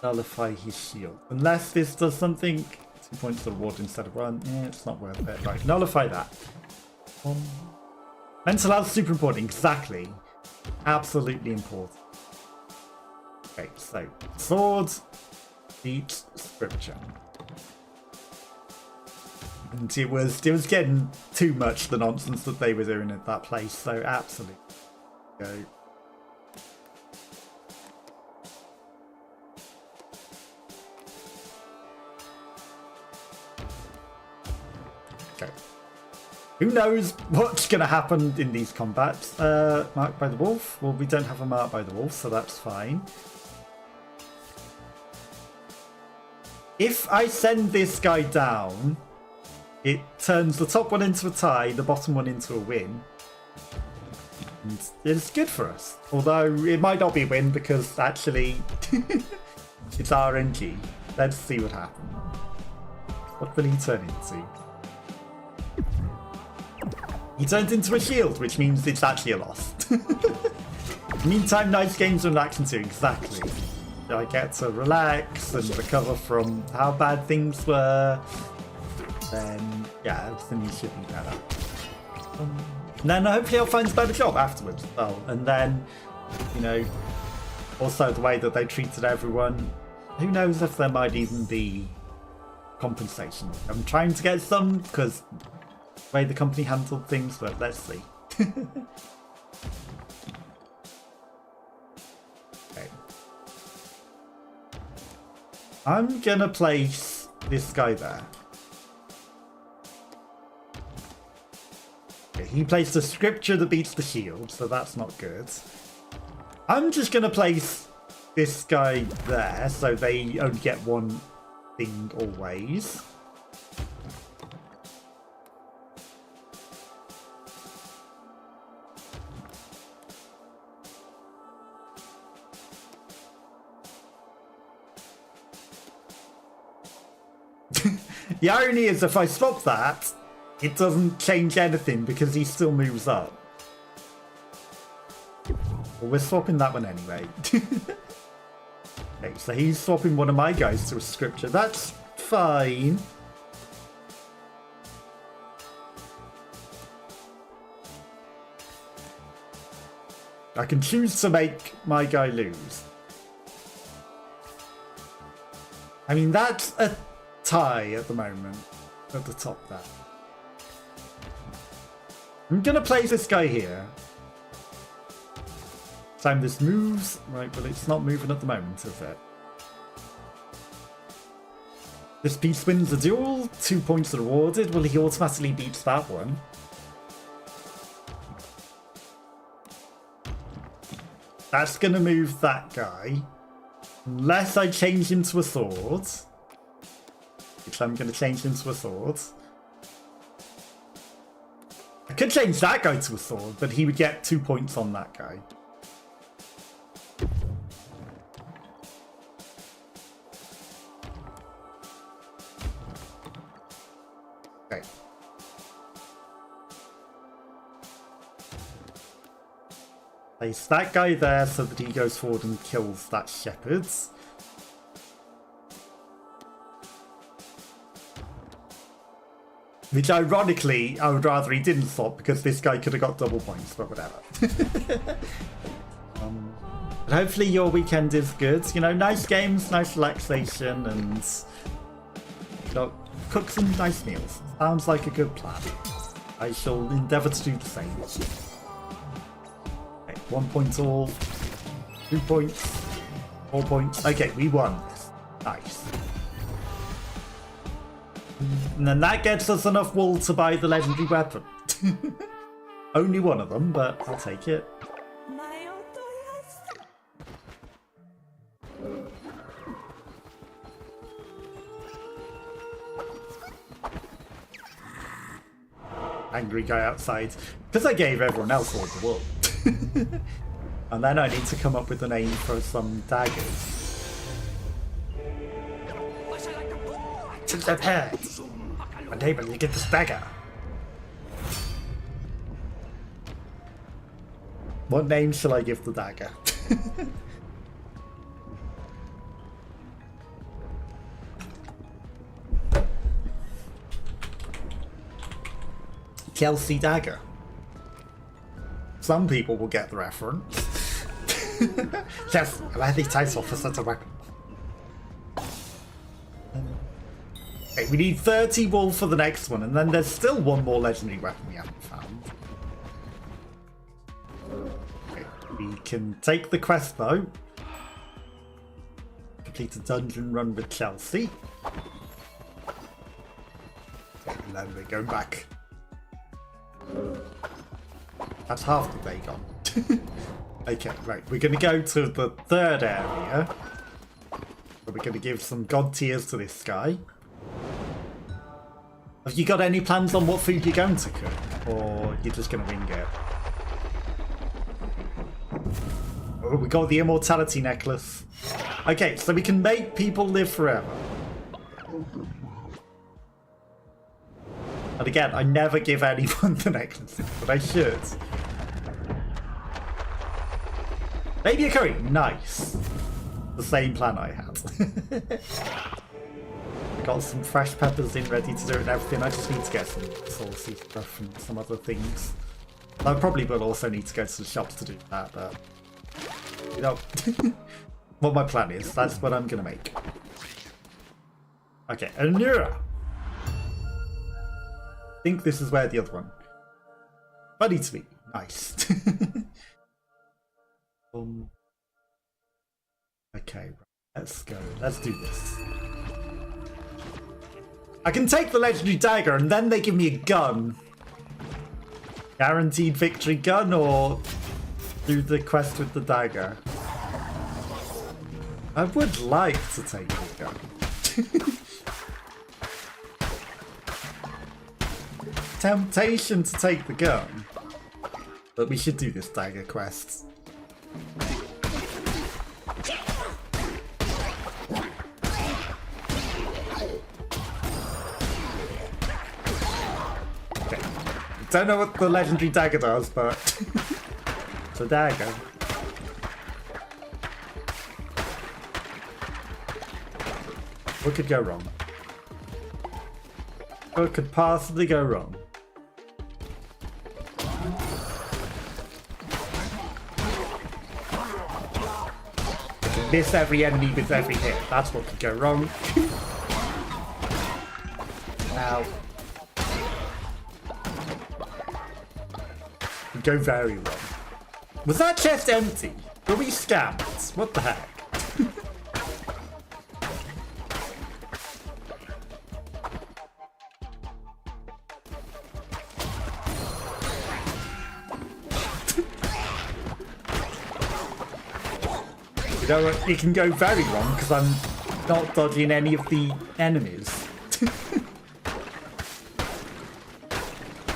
nullify his shield. Unless this does something. 2 points to reward instead of 1. Yeah, it's not worth it. Right, nullify that. Mental health super important. Exactly. Absolutely important. Okay, so sword beats scripture. And it was getting too much, the nonsense that they were doing at that place, so absolutely go. Okay. Who knows what's going to happen in these combats? Marked by the wolf? Well, we don't have a mark by the wolf, so that's fine. If I send this guy down, it turns the top one into a tie, the bottom one into a win. And it's good for us. Although it might not be a win because actually it's RNG. Let's see what happens. What will he turn into? He turns into a shield, which means it's actually a loss. Meantime, nice games and relaxing too, exactly. I get to relax and recover from how bad things were. Then, yeah, everything should be better. And then hopefully I'll find a better job afterwards. Oh, and then, you know, also the way that they treated everyone. Who knows if there might even be compensation. I'm trying to get some because the way the company handled things, but let's see. Okay. I'm gonna place this guy there. Okay, he placed a scripture that beats the shield, so that's not good. I'm just gonna place this guy there, so they only get one thing always. The irony is if I swap that, it doesn't change anything because he still moves up. Well, we're swapping that one anyway. Okay, so he's swapping one of my guys to a scripture. That's fine. I can choose to make my guy lose. I mean, that's a tie at the moment at the top there. I'm gonna place this guy here. Time this moves. Right, well, it's not moving at the moment, is it? This piece wins the duel. 2 points are awarded. Well, he automatically beats that one. That's gonna move that guy. Unless I change him to a sword. Which I'm gonna change him to a sword. I could change that guy to a sword, but he would get 2 points on that guy. Okay. Place that guy there so that he goes forward and kills that shepherd. Which, ironically, I would rather he didn't swap because this guy could have got double points, but whatever. But hopefully your weekend is good. You know, nice games, nice relaxation, and you know, cook some nice meals. Sounds like a good plan. I shall endeavour to do the same. Okay, 1 point all. 2 points. 4 points. Okay, we won this. Nice. And then that gets us enough wool to buy the legendary weapon. Only one of them, but I'll take it. Angry guy outside. Because I gave everyone else all the wool. And then I need to come up with a name for some daggers. Since I've heard, one day when you get this dagger. What name shall I give the dagger? Chelsea dagger. Some people will get the reference. Yes, a worthy title for such a weapon. Okay, we need 30 wool for the next one, and then there's still one more legendary weapon we haven't found. Okay, we can take the quest though. Complete a dungeon run with Chelsea. Okay, and then we're going back. That's half the day gone. Okay, right, we're going to go to the third area. We're going to give some god tears to this guy. Have you got any plans on what food you're going to cook? Or you're just going to wing it? Oh, we got the immortality necklace. Okay, so we can make people live forever. And again, I never give anyone the necklaces, but I should. Maybe a curry. Nice. The same plan I had. I got some fresh peppers in ready to do it and everything. I just need to get some saucy stuff and some other things. I probably will also need to go to the shops to do that, but you know what my plan is. That's what I'm gonna make. Okay, Anura. I think this is where the other one. Buddy to me. Nice. Okay, let's go. Let's do this. I can take the legendary dagger and then they give me a gun. Guaranteed victory gun or do the quest with the dagger? I would like to take the gun. Temptation to take the gun. But we should do this dagger quest. Don't know what the legendary dagger does, but it's a dagger. What could go wrong? What could possibly go wrong? I can miss every enemy with every hit. That's what could go wrong. Ow. Go very wrong. Was that chest empty? Were we scammed? What the heck? You know what? It can go very wrong because I'm not dodging any of the enemies.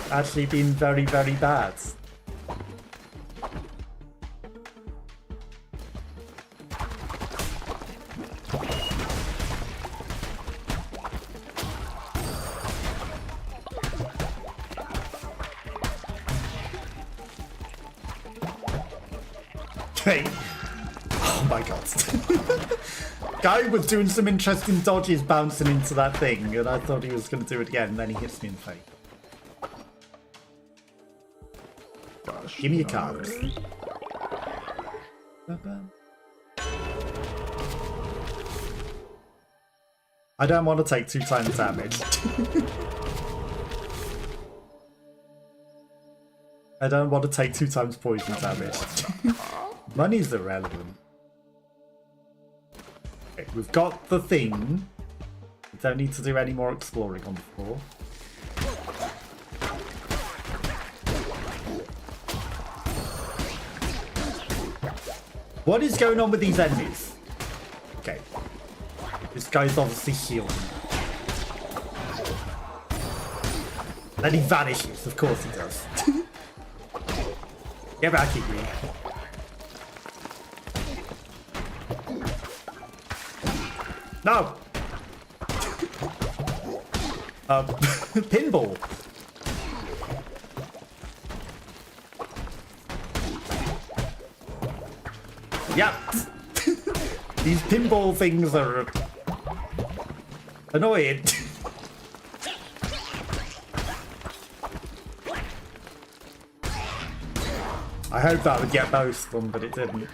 Actually been very, very bad. Okay. Oh my god. Guy was doing some interesting dodges bouncing into that thing, and I thought he was going to do it again, and then he hits me in the face. Give me a card. I don't want to take 2 times damage. I don't want to take 2 times poison damage. Money's irrelevant. Okay, we've got the thing. We don't need to do any more exploring on the floor. What is going on with these enemies? Okay. This guy's obviously healing. Then he vanishes, of course he does. Get back here, Green. No! Pinball! Yep. These pinball things are annoying. I hope that would get both of them, but it didn't.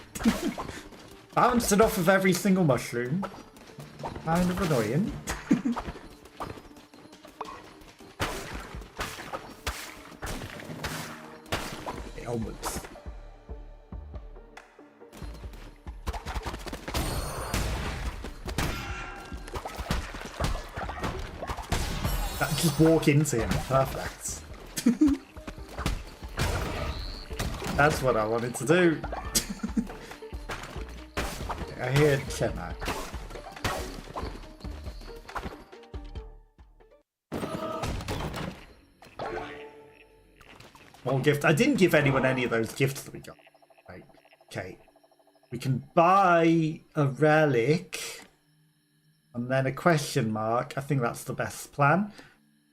Bounced it off of every single mushroom. Kind of annoying. Okay, onwards. Just walk into him. Perfect. That's what I wanted to do. I hear Chema. More gift. I didn't give anyone any of those gifts that we got. Right. Okay. We can buy a relic and then a question mark. I think that's the best plan.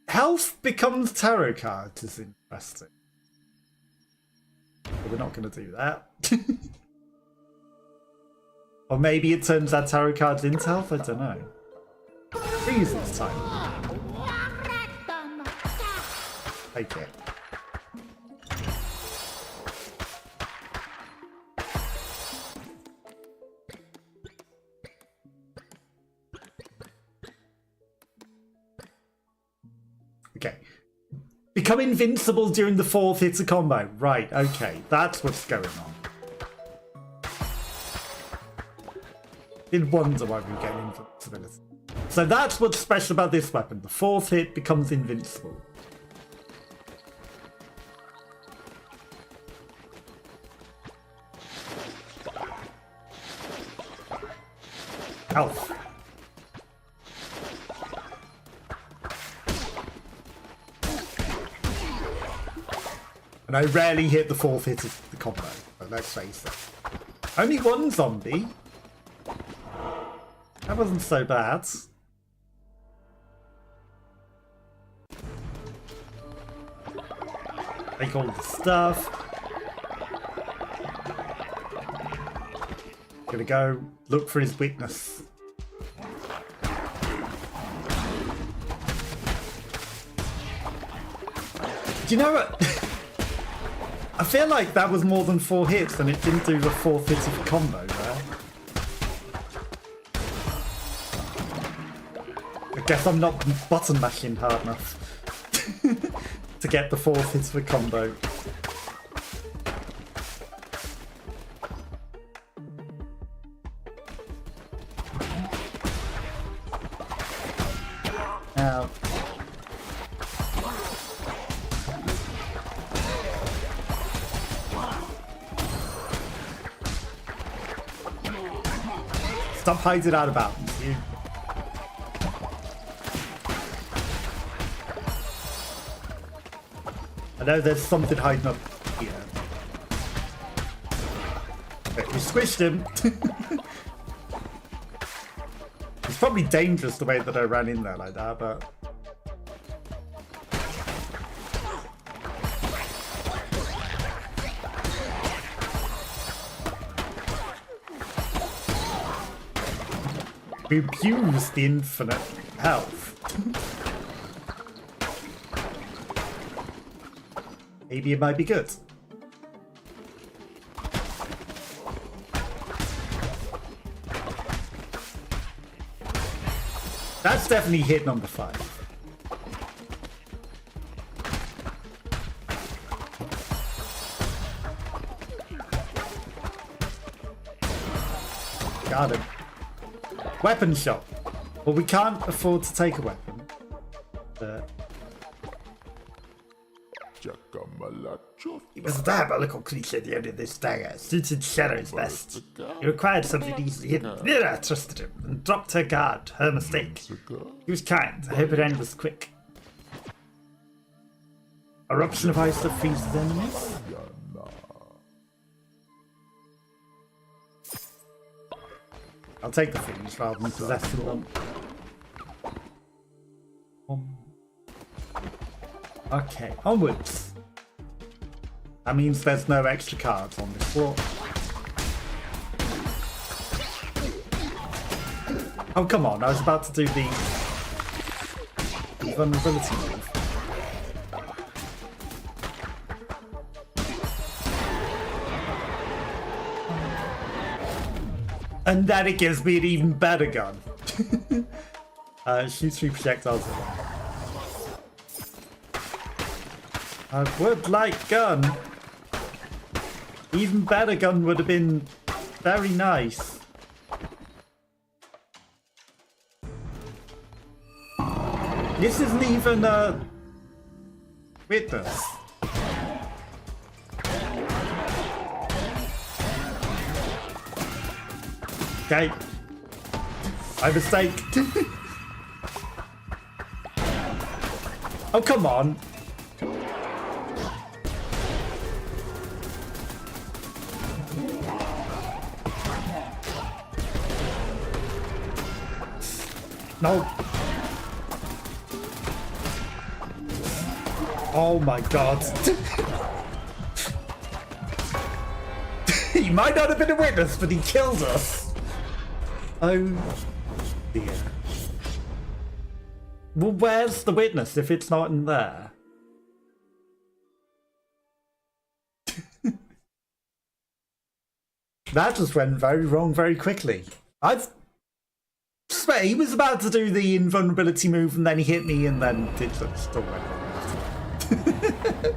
Health becomes tarot cards is interesting. But we're not going to do that. Or maybe it turns our tarot cards into health. I don't know. Freeze this time. Take it. Okay. Become invincible during the 4th hit of combo. Right, okay. That's what's going on. Did wonder why we get invincibility. So that's what's special about this weapon. The 4th hit becomes invincible. Health. And I rarely hit the 4th hit of the combo, but let's face it. Only one zombie. That wasn't so bad. Take all the stuff. Gonna go look for his weakness. Do you know what? I feel like that was more than 4 hits and it didn't do the 4th hit of the combo there. I guess I'm not button mashing hard enough to get the 4th hit of the combo. Now, stop hiding out of bounds, you. I know there's something hiding up here. Okay, we squished him. It's probably dangerous the way that I ran in there like that, but... we abused the infinite health. Maybe it might be good. That's definitely hit number 5. Got him. Weapon shop. Well, we can't afford to take a weapon. It was a diabolical creature at the end of this dagger, suited shadows best. He required something easily hidden. Mira trusted him and dropped her guard. Her mistake. He was kind. I hope it ends quick. Eruption of ice that freezes enemies. I'll take the freeze rather than possessing them. Okay, onwards. That means there's no extra cards on this floor. Oh, come on. I was about to do the vulnerability move. And then it gives me an even better gun. Shoots 3 projectiles at once. I would like gun. Even better gun would have been very nice. This isn't even a witness. Okay. My mistake. Oh, come on. No. Oh my god. He might not have been a witness, but he killed us. Oh dear. Well, where's the witness if it's not in there? That just went very wrong very quickly. I swear he was about to do the invulnerability move and then he hit me and then it still went wrong after that.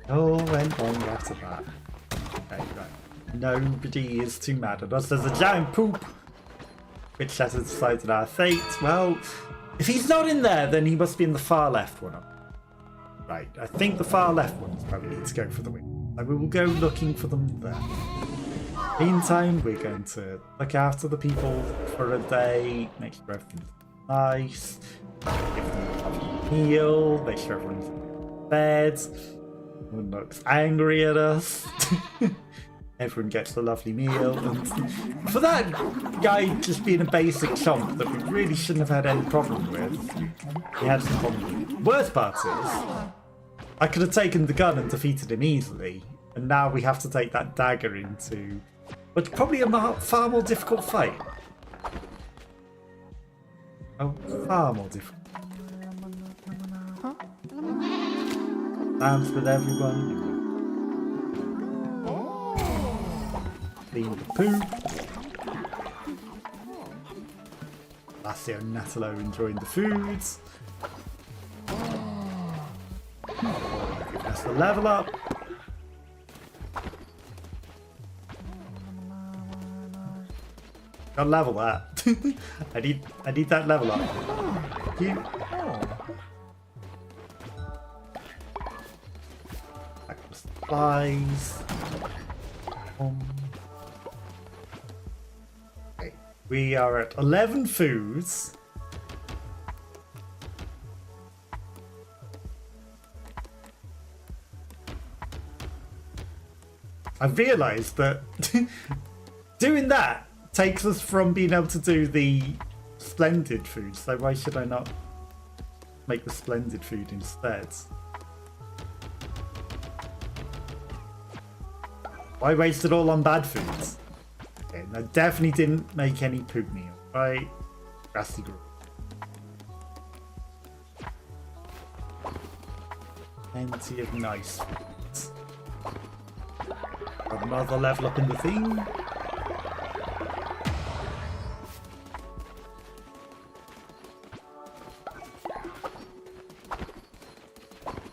All went wrong after that. Okay, right. Nobody is too mad at us. There's a giant poop which has decided our fate. Well, if he's not in there, then he must be in the far left one. Right, I think the far left one is probably need to go for the win. And we will go looking for them there. Meantime, we're going to look after the people for a day, make sure everything's nice, give them a lovely meal, make sure everyone's in bed, everyone looks angry at us. Everyone gets a lovely meal, and for that guy just being a basic chump that we really shouldn't have had any problem with, he had some problem with. Worst part is, I could have taken the gun and defeated him easily, and now we have to take that dagger into what's probably a far more difficult fight. Oh, far more difficult. Dance with everyone. Clean the poop. Lassio and Natalo enjoying the foods. That's the level up. Gotta level that. I need that level up. Thank you. Back to supplies. Okay, we are at 11 foods. I've realised that doing that takes us from being able to do the splendid food, so why should I not make the splendid food instead? Why waste it all on bad foods? Okay, and I definitely didn't make any poop meal, right? Grassy grove. Plenty of nice foods. Another level up in the thing.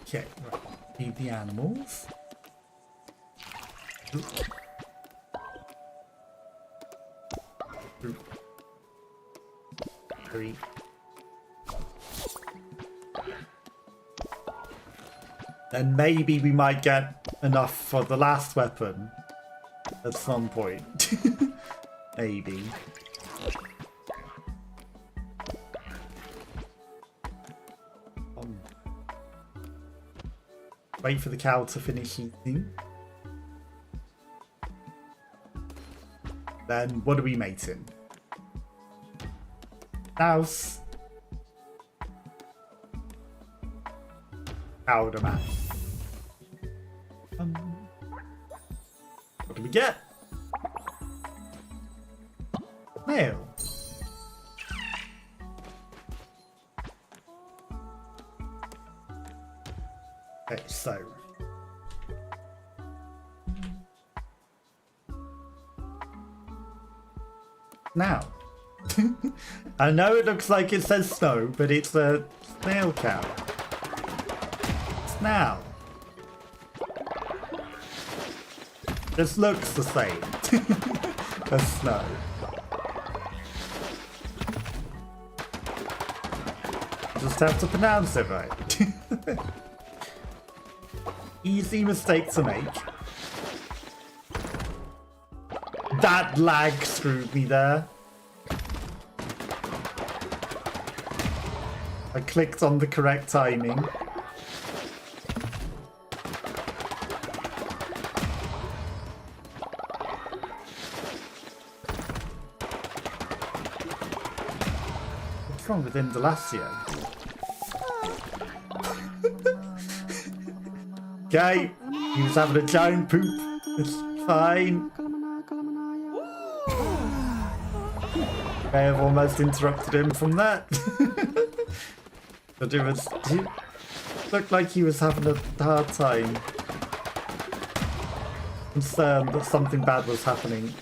Okay, right. Feed the animals. Hurry. Then maybe we might get enough for the last weapon at some point. Maybe. Wait for the cow to finish eating. Then what are we mating? Mouse. Powder man. What do we get? Mail. Okay, so now. I know it looks like it says snow, but it's a snail cow. It's now. This looks the same as snow. Just have to pronounce it right. Easy mistake to make. That lag screwed me there. I clicked on the correct timing. What's wrong with Indelacio? Okay, he was having a giant poop. It's fine. I have almost interrupted him from that. But he looked like he was having a hard time. Concerned that something bad was happening.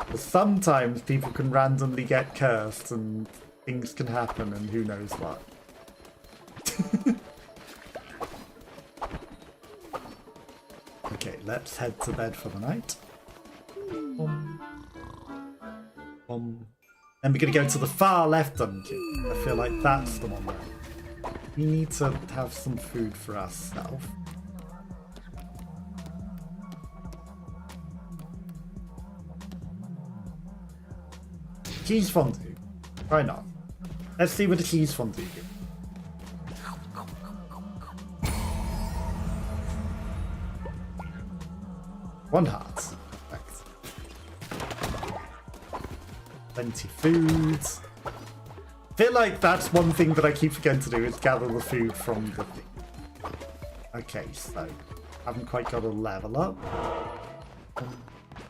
But sometimes people can randomly get cursed and things can happen and who knows what. Okay, let's head to bed for the night. Then we're going to go to the far left dungeon. I feel like that's the one where we need to have some food for ourselves. Cheese fondue. Why not? Let's see what the cheese fondue gives. One heart. Perfect. Plenty of food. I feel like that's one thing that I keep forgetting to do is gather the food from the thing. Okay, so haven't quite got a level up.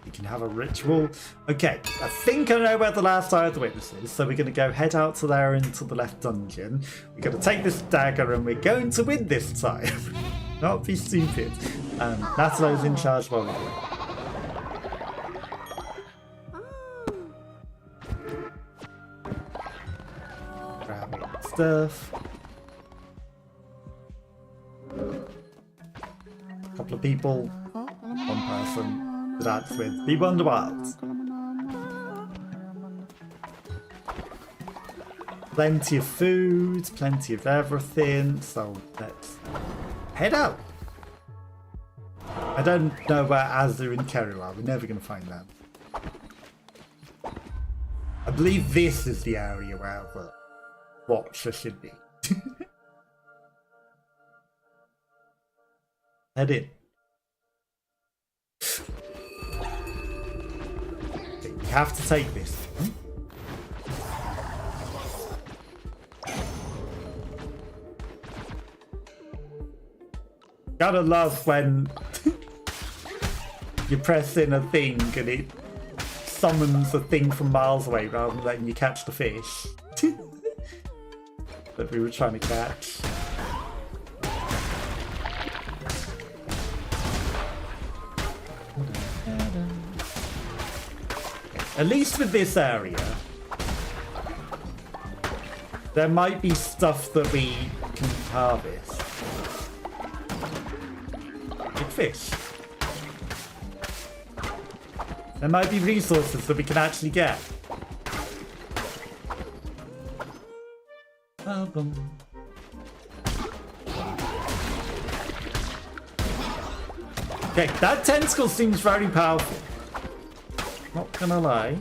You can have a ritual. Okay, I think I know where the last eye of the witness is, so we're going to go head out to there into the left dungeon. We're going to take this dagger and we're going to win this time. Not be stupid. Natalo's in charge while we do it. Grabbing stuff. A couple of people. One person to dance with. People in the wild. Plenty of food, plenty of everything, so let's head out. I don't know where Azu and Keru are. We're never going to find them. I believe this is the area where the Watcher should be. Head in. Okay, you have to take this. Gotta love when you press in a thing and it summons a thing from miles away rather than letting you catch the fish that we were trying to catch. At least with this area, there might be stuff that we can harvest. Fish. There might be resources that we can actually get. Okay, that tentacle seems very powerful. Not gonna lie.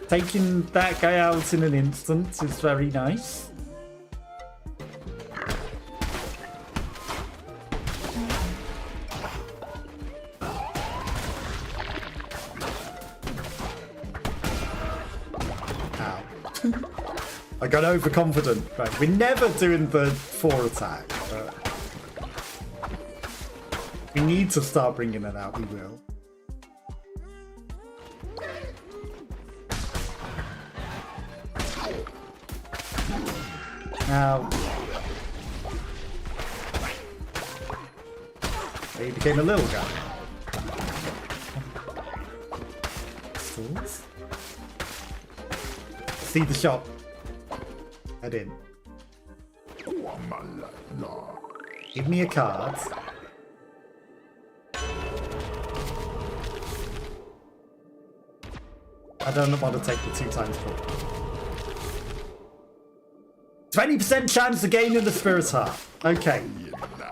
Taking that guy out in an instant is very nice. I got overconfident. Right, we're never doing the 4 attack, but we need to start bringing it out, we will. Now, he became a little guy. see the shop. I didn't. Give me a card. I don't want to take the 2 times 4. 20% chance of gaining the Spirit Heart. Okay.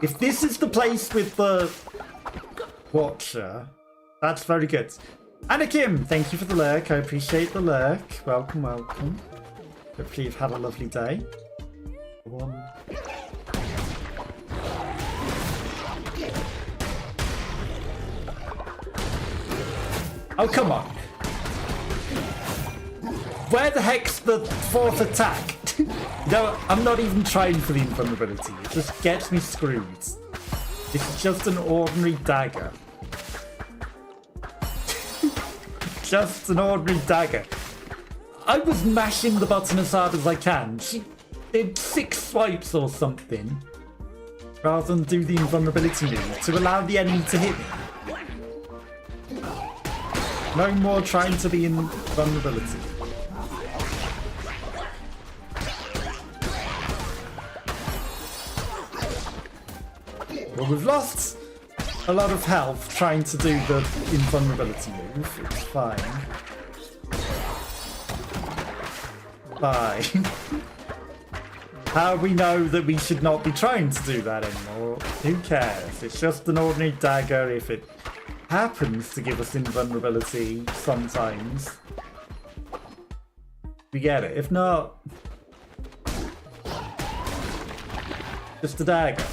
If this is the place with the Watcher, that's very good. Anakim, thank you for the lurk. I appreciate the lurk. Welcome, welcome. Hopefully you've had a lovely day. 1. Oh, come on. Where the heck's the 4th attack? No, I'm not even trying for the invulnerability. It just gets me screwed. This is just an ordinary dagger. Just an ordinary dagger. I was mashing the button as hard as I can. She did 6 swipes or something. Rather than do the invulnerability move to allow the enemy to hit me. No more trying to be invulnerability. Well, we've lost a lot of health trying to do the invulnerability move. It's fine. Bye. How we know that we should not be trying to do that anymore? Who cares? It's just an ordinary dagger. If it happens to give us invulnerability sometimes, we get it. If not, just a dagger.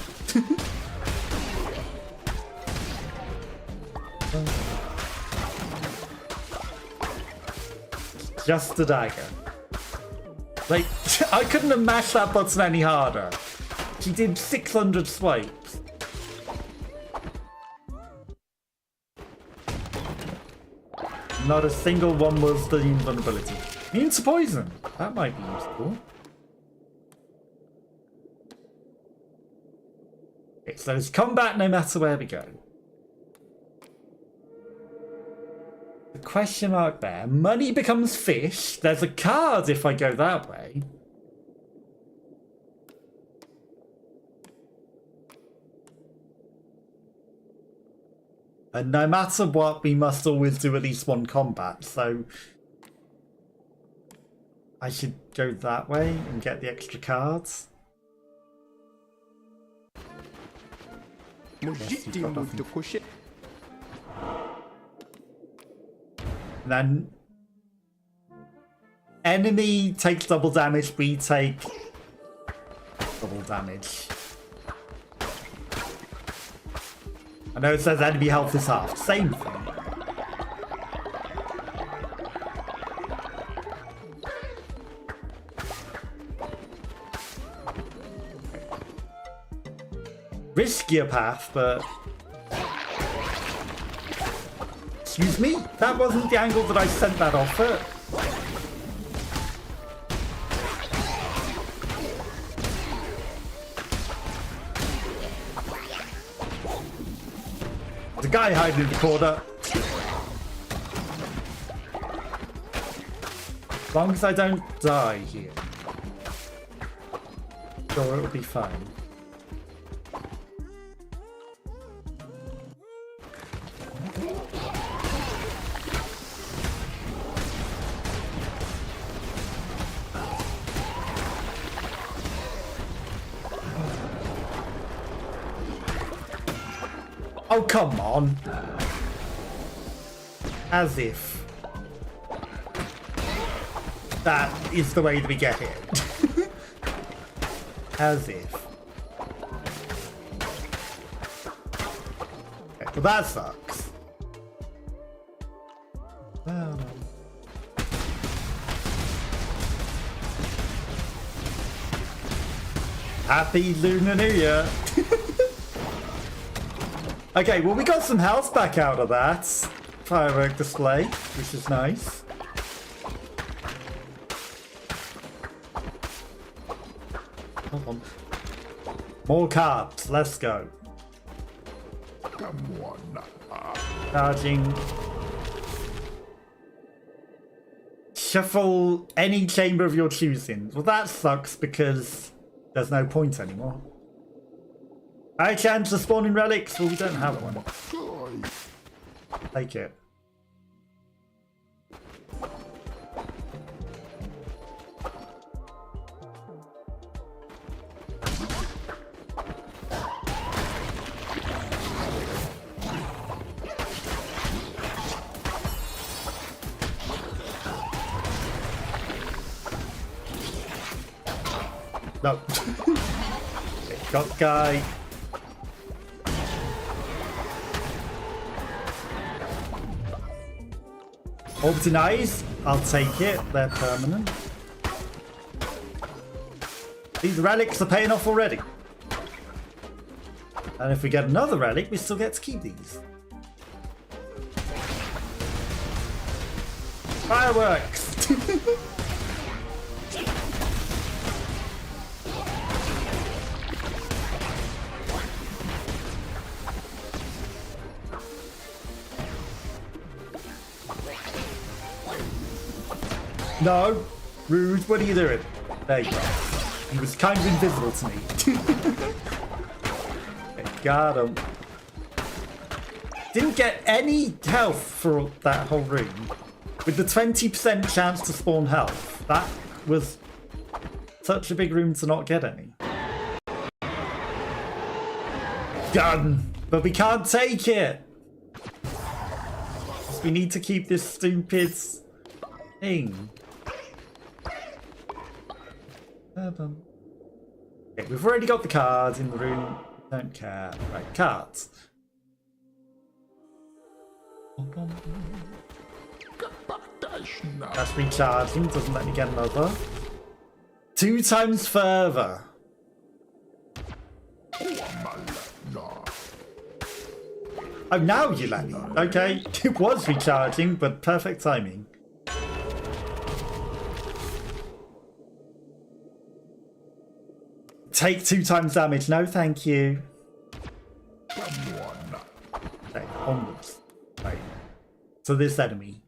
Just a dagger. Like, I couldn't have mashed that button any harder. She did 600 swipes. Not a single one was the invulnerability. Immune to poison. That might be useful. Okay, so there's combat no matter where we go. The question mark there. Money becomes fish. There's a card if I go that way. And no matter what, we must always do at least 1 combat, so I should go that way and get the extra cards. And then enemy takes double damage, we take double damage. I know it says enemy health is half. Same thing. Riskier path, but... Excuse me? That wasn't the angle that I sent that off at. There's a guy hiding in the corner. As long as I don't die here. Sure, it'll be fine. Oh, come on. As if that is the way that we get hit. As if. Okay, well, that sucks. Well. Happy Lunar New Year. Okay, well, we got some health back out of that firework display, which is nice. Hold on. More cards, let's go. Come on. Charging. Shuffle any chamber of your choosing. Well, that sucks because there's no point anymore. High chance of spawning relics? Well, we don't have one. Take it. No. Got the guy. Orbiting eyes. I'll take it. They're permanent. These relics are paying off already. And if we get another relic, we still get to keep these. Fireworks! No, rude. What are you doing? There you go. He was kind of invisible to me. Okay, got him. Didn't get any health for that whole room. With the 20% chance to spawn health, that was such a big room to not get any. Done! But we can't take it! We need to keep this stupid thing. Okay, we've already got the cards in the room. Don't care. Right, cards. That's recharging. Doesn't let me get another. 2 times further. Oh, now you let me. Okay, it was recharging, but perfect timing. Take 2 times damage. No, thank you. Okay, onwards. Right. So this enemy.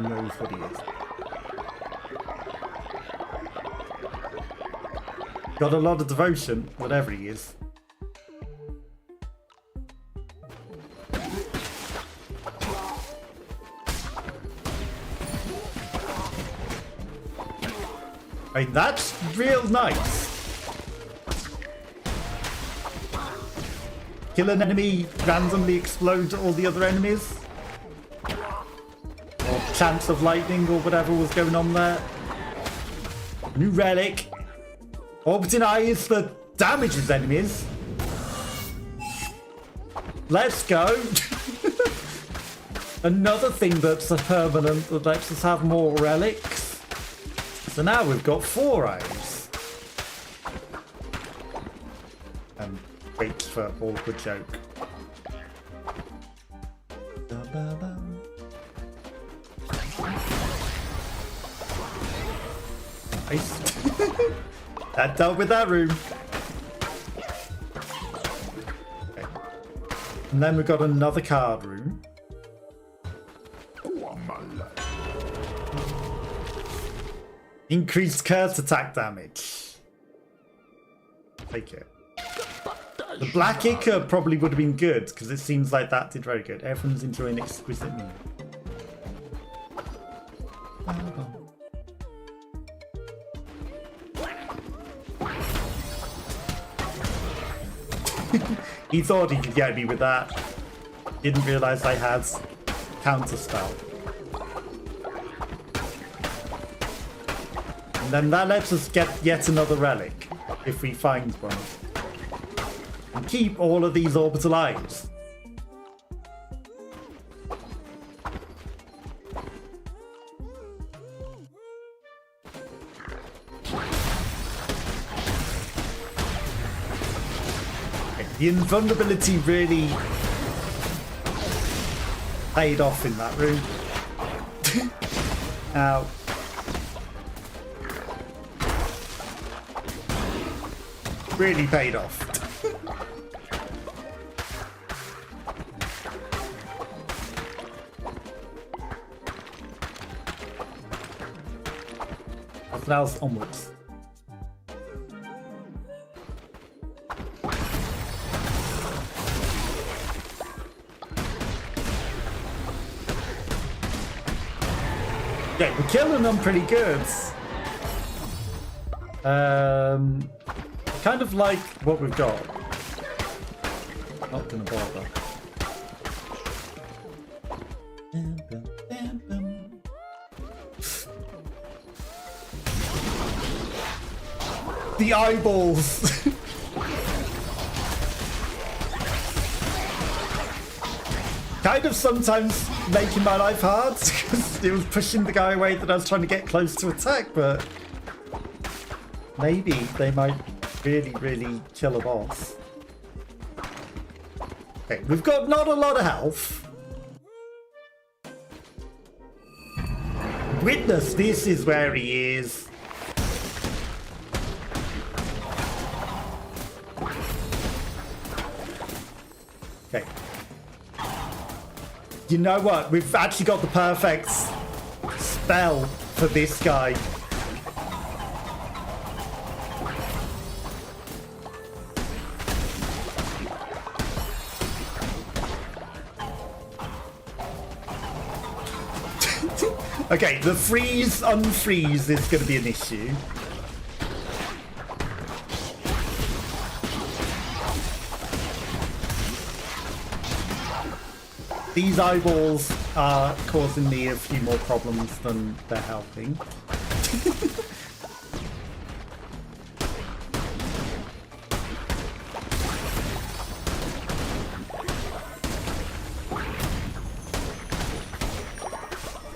Knows what he is. Got a lot of devotion, whatever he is. I mean, that's real nice. Kill an enemy, randomly explode all the other enemies. Or chance of lightning or whatever was going on there. New relic. Orbiting eyes that damages enemies. Let's go. Another thing that's a permanent that lets us have more relics. So now we've got 4 eyes. And wait for awkward joke. Nice. That dealt with that room. Okay. And then we've got another card room. Increased curse attack damage. Take it. The Black Ichor probably would have been good because it seems like that did very good. Everyone's enjoying exquisite meal. He thought he could get me with that. Didn't realise I had counter spell. And then that lets us get yet another relic, if we find one. And keep all of these orbital eyes. The invulnerability really paid off in that room. Ow. Really paid off. Everything else onwards. Yeah, we're killing them pretty good. Kind of like what we've got. Not gonna bother. The eyeballs. Kind of sometimes making my life hard because it was pushing the guy away that I was trying to get close to attack, but maybe they might really, really kill a boss. Okay, we've got not a lot of health. Witness, this is where he is. Okay. You know what? We've actually got the perfect spell for this guy. Okay, the freeze unfreeze is going to be an issue. These eyeballs are causing me a few more problems than they're helping.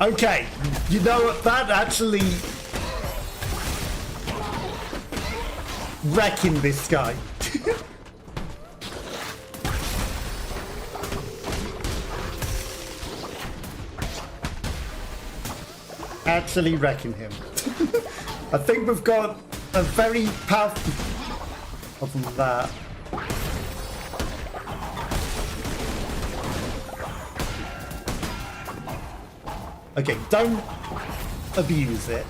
Okay, you know what? That actually wrecking this guy. Actually wrecking him. I think we've got a very powerful... Other than that. Okay, don't abuse it.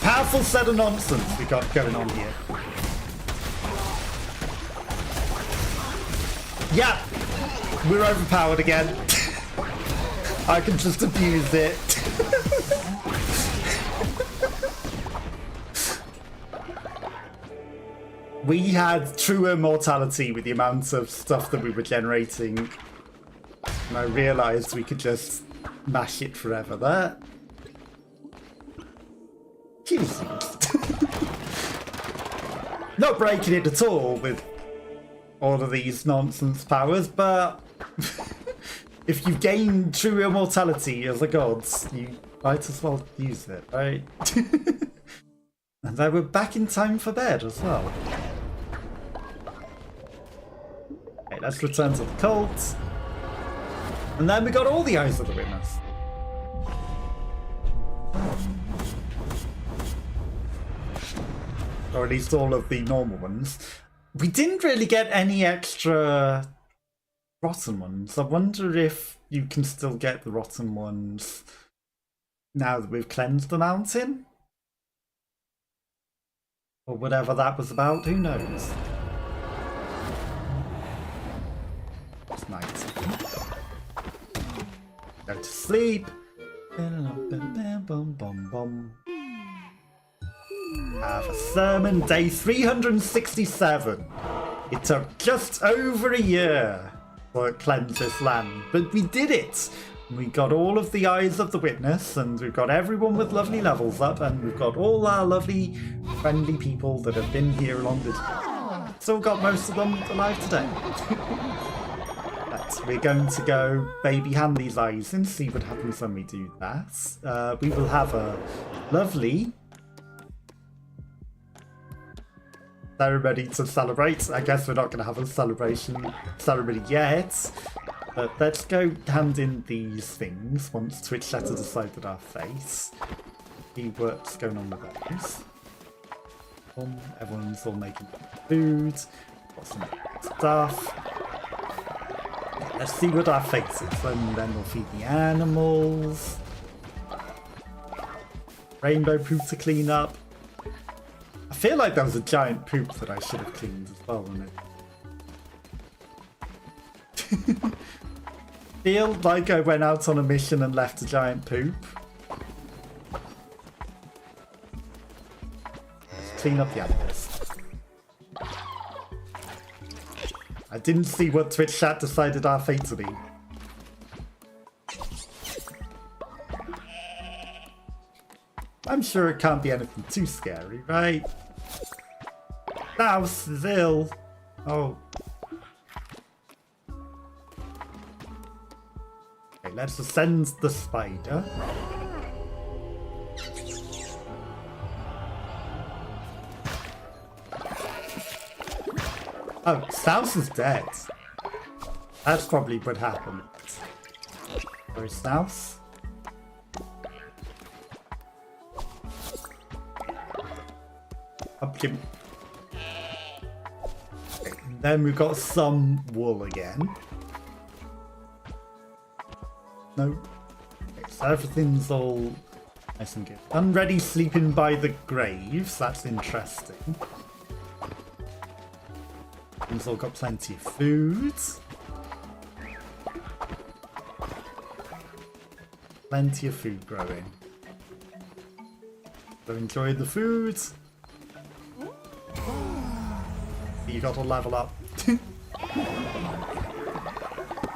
Powerful set of nonsense we got going on here. Yeah, we're overpowered again. I can just abuse it. We had true immortality with the amount of stuff that we were generating. And I realised we could just mash it forever there. Jesus. Not breaking it at all with all of these nonsense powers, but if you gain true immortality as a god, you might as well use it, right? And then we're back in time for bed as well. Okay, let's return to the cult. And then we got all the eyes of the witness. Or at least all of the normal ones. We didn't really get any extra rotten ones. I wonder if you can still get the rotten ones now that we've cleansed the mountain? Or whatever that was about, who knows? It's night. Go to sleep. Have a sermon, day 367. It took just over a year to cleanse this land, but we did it. We got all of the eyes of the witness, and we've got everyone with lovely levels up, and we've got all our lovely, friendly people that have been here along this. Still got most of them alive today. But we're going to go baby hand these eyes and see what happens when we do that. We will have a lovely ceremony to celebrate. I guess we're not going to have a ceremony yet. But let's go hand in these things once Twitch set it aside with our face. See what's going on with those. Everyone's all making food. Got some stuff. Let's see what our fate is, and then we'll feed the animals. Rainbow poop to clean up. I feel like there was a giant poop that I should have cleaned as well, wasn't it? Feel like I went out on a mission and left a giant poop. Let's clean up the animals. I didn't see what Twitch chat decided our fate to be. I'm sure it can't be anything too scary, right? Mouse is ill. Oh. Okay, let's ascend the spider. Oh, Souse is dead. That's probably what happened. Where is Souse? Pumpkin. Okay, and then we've got some wool again. No. Okay, so everything's all nice and good. Unready sleeping by the graves. That's interesting. We've all got plenty of food. Plenty of food growing. So enjoy the food. You got to level up.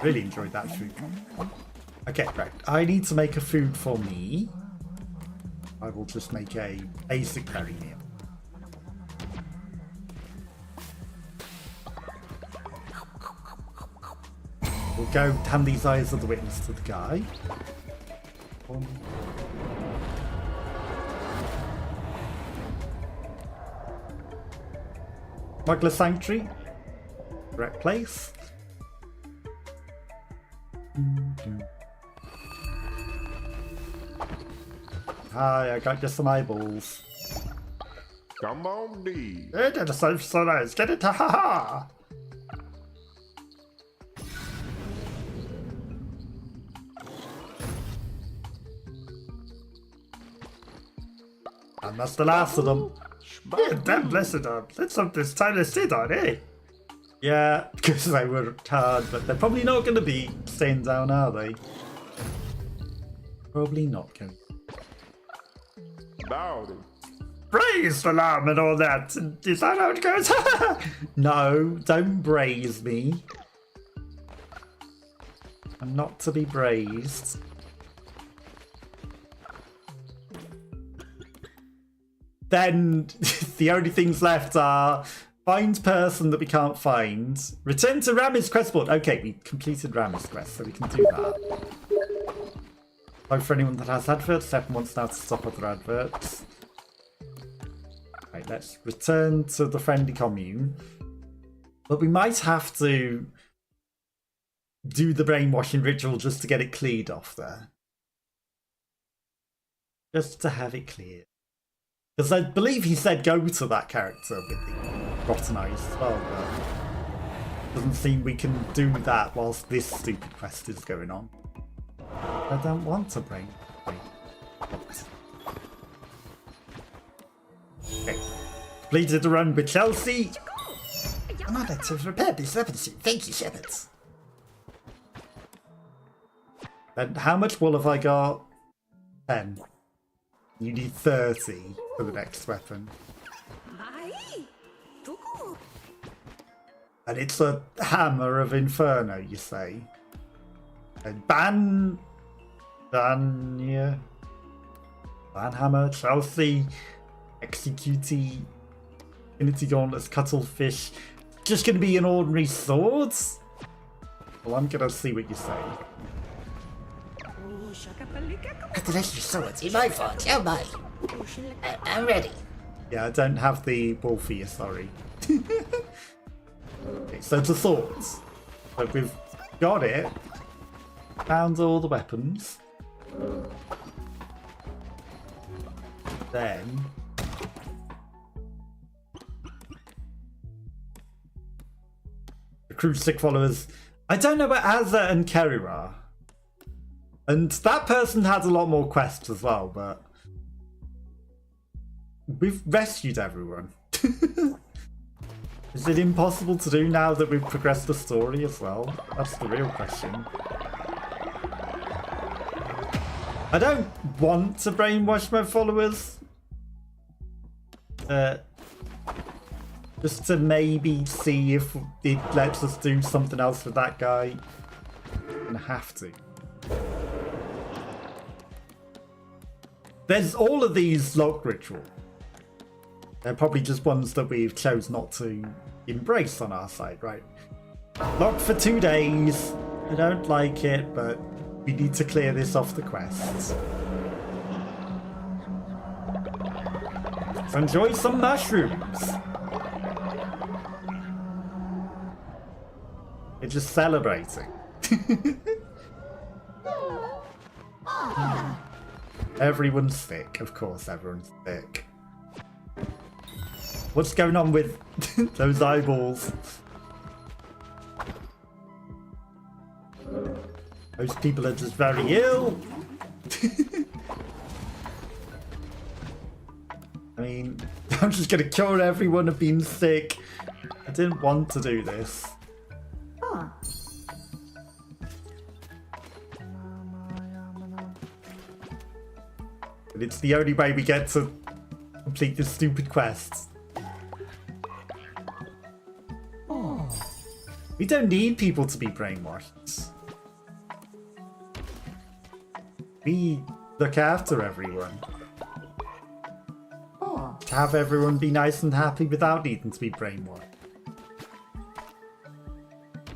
Really enjoyed that food. Okay, right. I need to make a food for me. I will just make a basic berry meal. We'll go hand these eyes of the witness to the guy. Smuggler Sanctuary. Correct place. Hi, I got just some eyeballs. Come on, D. It is so nice. Get it, ha ha ha! And that's the last of them. Yeah, damn blessed them. Let's hope this time they stayed on, eh? Yeah, because they worked hard, but they're probably not going to be staying down, are they? Probably not going. Howdy. Praise the lamb and all that. Is that how it goes? No, don't braise me. I'm not to be braised. Then the only things left are find person that we can't find. Return to Ramy's quest board. Okay, we completed Ramy's quest, so we can do that. Oh, for anyone that has adverts, Step wants now to stop other adverts. Right, let's return to the friendly commune. But we might have to do the brainwashing ritual just to get it cleared off there. Just to have it cleared. Because I believe he said go to that character with the rotten eyes as well, but doesn't seem we can do that whilst this stupid quest is going on. I don't want to brain. Okay. Completed the run with Chelsea. I'm on it to repair this weapon suit. Thank you, shepherds. And how much wool have I got? 10. You need 30 for the next weapon. And it's a hammer of Inferno, you say? And yeah. Banhammer, Chelsea, Executee, Infinity Gauntlets, Cuttlefish. Just gonna be an ordinary sword? Well, I'm gonna see what you say. Delicious swords in my fort. Oh my. I'm ready. Yeah, I don't have the ball for you, sorry. Okay, so the swords. So we've got it. Found all the weapons. Then recruit sick followers. I don't know about Azza and Kerira. And that person had a lot more quests as well, but we've rescued everyone. Is it impossible to do now that we've progressed the story as well? That's the real question. I don't want to brainwash my followers. Just to maybe see if it lets us do something else with that guy. I'm gonna have to. There's all of these lock rituals. They're probably just ones that we've chose not to embrace on our side, right? Locked for 2 days. I don't like it, but we need to clear this off the quest. So enjoy some mushrooms. They're just celebrating. Everyone's sick, of course everyone's sick. What's going on with those eyeballs? Most people are just very ill. I mean, I'm just gonna cure everyone of being sick. I didn't want to do this. But it's the only way we get to complete this stupid quest. We don't need people to be brainwashed. We look after everyone. To have everyone be nice and happy without needing to be brainwashed.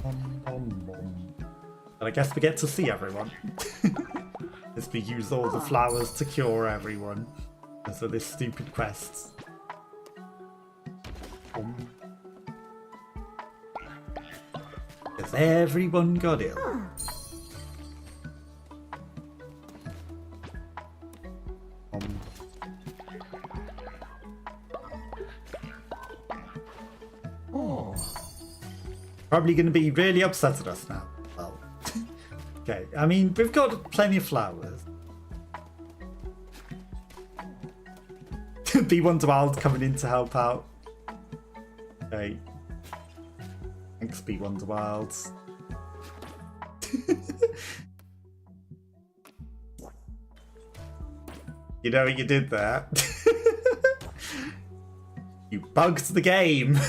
And I guess we get to see everyone. As we use all the flowers to cure everyone. Because of this stupid quest. Because everyone got ill. Probably going to be really upset at us now. Well, okay. I mean, we've got plenty of flowers. Be Wonderwild coming in to help out. Okay. Thanks, Be Wonderwild. You know what you did there? You bugged the game.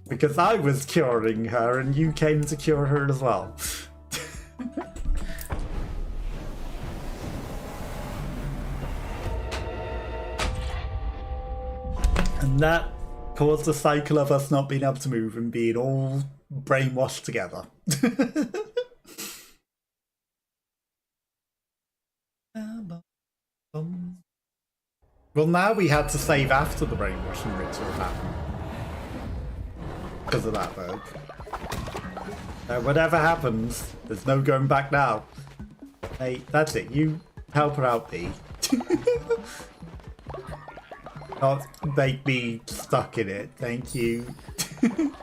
Because I was curing her and you came to cure her as well. And that caused a cycle of us not being able to move and being all brainwashed together. Well, now we had to save after the brainwashing ritual happened. Because of that bug. Whatever happens, there's no going back now. Hey, that's it. You help her out, B. Not make me stuck in it. Thank you. Okay,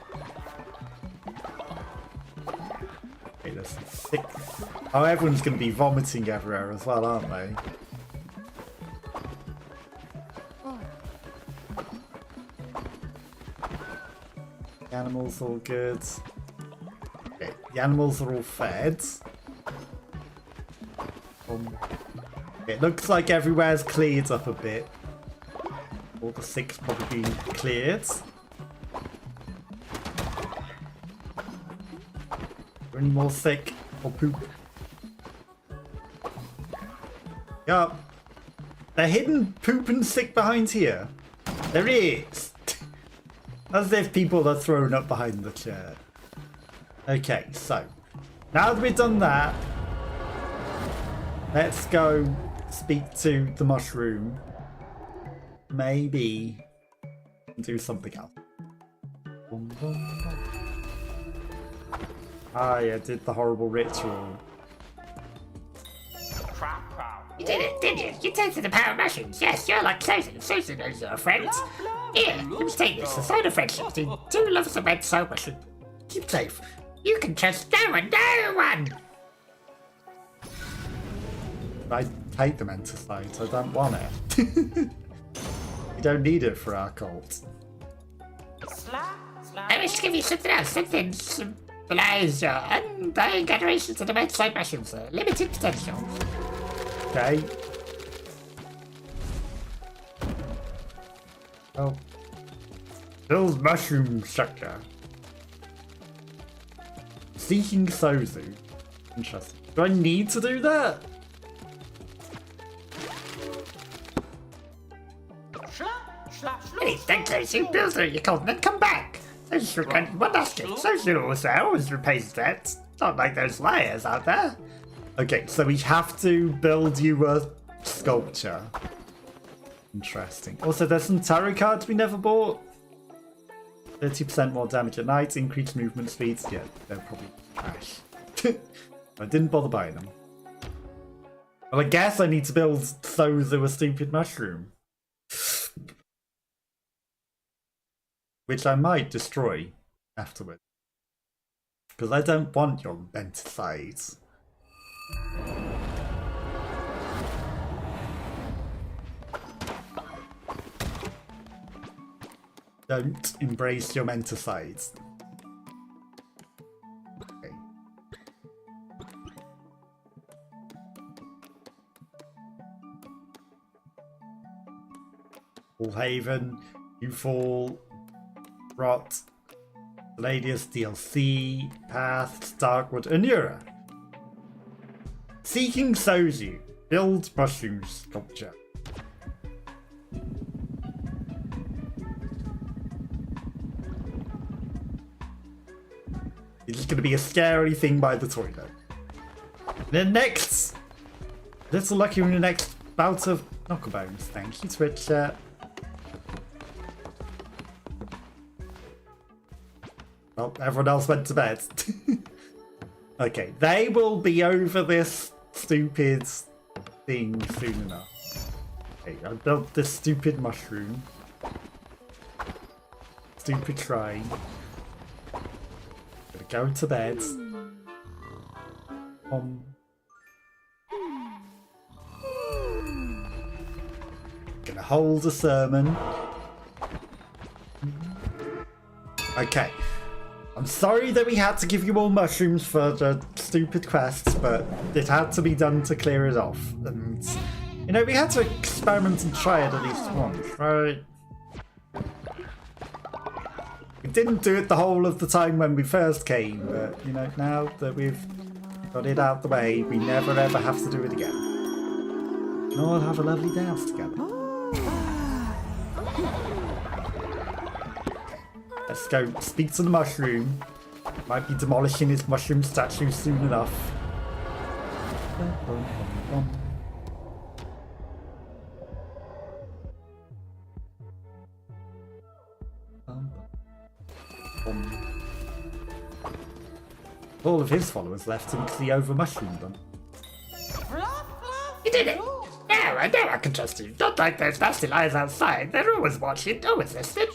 that's sick. Oh, everyone's going to be vomiting everywhere as well, aren't they? The animals all good. Okay, the animals are all fed. It looks like everywhere's cleared up a bit. All the sick's probably been cleared. Are any more sick or poop? Yup. They're hidden poop and sick behind here. There is. As if people are thrown up behind the chair. Okay, so now that we've done that, let's go speak to the mushroom. Maybe do something else. I did the horrible ritual. You did it, did you? You tasted the power of mushrooms. Yes, you're like Susan. Susan is your friend. Here, you must take this. A sign of friendship between two lovers of red soul mushroom. Keep safe. You can trust no one, no one! I hate the menticide, so I don't want it. We don't need it for our cult. I wish to give you something else, something symbolize your undying adoration to the menticide mushrooms. Limited potential. Okay. Oh. Bill's mushroom structure. Seeking Sozu. Interesting. Do I need to do that? Hey, thank you, build your cult, then come back. Those are one last gift. Sozu always repays debts. Not like those liars out there. Okay, so we have to build you a sculpture. Interesting. Also, there's some tarot cards we never bought. 30% more damage at night, increased movement speeds. Yeah, they're probably trash. I didn't bother buying them. Well, I guess I need to build Sozu a stupid mushroom. Which I might destroy afterwards. Because I don't want your menticides. Don't embrace your menticides. Okay. Woolhaven, you fall. Rot, Ladius DLC, Path, Darkwood, Anura. Seeking Sozu, build mushroom sculpture. It's just going to be a scary thing by the toilet. And then next, little lucky in the next bout of knucklebones. Thank you, Twitch chat. Well, everyone else went to bed. Okay, they will be over this stupid thing soon enough. Okay, I built this stupid mushroom. Stupid shrine. Gonna go to bed. Gonna hold a sermon. Okay. I'm sorry that we had to give you all mushrooms for the stupid quests, but it had to be done to clear it off. And, you know, we had to experiment and try it at least once, right? We didn't do it the whole of the time when we first came, but, you know, now that we've got it out the way, we never ever have to do it again. And all have a lovely dance together. Let's go speak to the mushroom. Might be demolishing his mushroom statue soon enough. All of his followers left him because he over-mushroomed them. You did it! Now I can trust you. Not like those nasty liars outside. They're always watching, always listening.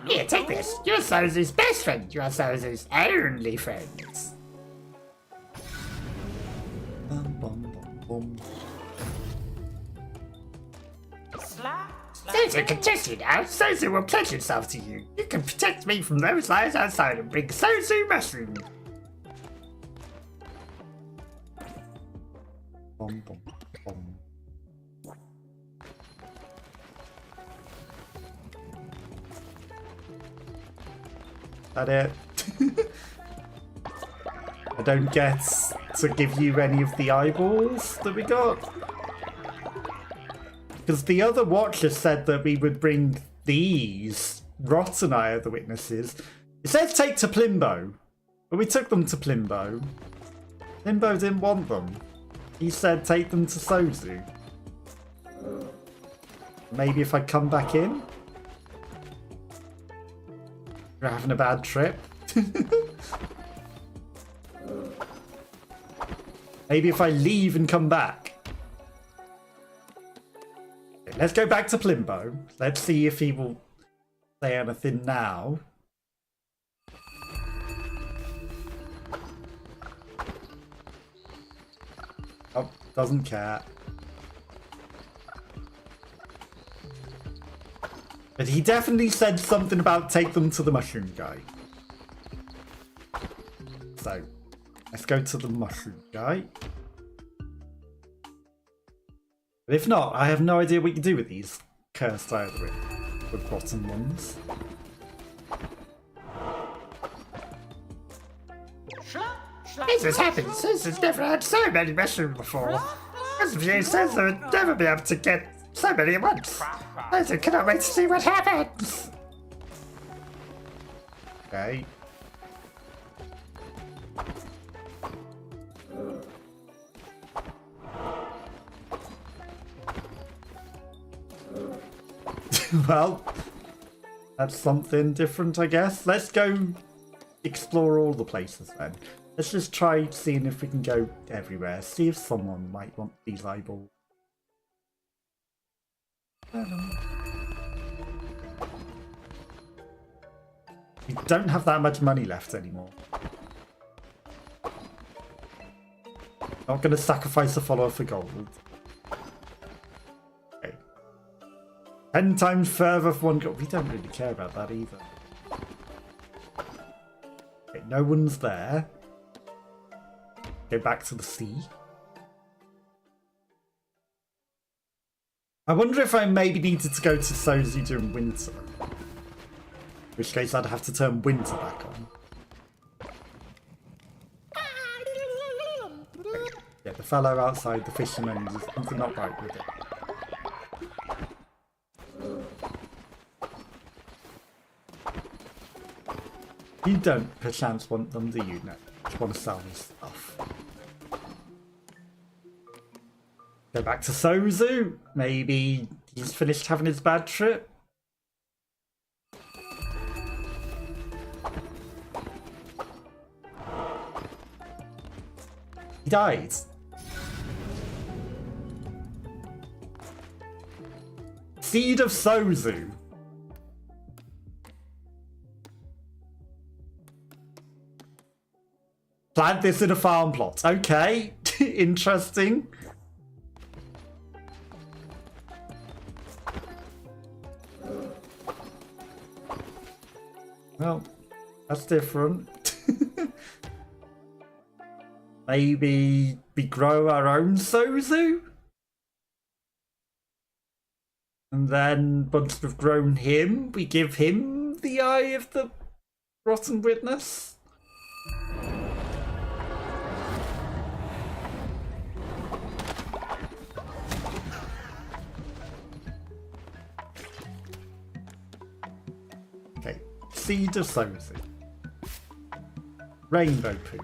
Here, take this. You're Sozu's best friend. You're Sozu's only friend. Sozu can trust you now. Sozu will pledge himself to you. You can protect me from those liars outside and bring Sozu mushroom. That it? I don't get to give you any of the eyeballs that we got. Because the other watcher said that we would bring these. Rot and I are the witnesses. It says take to Plimbo. But we took them to Plimbo. Plimbo didn't want them. He said take them to Sozu. Maybe if I come back in? You're having a bad trip? Maybe if I leave and come back. Okay, let's go back to Plimbo. Let's see if he will say anything now. Oh, doesn't care. But he definitely said something about take them to the mushroom guy. So, let's go to the mushroom guy. But if not, I have no idea what you can do with these cursed either with bottom ones. This has happened. Suzu's never had so many mushrooms before. As of you, Suzu would never be able to get so many at once. Suzu cannot wait to see what happens. Okay. Well, that's something different, I guess. Let's go explore all the places then. Let's just try seeing if we can go everywhere. See if someone might want these eyeballs. We don't have that much money left anymore. Not going to sacrifice a follower for gold. Okay. 10 times further for one gold. We don't really care about that either. Okay, no one's there. Go back to the sea. I wonder if I maybe needed to go to Sozu during winter. In which case I'd have to turn winter back on. Yeah, the fellow outside, the fisherman, there's something not right with it. You don't perchance want them, do you? No, just want to sell me stuff. Go back to Sozu. Maybe he's finished having his bad trip. He died. Seed of Sozu. Plant this in a farm plot. Okay. Interesting. Well, that's different. Maybe we grow our own Sozu? And then once we've grown him, we give him the eye of the rotten witness? Okay, seed of Sozu. Rainbow poo.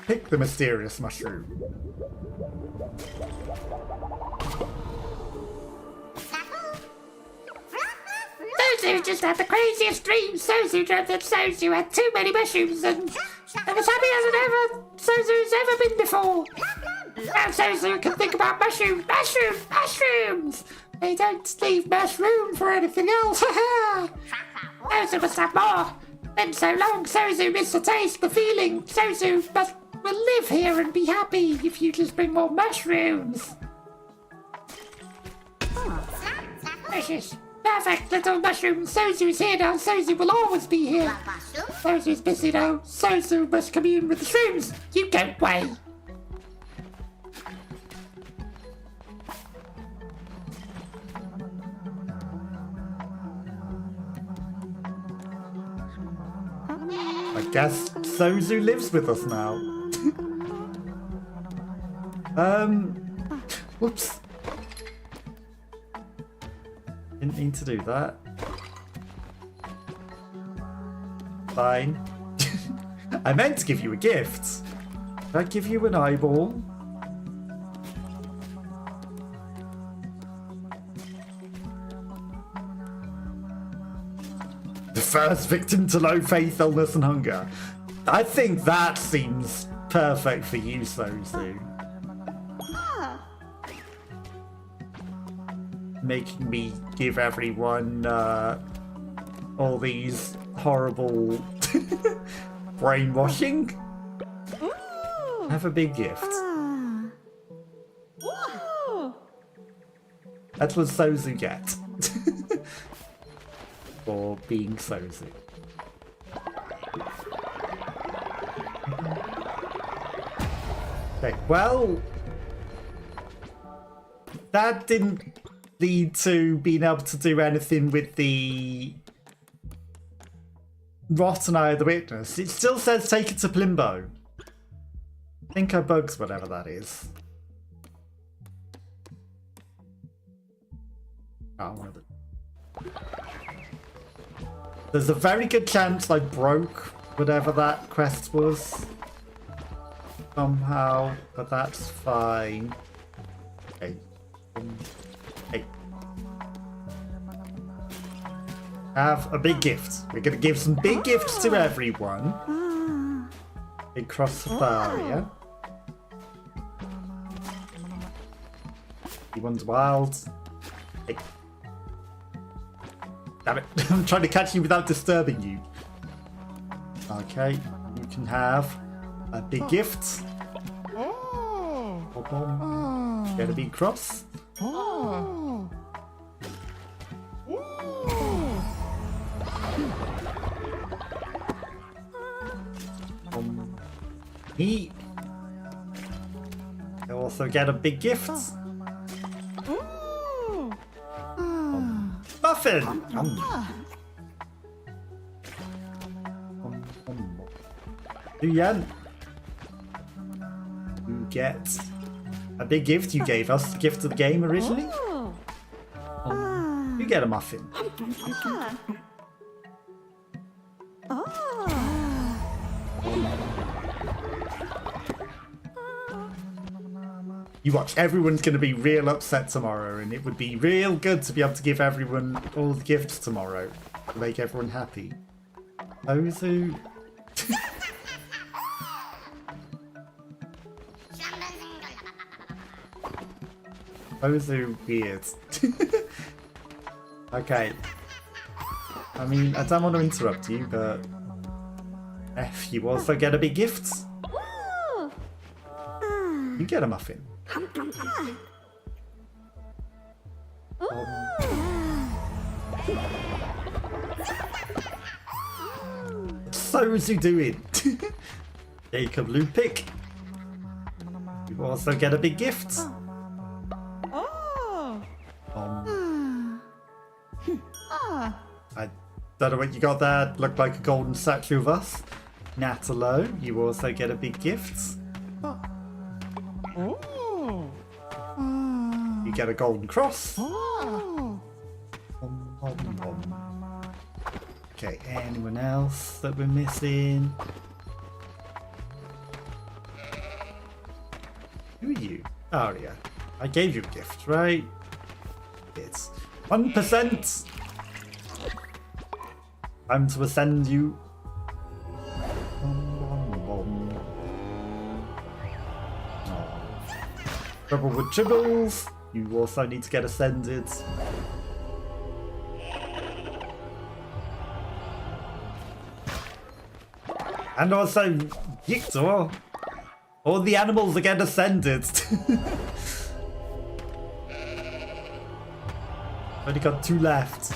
Pick the mysterious mushroom. Suzu just had the craziest dream. Suzu dreamt that Suzu had too many mushrooms and as happy as Suzu's ever been before. Now Suzu can think about mushrooms, mushrooms, mushrooms. They don't leave much room for anything else. Suzu must have more. Been so long, Suzu missed the taste, the feeling. Suzu will live here and be happy if you just bring more mushrooms. Precious. Perfect little mushroom. Suzu's here now. Suzu will always be here. Suzu's busy now. Suzu must commune with the shrooms. You don't wait. I guess Sozu lives with us now. Whoops. Didn't mean to do that. Fine. I meant to give you a gift. Did I give you an eyeball? The first victim to low faith, illness and hunger. I think that seems perfect for you, Sozu. making me give everyone all these horrible brainwashing. Have a big gift. That's what Sozu get for being Sozu. Okay, well, that didn't lead to being able to do anything with the Rotten Eye of the Witness. It still says take it to Plimbo. I think I bugs whatever that is. Oh, one of the... There's a very good chance I broke whatever that quest was. Somehow, but that's fine. Okay. Hey. Have a big gift. We're gonna give some big gifts to everyone. Big cross the barrier. He one's wild. Hey. Damn it. I'm trying to catch you without disturbing you. Okay, you can have a big gift. Get a big cross. He also get a big gift. Muffin. Yen. You get a big gift. You gave us the gift of the game originally. You get a muffin. You watch, everyone's going to be real upset tomorrow, and it would be real good to be able to give everyone all the gifts tomorrow to make everyone happy. Ozu. Ozu weird. Okay. I mean, I don't want to interrupt you, but F, you also get a big gift. You get a muffin. Sozu doing? Jacob Lupick. You also get a big gift. I don't know what you got there. Looked like a golden statue of us. Natalo, you also get a big gift. You get a golden cross. Okay, anyone else that we're missing? Who are you? Oh yeah, I gave you a gift, right? It's 1%. Time to ascend you. Trouble with tribbles. You also need to get ascended. And also, Victor. All the animals are getting ascended. Only got 2 left.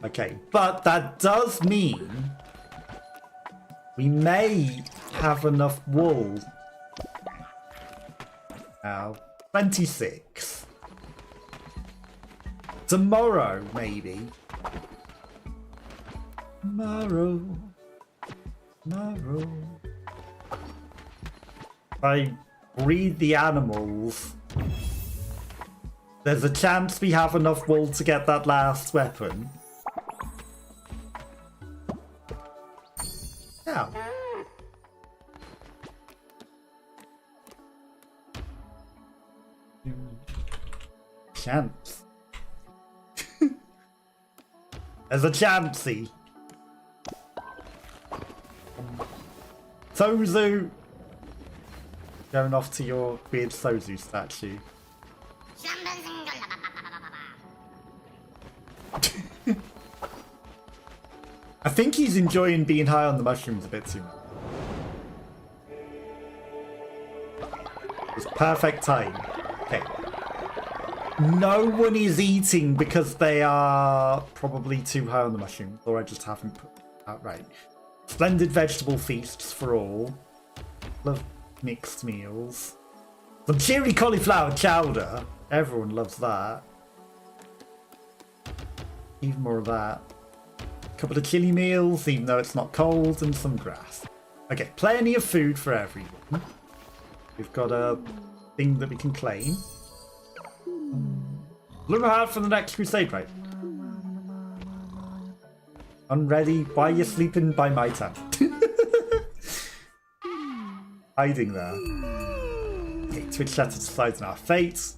Okay, but that does mean we may have enough wool. Now, 26. Tomorrow, maybe. Tomorrow. If I breed the animals, there's a chance we have enough wool to get that last weapon. Now. Chance. There's a chancey. Sozu! Going off to your weird Sozu statue. think he's enjoying being high on the mushrooms a bit too much. It's perfect time. Okay. No one is eating because they are probably too high on the mushrooms, or I just haven't put that right. Splendid vegetable feasts for all. Love mixed meals. Some cheery cauliflower chowder. Everyone loves that. Even more of that. A couple of chili meals, even though it's not cold, and some grass. Okay, plenty of food for everyone. We've got a thing that we can claim. Look hard for the next crusade, right? Unready? Why are you sleeping by my tent? Hiding there. Okay, Twitch chat decides on our fate.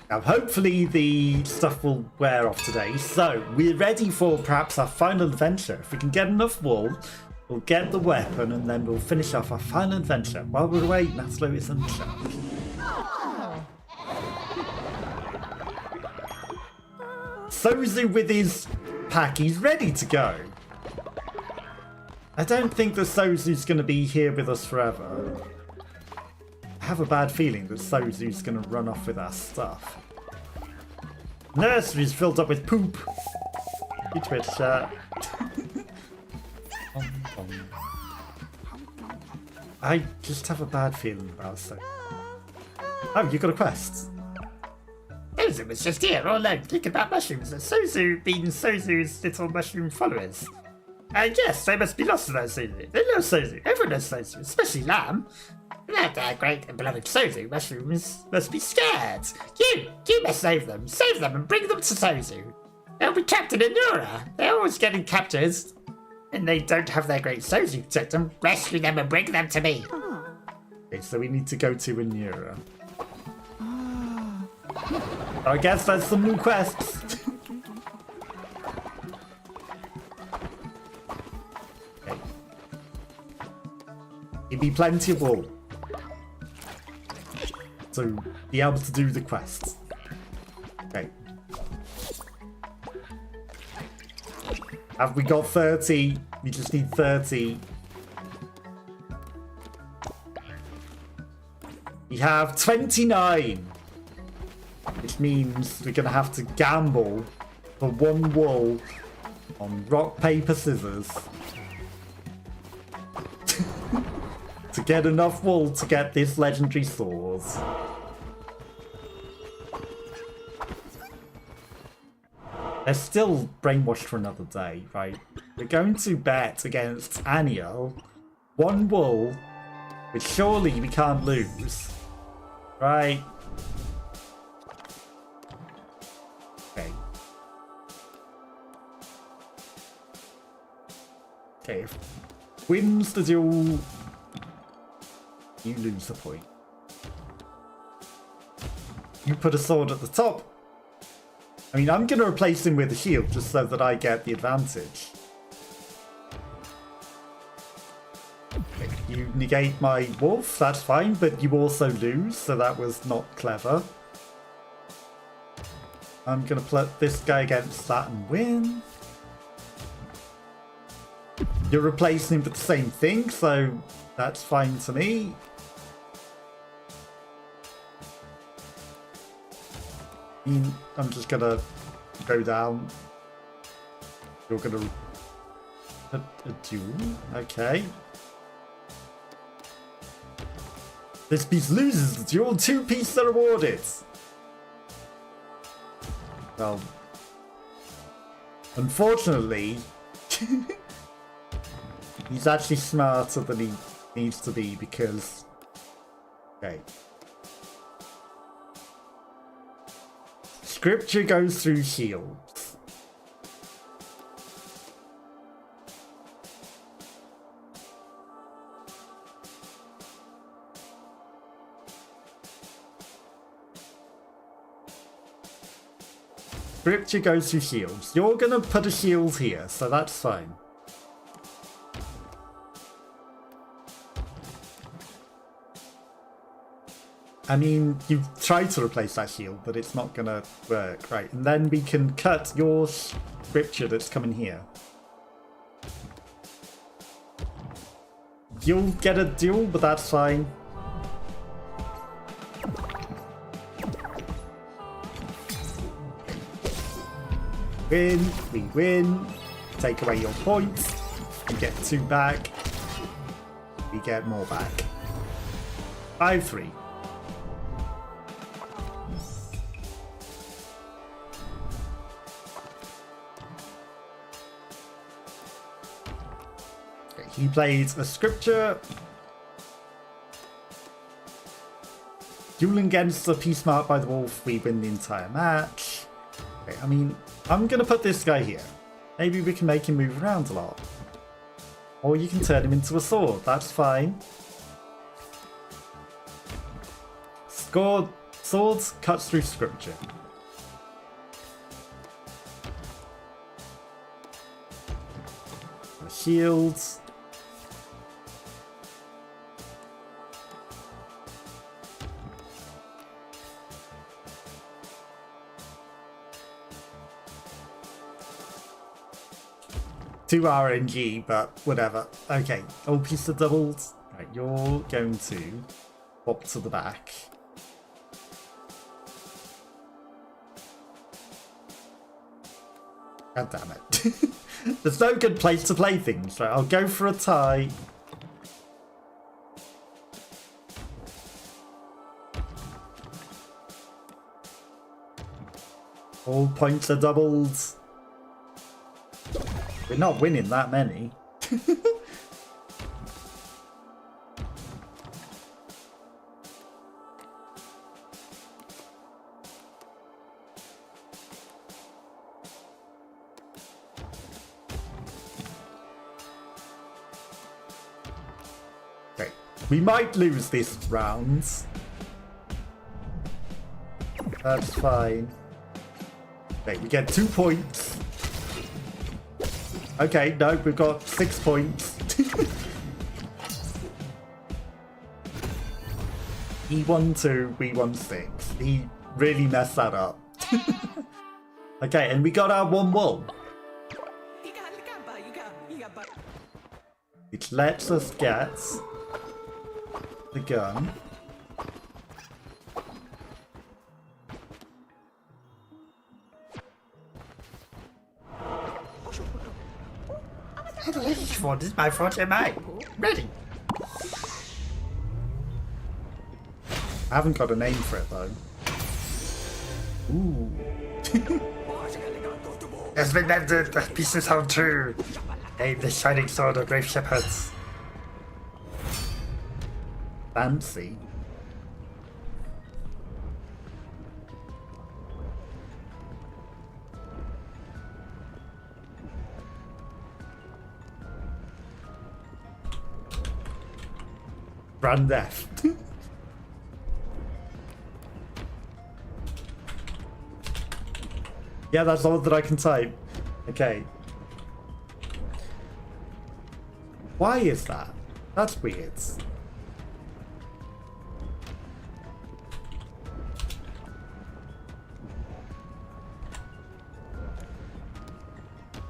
Now, hopefully the stuff will wear off today. So, we're ready for perhaps our final adventure. If we can get enough wool, we'll get the weapon and then we'll finish off our final adventure. While we're away, Naslo is uncharged. Sozu with his pack, he's ready to go. I don't think that Sozu's going to be here with us forever. I have a bad feeling that Sozu's going to run off with our stuff. Nursery's filled up with poop. You Twitch chat. I just have a bad feeling about Sozu. Oh, you got a quest. Sozu was just here all alone thinking about mushrooms. Sozu being Sozu's little mushroom followers. And yes, they must be lost without Sozu. They love Sozu. Everyone knows Sozu, especially Lamb. Without our great and beloved Sozu, mushrooms must be scared. You must save them and bring them to Sozu. They'll be trapped in Anura. They're always getting captured. And they don't have their great Sozu to protect them. Rescue them and bring them to me. Okay, so we need to go to Anura. I guess that's some new quests. Okay. Give me plenty of wool. To be able to do the quests. Okay. Have we got 30? We just need 30. We have 29. Which means we're going to have to gamble for one wool on rock, paper, scissors. To get enough wool to get this legendary sword. They're still brainwashed for another day, right? We're going to bet against Aniel. One wool, which surely we can't lose. Right? Okay. Okay, if wins the duel, you lose the point. You put a sword at the top. I mean, I'm going to replace him with a shield just so that I get the advantage. Okay, you negate my wolf, that's fine, but you also lose, so that was not clever. I'm going to put this guy against that and win. You're replacing him with the same thing, so that's fine to me. I'm just gonna go down. You're gonna a duel, okay. This piece loses the duel. 2 pieces are awarded. Well, unfortunately, he's actually smarter than he needs to be because. Okay. Scripture goes through shields. Scripture goes through shields. You're gonna put a shield here, so that's fine. I mean, you've tried to replace that shield, but it's not gonna work, right? And then we can cut your scripture that's coming here. You'll get a duel, but that's fine. Win, we win. Take away your points. You get 2 back. We get more back. 5-3. Okay, he plays a scripture. Dueling against the piece marked by the wolf, we win the entire match. Okay, I mean, I'm gonna put this guy here. Maybe we can make him move around a lot. Or you can turn him into a sword, that's fine. Swords cuts through scripture. Shields. Two RNG, but whatever. Okay, old piece of doubles. Right, you're going to pop to the back. God damn it. There's no good place to play things. Right, I'll go for a tie. All points are doubled. We're not winning that many. Okay, we might lose this round. That's fine. Okay, we get 2 points. Okay, no, we've got 6 points. He won 2, we won 6. He really messed that up. Okay, and we got our 1 wool. Which lets us get the gun. What is my front am I? Ready. I haven't got a name for it though. Ooh. Yes, but the pieces hold true. Aim the shining sword of brave shepherds. Fancy. Brand F. Yeah, that's all that I can type. Okay. Why is that? That's weird.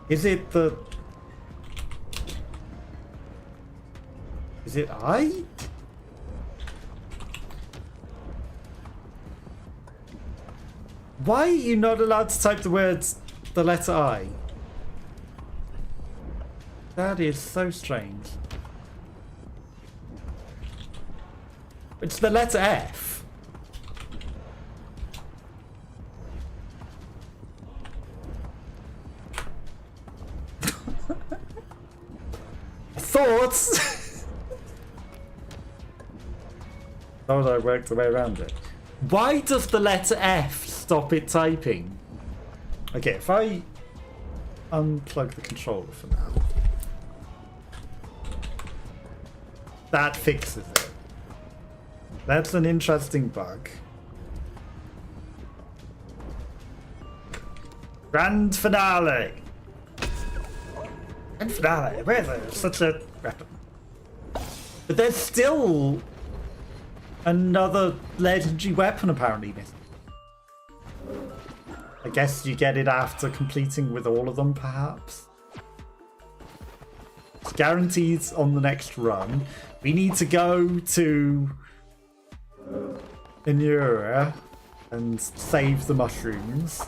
Is it the... Is it I? Why are you not allowed to type the words, the letter I? That is so strange. It's the letter F. Thoughts? Thought I worked the way around it. Why does the letter F stop it typing? Okay, if I unplug the controller for now. That fixes it. That's an interesting bug. Grand finale. And finale, where's there such a weapon? But there's still another legendary weapon apparently missing. I guess you get it after completing with all of them, perhaps? It's guaranteed on the next run. We need to go to Inura and save the mushrooms.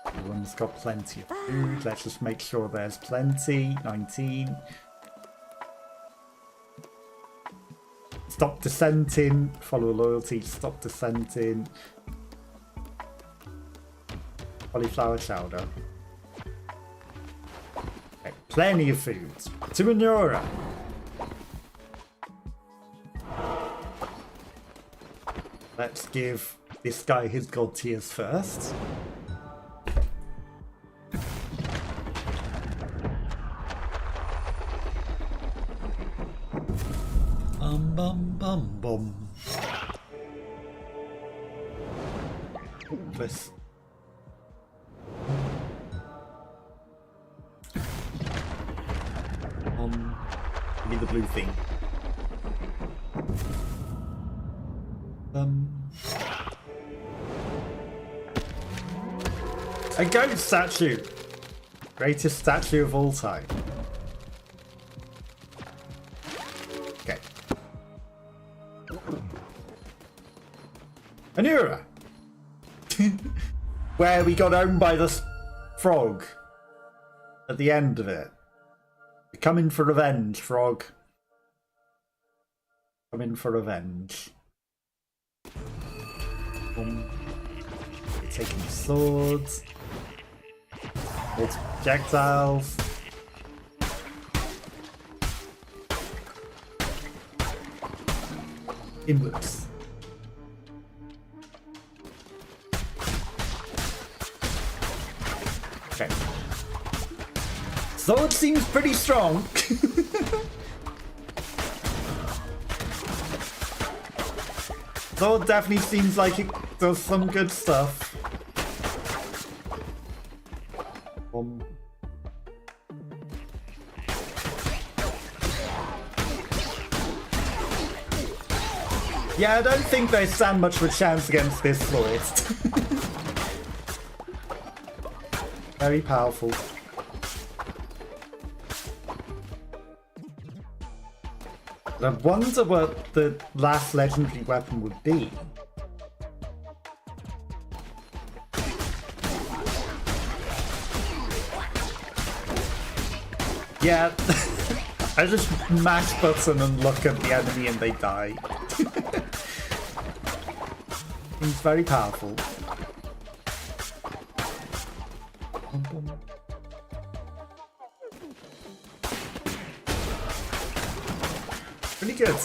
Everyone's got plenty of food. Let's just make sure there's plenty. 19. Stop dissenting. Follow loyalty. Stop dissenting. Cauliflower chowder. Okay, plenty of food. To Inura. Let's give this guy his god tiers first. Bum bum bum. This. Give me the blue thing. A goat statue! Greatest statue of all time. Okay. Anura! Where we got owned by this frog at the end of it. You're coming for revenge, frog. Coming for revenge. You're taking swords. Multiple projectiles. Inwards. Okay. Sword seems pretty strong. Sword definitely seems like it does some good stuff. Yeah, I don't think they stand much of a chance against this sword. Very powerful. I wonder what the last legendary weapon would be. Yeah, I just mash button and look at the enemy and they die. He's very powerful. Pretty good.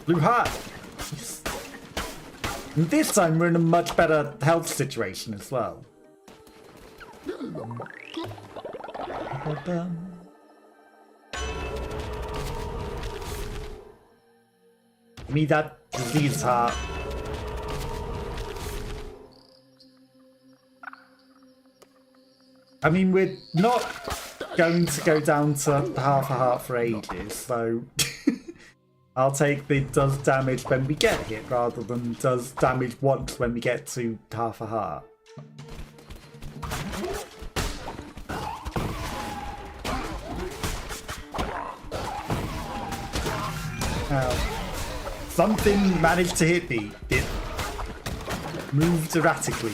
Blue heart. And this time we're in a much better health situation as well. Give me that disease heart. I mean, we're not going to go down to half a heart for ages, so I'll take the does damage when we get hit rather than does damage once when we get to half a heart. Something managed to hit me. It moved erratically.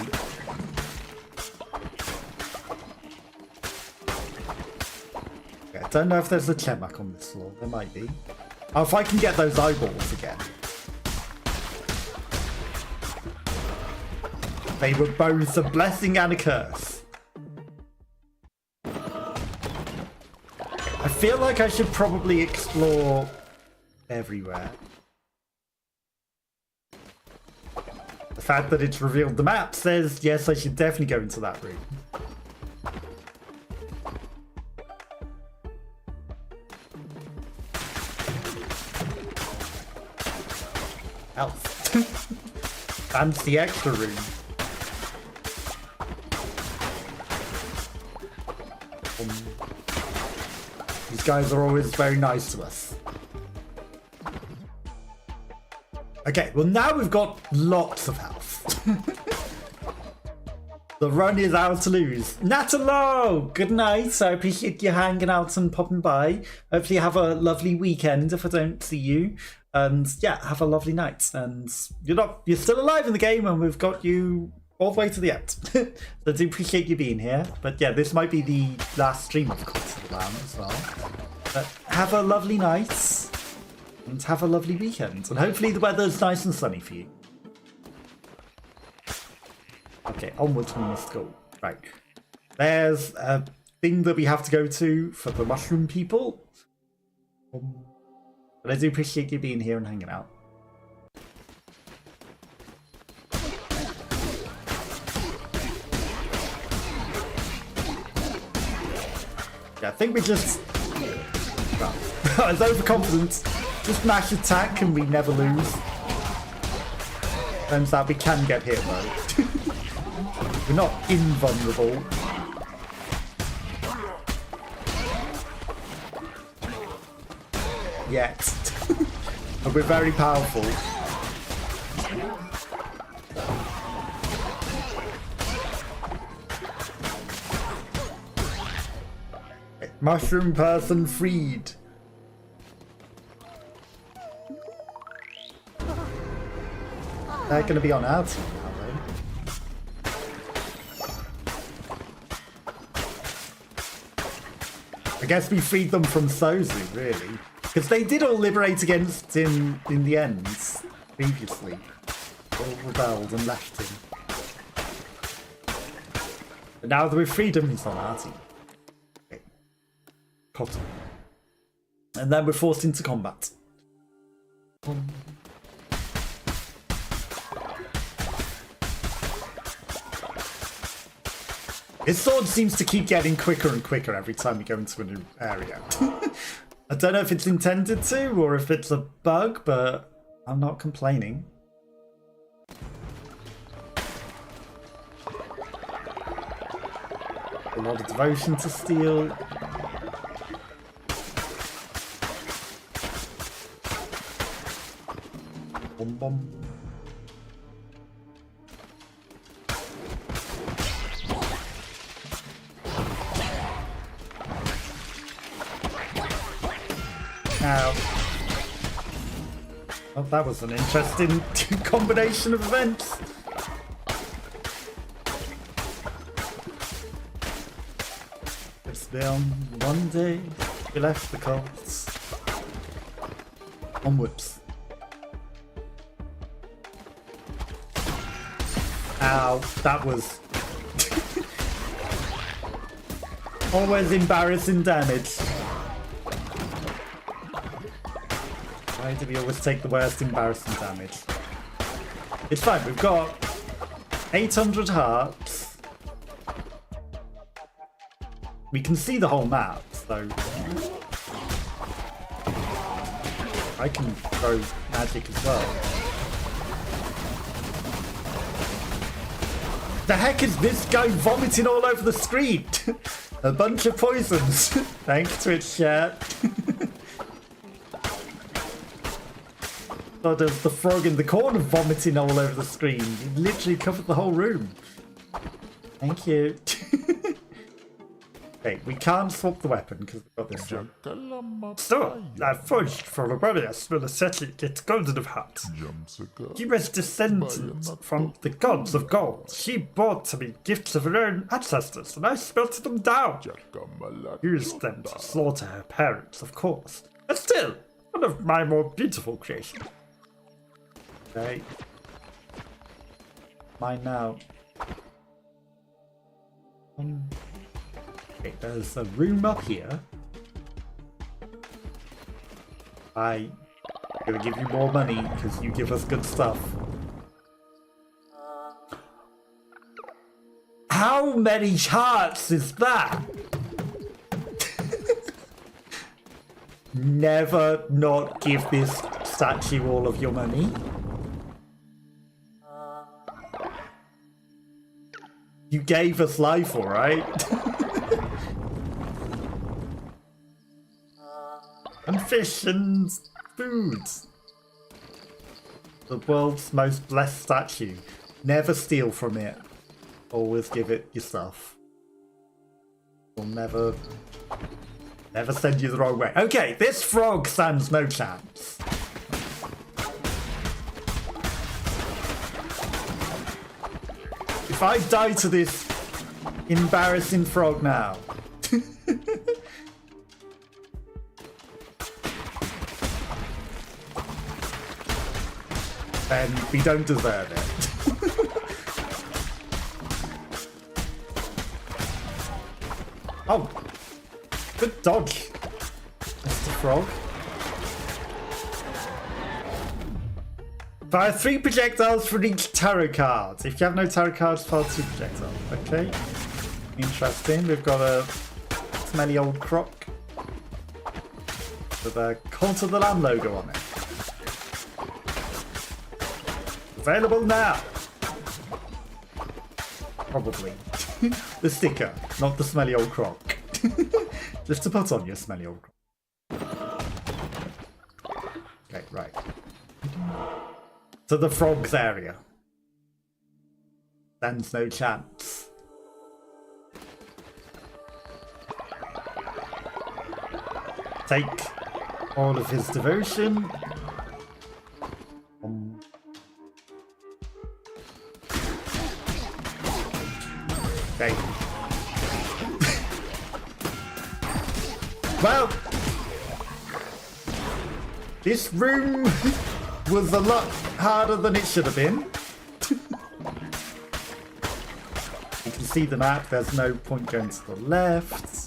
Okay, I don't know if there's a Chemak on this floor. There might be. Oh, if I can get those eyeballs again. They were both a blessing and a curse. I feel like I should probably explore everywhere. The fact that it's revealed the map says, yes, I should definitely go into that room. Health. Fancy extra room. These guys are always very nice to us. Okay, well now we've got lots of health. The run is ours to lose. Natalo! Good night. I appreciate you hanging out and popping by. Hopefully you have a lovely weekend if I don't see you. And yeah, have a lovely night. And you're still alive in the game, and we've got you all the way to the end. So I do appreciate you being here. But yeah, this might be the last stream of Court of the Lamb as well. But have a lovely night. And have a lovely weekend. And hopefully the weather's nice and sunny for you. Okay, onwards we must go. Right. There's a thing that we have to go to for the mushroom people. But I do appreciate you being here and hanging out. Yeah, I think we just... Well, I was overconfident. Just mash attack and we never lose. Turns out we can get hit though. We're not invulnerable. Yet. But we're very powerful. Mushroom person freed. They're going to be on our team now, though. I guess we freed them from Sozu, really. Because they did all liberate against him in the end, previously. All rebelled and left him. But now that we've freed him, he's on our team. Okay. Cotton. And then we're forced into combat. His sword seems to keep getting quicker and quicker every time we go into a new area. I don't know if it's intended to or if it's a bug, but I'm not complaining. A lot of devotion to steel. Bum bum. Now, oh, that was an interesting combination of events. It's been one day we left the cults. Onwards. Ow, that was always embarrassing damage. Why do we always take the worst embarrassing damage? It's fine, we've got 800 hearts. We can see the whole map, so I can throw magic as well. The heck is this guy vomiting all over the screen? A bunch of poisons. Thanks, Twitch chat. Oh, there's the frog in the corner vomiting all over the screen. He literally covered the whole room. Thank you. Okay, we can't swap the weapon because we've got this one. So, I forged for rebellious will settle get golden of heart. She was descendant from the gods of gold. She brought to me gifts of her own ancestors, and I smelted them down. Used them to slaughter her parents, of course. But still, one of my more beautiful creations. Okay. Mine now. Okay, there's a room up here. I'm gonna give you more money because you give us good stuff. How many hearts is that? Never not give this statue all of your money. You gave us life, alright? And fish and food. The world's most blessed statue. Never steal from it. Always give it your stuff. We'll never send you the wrong way. Okay, this frog stands no chance. If I die to this embarrassing frog now. Then we don't deserve it. Oh, good dodge, Mr. Frog. Fire 3 projectiles for each tarot card. If you have no tarot cards, fire 2 projectiles. Okay, interesting. We've got a smelly old croc with a Cult of the Lamb logo on it. Available now. Probably. The sticker, not the smelly old croc. Just to put on your smelly old croc. Okay, right. To the frogs area. Stands no chance. Take all of his devotion. Okay. Well, this room was a lot harder than it should have been. You can see the map, there's no point going to the left.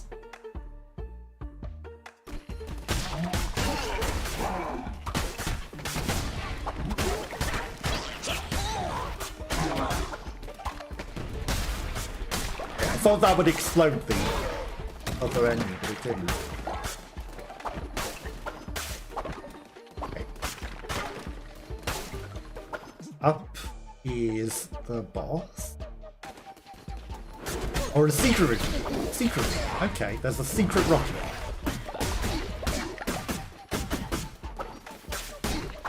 I thought that would explode the other enemy, but it didn't. Okay. Up is the boss. Or a secret room. Secret room. Okay, there's a secret rocket.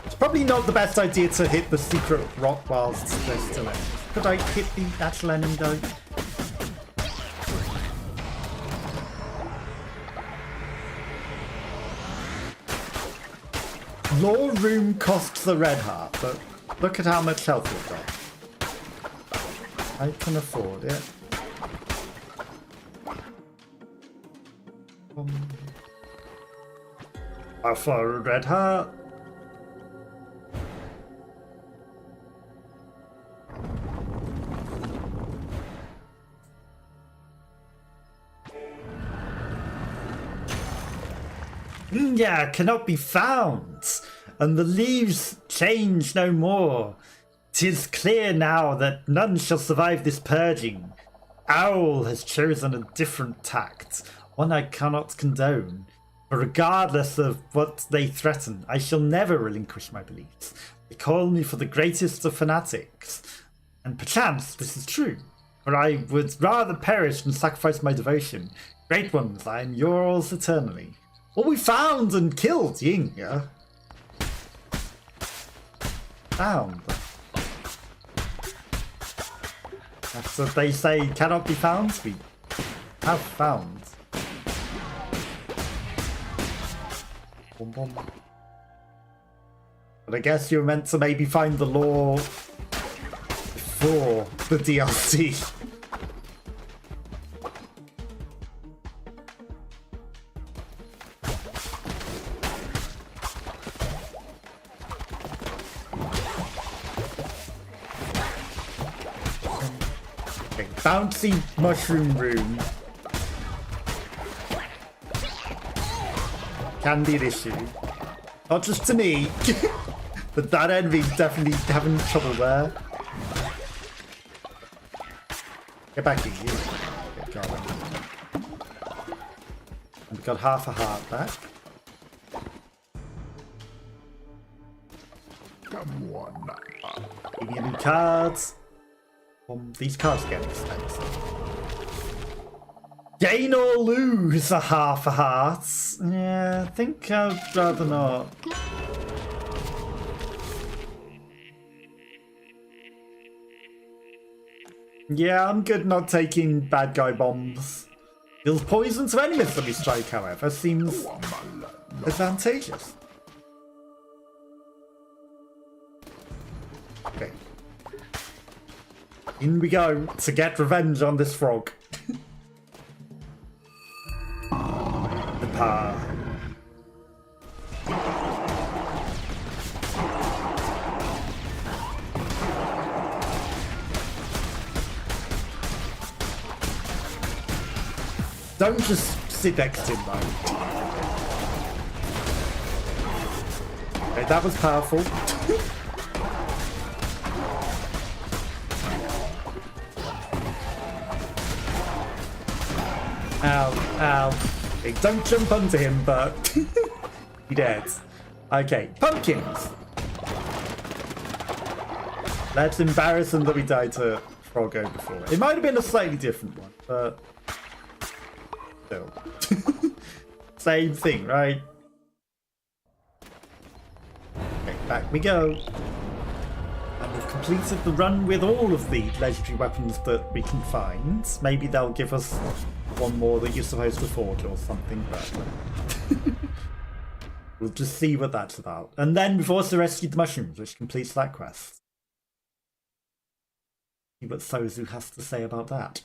It's probably not the best idea to hit the secret rock whilst there's still enemies. Could I hit the actual enemy though? Law room costs the red heart, but look at how much health we've got. I can afford it. I'll fire a red heart. Yeah, cannot be found, and the leaves change no more. 'Tis clear now that none shall survive this purging. Owl has chosen a different tact, one I cannot condone. But regardless of what they threaten, I shall never relinquish my beliefs. They call me for the greatest of fanatics, and perchance this is true, for I would rather perish than sacrifice my devotion. Great ones, I am yours eternally. Well, we found and killed Yinga. Found. After they say cannot be found, we have found. Boom, boom. But I guess you were meant to maybe find the lore before the DLC. Bouncy mushroom room can be an issue. Not just to me, but that enemy's definitely having trouble there. Get back here, you. Get going. And we got half a heart back. Come on. Give me new cards. These cards get expensive. Gain or lose a half a heart. Yeah, I think I'd rather not. Yeah, I'm good not taking bad guy bombs. Deals poison to enemies that we strike, however, seems advantageous. Okay. In we go to get revenge on this frog. The power. Don't just sit next to him though. Okay, that was powerful. Ow, ow. Okay, don't jump onto him, but he did. Okay, pumpkins. Let's embarrass him that we died to Froggo before. It might have been a slightly different one, but still. Same thing, right? Okay, back we go. And we've completed the run with all of the legendary weapons that we can find. Maybe they'll give us one more that you're supposed to forge or something, but we'll just see what that's about. And then we've also rescued the mushrooms, which completes that quest. See what Sozu has to say about that.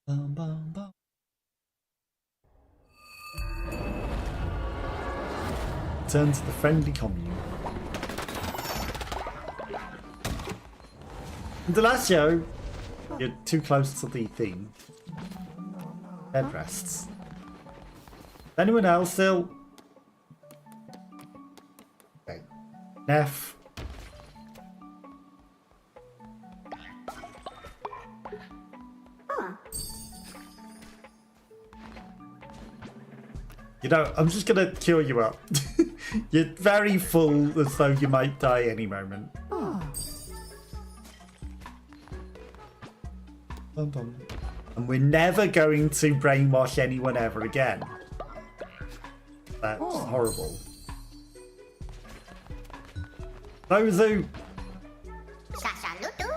Bum, bum, bum. Turn to the friendly commune. Indelacio, you're too close to the theme. Bed rests. Anyone else still? Okay. Neff. You know, I'm just gonna cure you up. You're very full, as though you might die any moment. Bum, bum. And we're never going to brainwash anyone ever again. That's horrible. Sozu!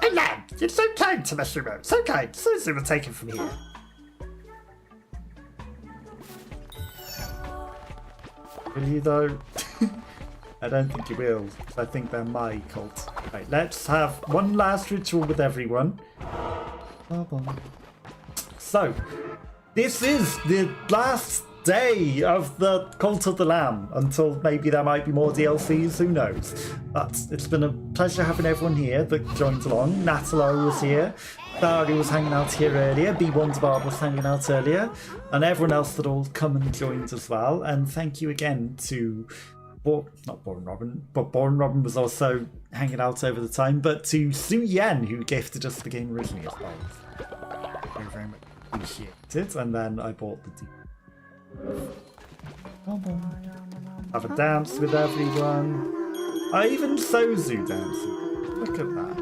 Hello! You're so kind to Mushroomo. So kind. Sozu will take it from here. Will you though? I don't think you will. I think they're my cult. Right, let's have one last ritual with everyone. So, this is the last day of the Cult of the Lamb, until maybe there might be more DLCs, who knows. But it's been a pleasure having everyone here that joined along. Natalo was here, Barry was hanging out here earlier, B Wonderbar was hanging out earlier, and everyone else that all come and joined as well. And thank you again to not Born Robin, but Born Robin was also hanging out over the time, but to Su Yen, who gifted us the game originally as well. Very, very much appreciated. And then I bought the have a dance with everyone. Even Sozu dancing. Look at that.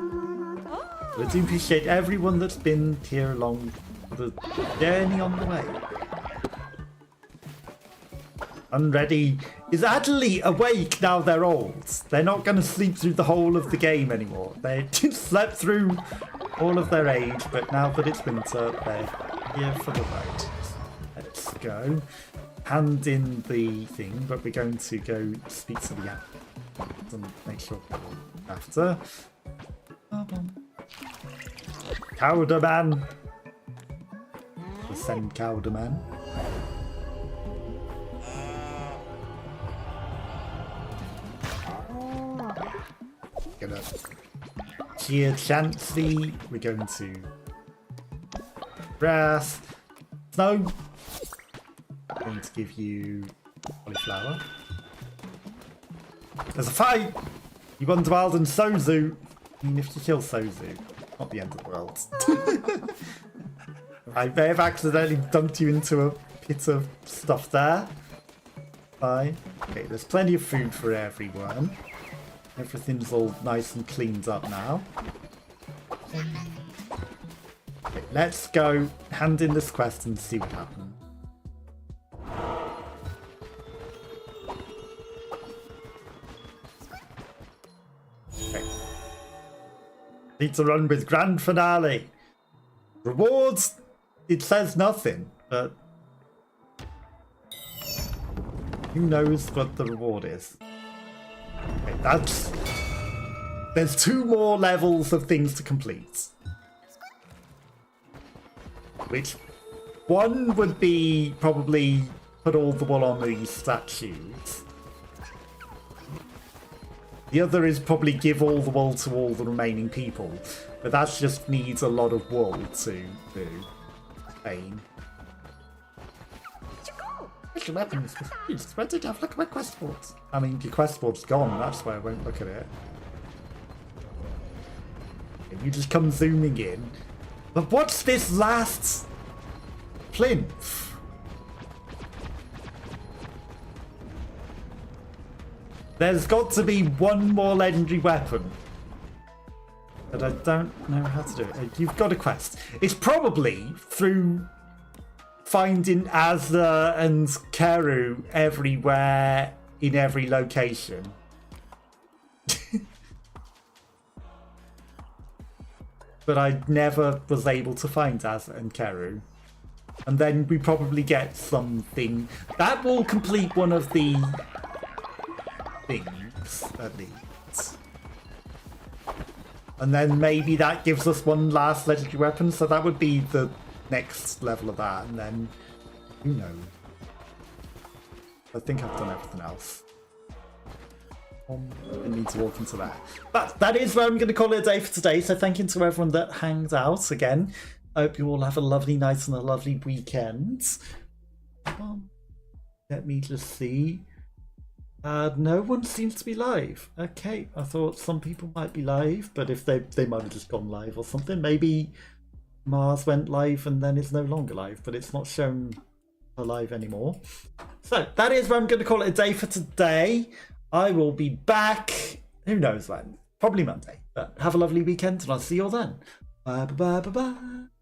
I do appreciate everyone that's been here along the journey on the way. Unready is actually awake now they're old. They're not going to sleep through the whole of the game anymore. They just slept through all of their age, but now that it's winter, they're here for the ride. Let's go. Hand in the thing, but we're going to go speak to the app and make sure we're after. Cowder Man. We'll send Cowder Man. Gonna cheer Chancey. We're going to grass. Snow. I'm going to give you cauliflower. There's a fight! You won Wild and Sozu. I mean, if you kill Sozu, not the end of the world. I may have accidentally dumped you into a pit of stuff there. Fine. Okay, there's plenty of food for everyone. Everything's all nice and cleaned up now. Okay, let's go hand in this quest and see what happens. Need to run with grand finale. Rewards, it says nothing, but who knows what the reward is? Okay, there's 2 more levels of things to complete. Which one would be probably put all the wool on these statues. The other is probably give all the wool to all the remaining people. But that just needs a lot of wool to do. Pain. Special weapons. Where did you have a look at my quest boards? I mean, your quest board's gone, that's why I won't look at it. You just come zooming in. But what's this last plinth? There's got to be one more legendary weapon. But I don't know how to do it. You've got a quest. It's probably through finding Azza and Keru everywhere in every location. But I never was able to find Azza and Keru. And then we probably get something. That will complete one of the things, at least. And then maybe that gives us one last legendary weapon, so that would be the next level of that, and then who knows? I think I've done everything else. I need to walk into that. But that is where I'm going to call it a day for today, so thank you to everyone that hanged out again. I hope you all have a lovely night and a lovely weekend. Let me just see. No one seems to be live. Okay, I thought some people might be live, but if they might have just gone live or something. Maybe Mars went live and then is no longer live, but it's not shown live anymore. So that is where I'm going to call it a day for today. I will be back, who knows when, probably Monday. But have a lovely weekend and I'll see you all then. Bye bye bye bye bye.